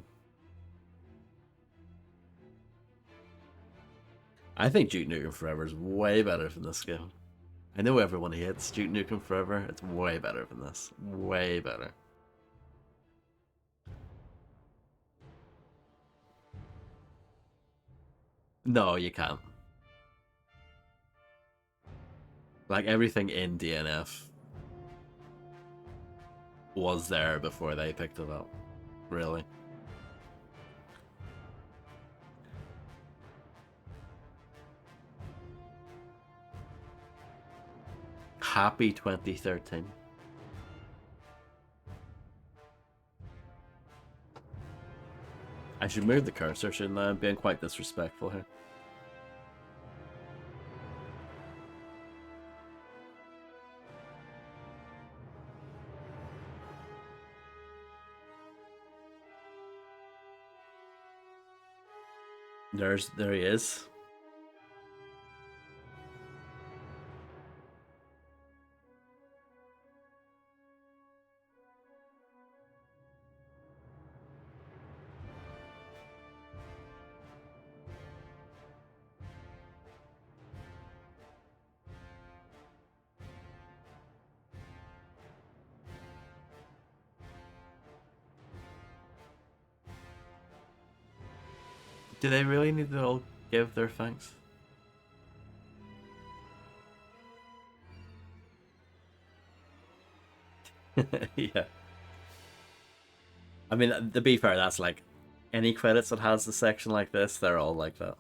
S1: I think Duke Nukem Forever is way better than this game. I know everyone hates Duke Nukem Forever. It's way better than this. Way better. No, you can't. Like, everything in DNF was there before they picked it up. Really. Happy 2013. I should move the cursor, shouldn't I? I'm being quite disrespectful here. There he is. Do they really need to all give their thanks? Yeah. I mean, to be fair, that's like any credits that has a section like this, they're all like that.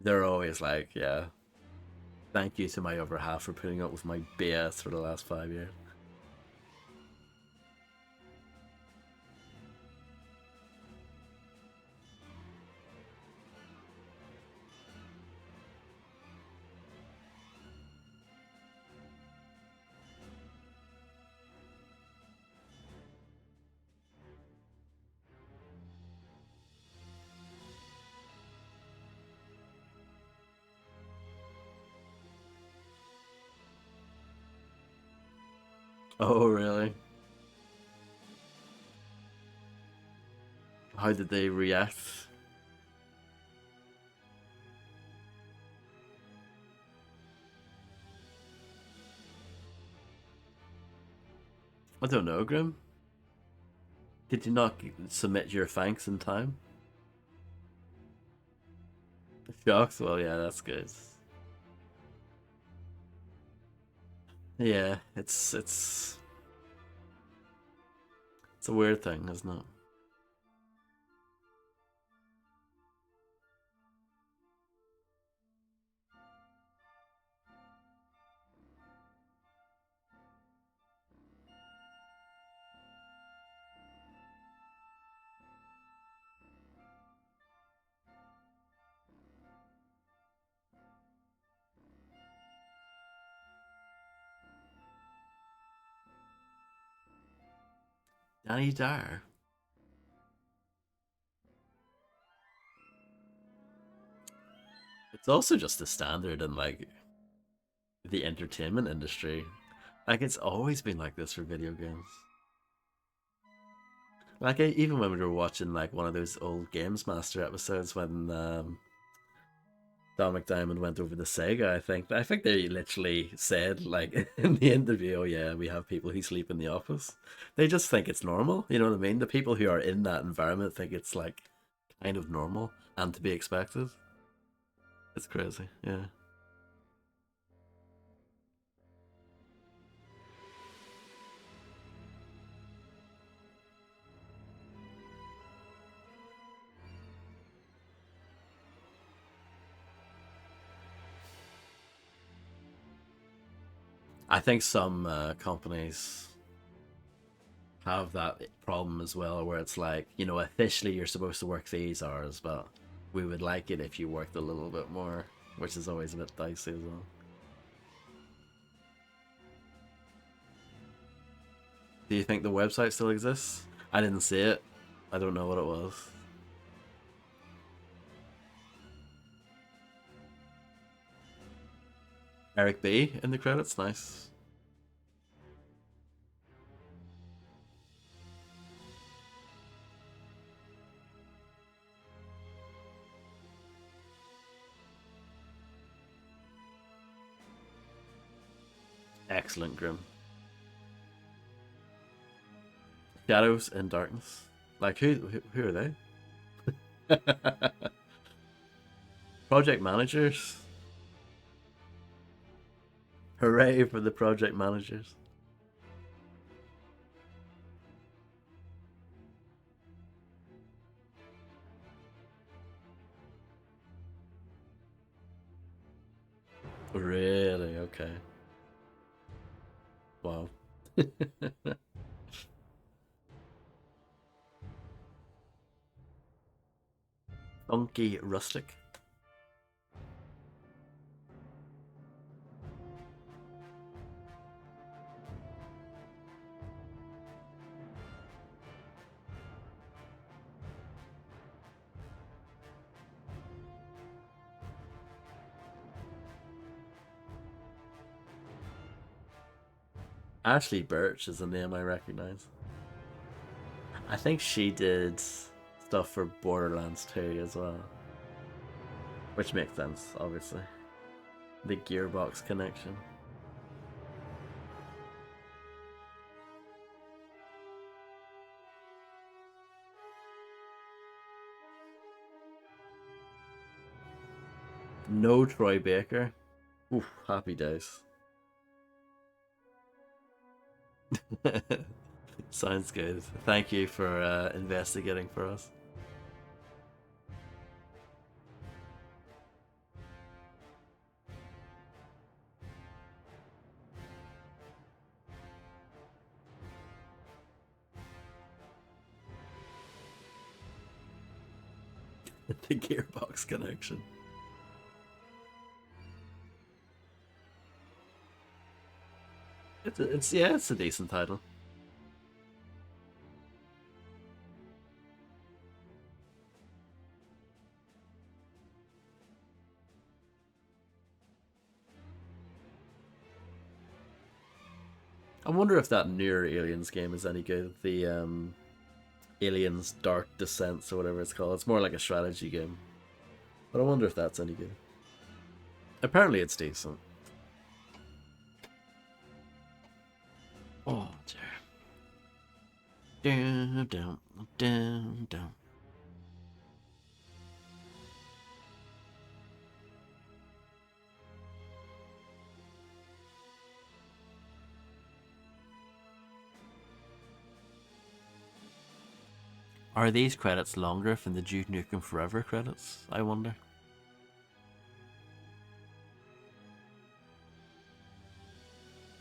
S1: They're always like, yeah, thank you to my other half for putting up with my BS for the last 5 years. Oh, really? How did they react? I don't know, Grim. Did you not submit your thanks in time? Shocked? Well, yeah, that's good. Yeah, it's a weird thing, isn't it? Danny Dyer. It's also just a standard in like the entertainment industry. Like, it's always been like this for video games. Like, even when we were watching like one of those old Games Master episodes when Don McDiamond went over to Sega. I think they literally said like in the interview, "Oh yeah, we have people who sleep in the office." They just think it's normal. You know what I mean? The people who are in that environment think it's like kind of normal and to be expected. It's crazy. Yeah. I think some companies have that problem as well, where it's like, you know, officially you're supposed to work these hours, but we would like it if you worked a little bit more, which is always a bit dicey as well. Do you think the website still exists? I didn't see it. I don't know what it was. Eric B in the credits, nice. Excellent, Grim. Shadows in Darkness. Like who are they? Project managers. Hooray for the project managers. Really? Okay. Wow. Funky Rustic. Ashley Birch is a name I recognize. I think she did stuff for Borderlands 2 as well. Which makes sense, obviously. The Gearbox connection. No Troy Baker. Oof, happy days. Sounds good. Thank you for investigating for us. The Gearbox connection. It's yeah, it's a decent title. I wonder if that newer Aliens game is any good. The Aliens Dark Descents or whatever it's called. It's more like a strategy game. But I wonder if that's any good. Apparently it's decent. Oh dear. Down, down, down, down. Are these credits longer from the Duke Nukem Forever credits? I wonder.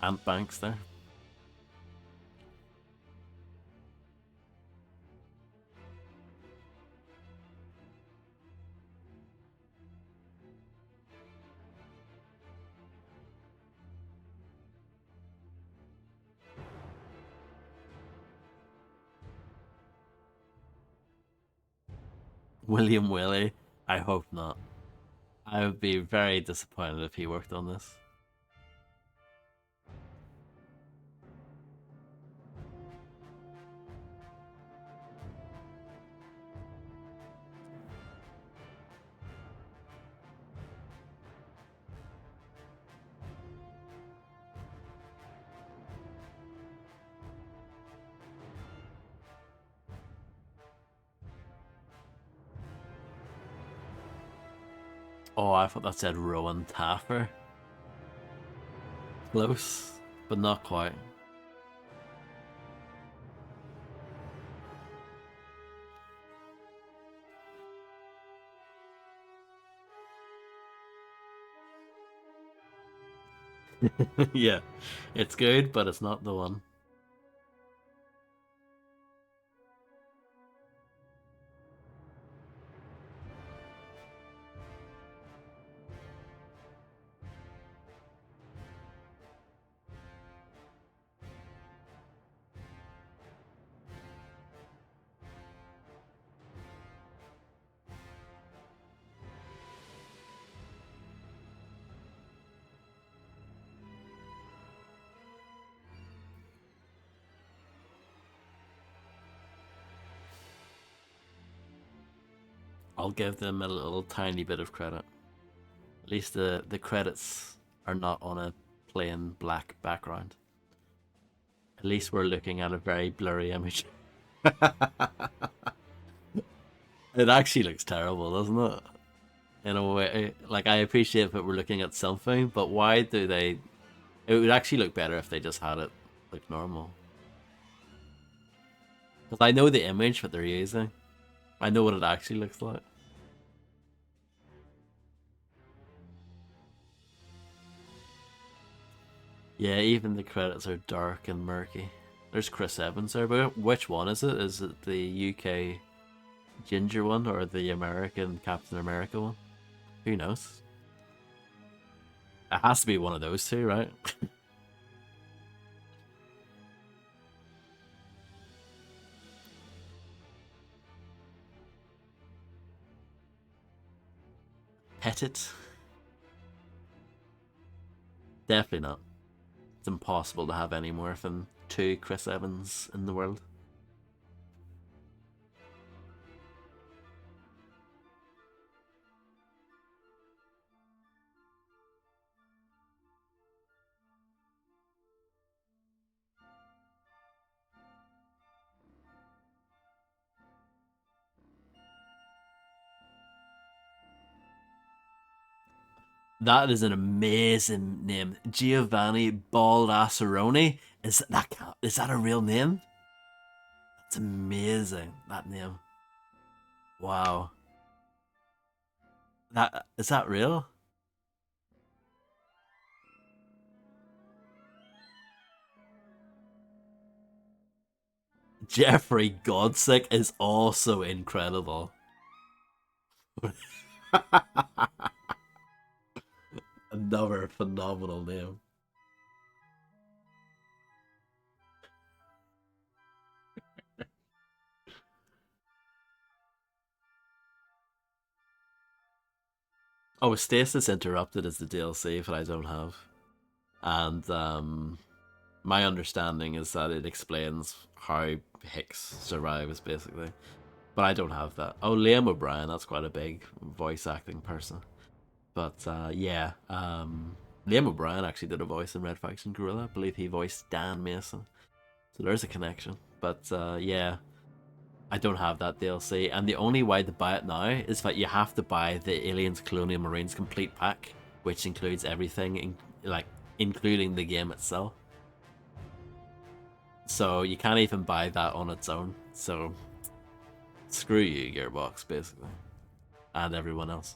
S1: Ant Banks there. William Willie? I hope not. I would be very disappointed if he worked on this. Oh, I thought that said Rowan Taffer. Close, but not quite. Yeah, it's good, but it's not the one. I'll give them a little tiny bit of credit. At least the credits are not on a plain black background. At least we're looking at a very blurry image. It actually looks terrible, doesn't it? In a way, like, I appreciate that we're looking at something, but why do they... It would actually look better if they just had it look normal. Because I know the image that they're using. I know what it actually looks like. Yeah, even the credits are dark and murky. There's Chris Evans there, but which one is it? Is it the UK Ginger one or the American Captain America one? Who knows? It has to be one of those two, right? Pettit? Definitely not. It's impossible to have any more than two Chris Evans in the world. That is an amazing name. Giovanni Baldassaroni. Is that a real name? That's amazing, that name. Wow. Is that real? Jeffrey Godsick is also incredible. Another phenomenal name. Oh, Stasis Interrupted is the DLC that I don't have. And my understanding is that it explains how Hicks survives, basically. But I don't have that. Oh, Liam O'Brien, that's quite a big voice acting person. But yeah, Liam O'Brien actually did a voice in Red Faction Guerrilla. I believe he voiced Dan Mason. So there's a connection. But yeah, I don't have that DLC. And the only way to buy it now is that you have to buy the Aliens Colonial Marines complete pack, which includes everything, including the game itself. So you can't even buy that on its own. So screw you, Gearbox, basically. And everyone else.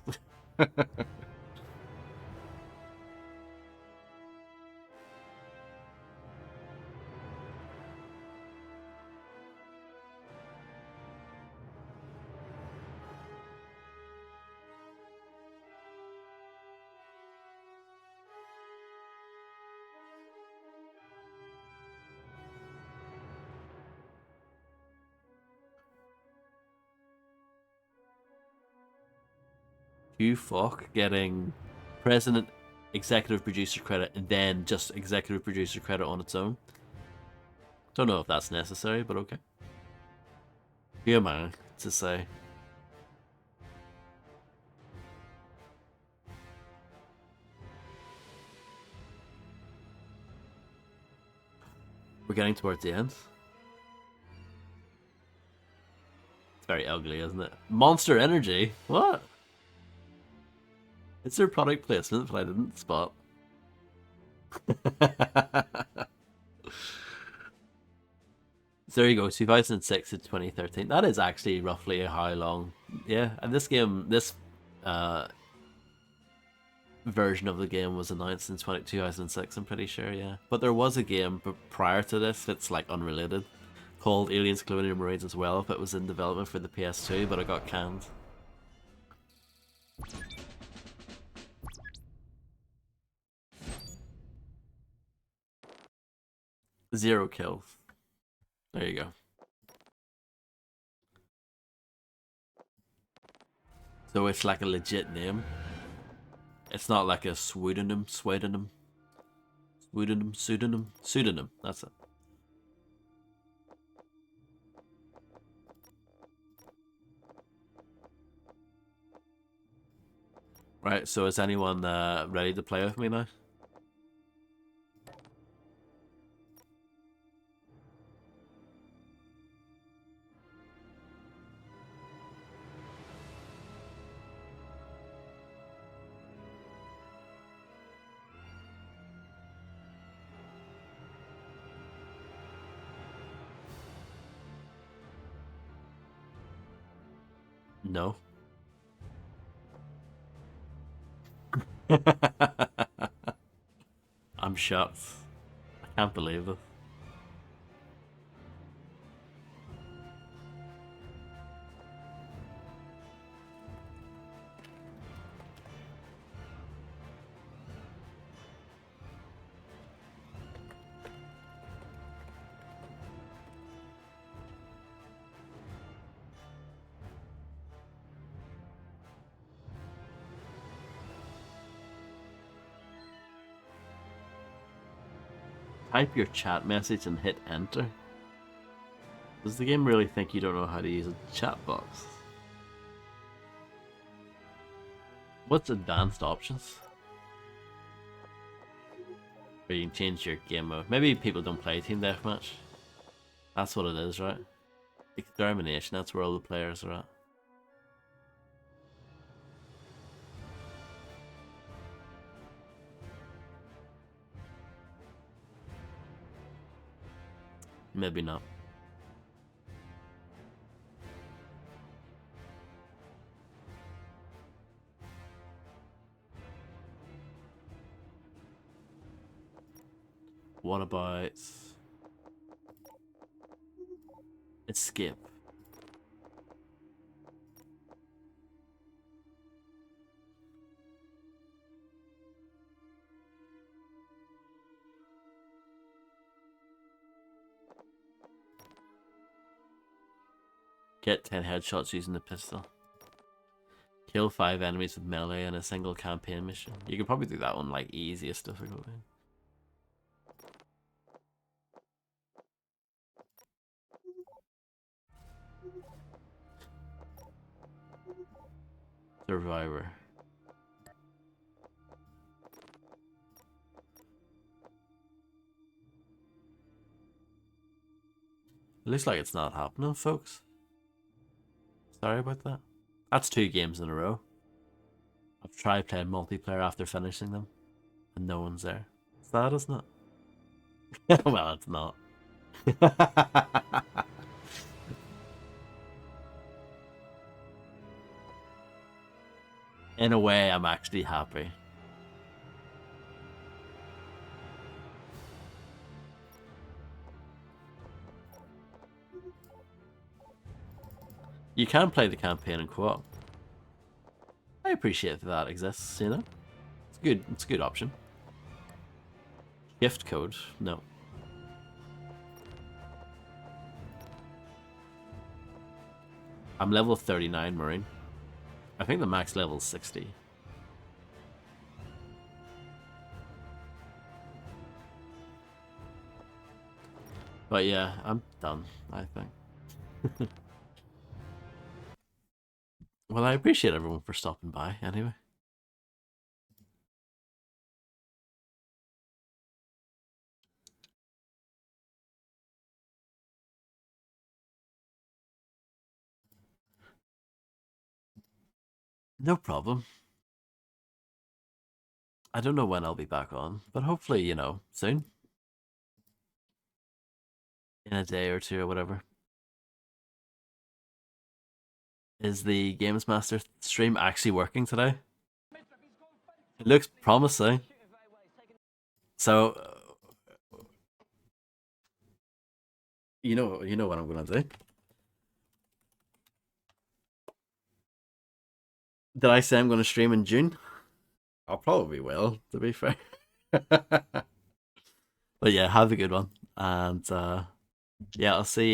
S1: You fuck getting president, executive producer credit, and then just executive producer credit on its own. Don't know if that's necessary, but okay. Who am I to say? We're getting towards the end. It's very ugly, isn't it? Monster Energy? What? It's their product placement, but I didn't spot. So there you go, 2006 to 2013. That is actually roughly how long. Yeah, and this game, this uh, version of the game was announced in 2006, I'm pretty sure, yeah. But there was a game prior to this that's like unrelated called Aliens Colonial Marines as well, if it was in development for the PS2, but it got canned. Zero kills. There you go. So it's like a legit name. It's not like a pseudonym. That's it. Right, so is anyone ready to play with me now? No. I'm shocked. I can't believe it. Type your chat message and hit enter. Does the game really think you don't know how to use a chat box? What's advanced options? Where you can change your game mode. Maybe people don't play Team Deathmatch. That's what it is, right? Extermination, that's where all the players are at. Maybe not. What about escape? Get 10 headshots using the pistol. Kill 5 enemies with melee in a single campaign mission. You could probably do that one like easiest difficulty. Survivor. It looks like it's not happening, folks. Sorry about that. That's 2 games in a row. I've tried playing multiplayer after finishing them, and no one's there. It's sad, isn't it? Well, it's not. In a way, I'm actually happy. You can play the campaign in co-op. I appreciate that exists, you know? It's a good option. Gift code? No. I'm level 39 Marine. I think the max level is 60. But yeah, I'm done, I think. Well, I appreciate everyone for stopping by, anyway. No problem. I don't know when I'll be back on, but hopefully, you know, soon. In a day or two or whatever. Is the Games Master stream actually working today? It looks promising. So, you know what I'm gonna do. Did I say I'm gonna stream in June? I probably will, to be fair. But yeah, have a good one, and yeah, I'll see you.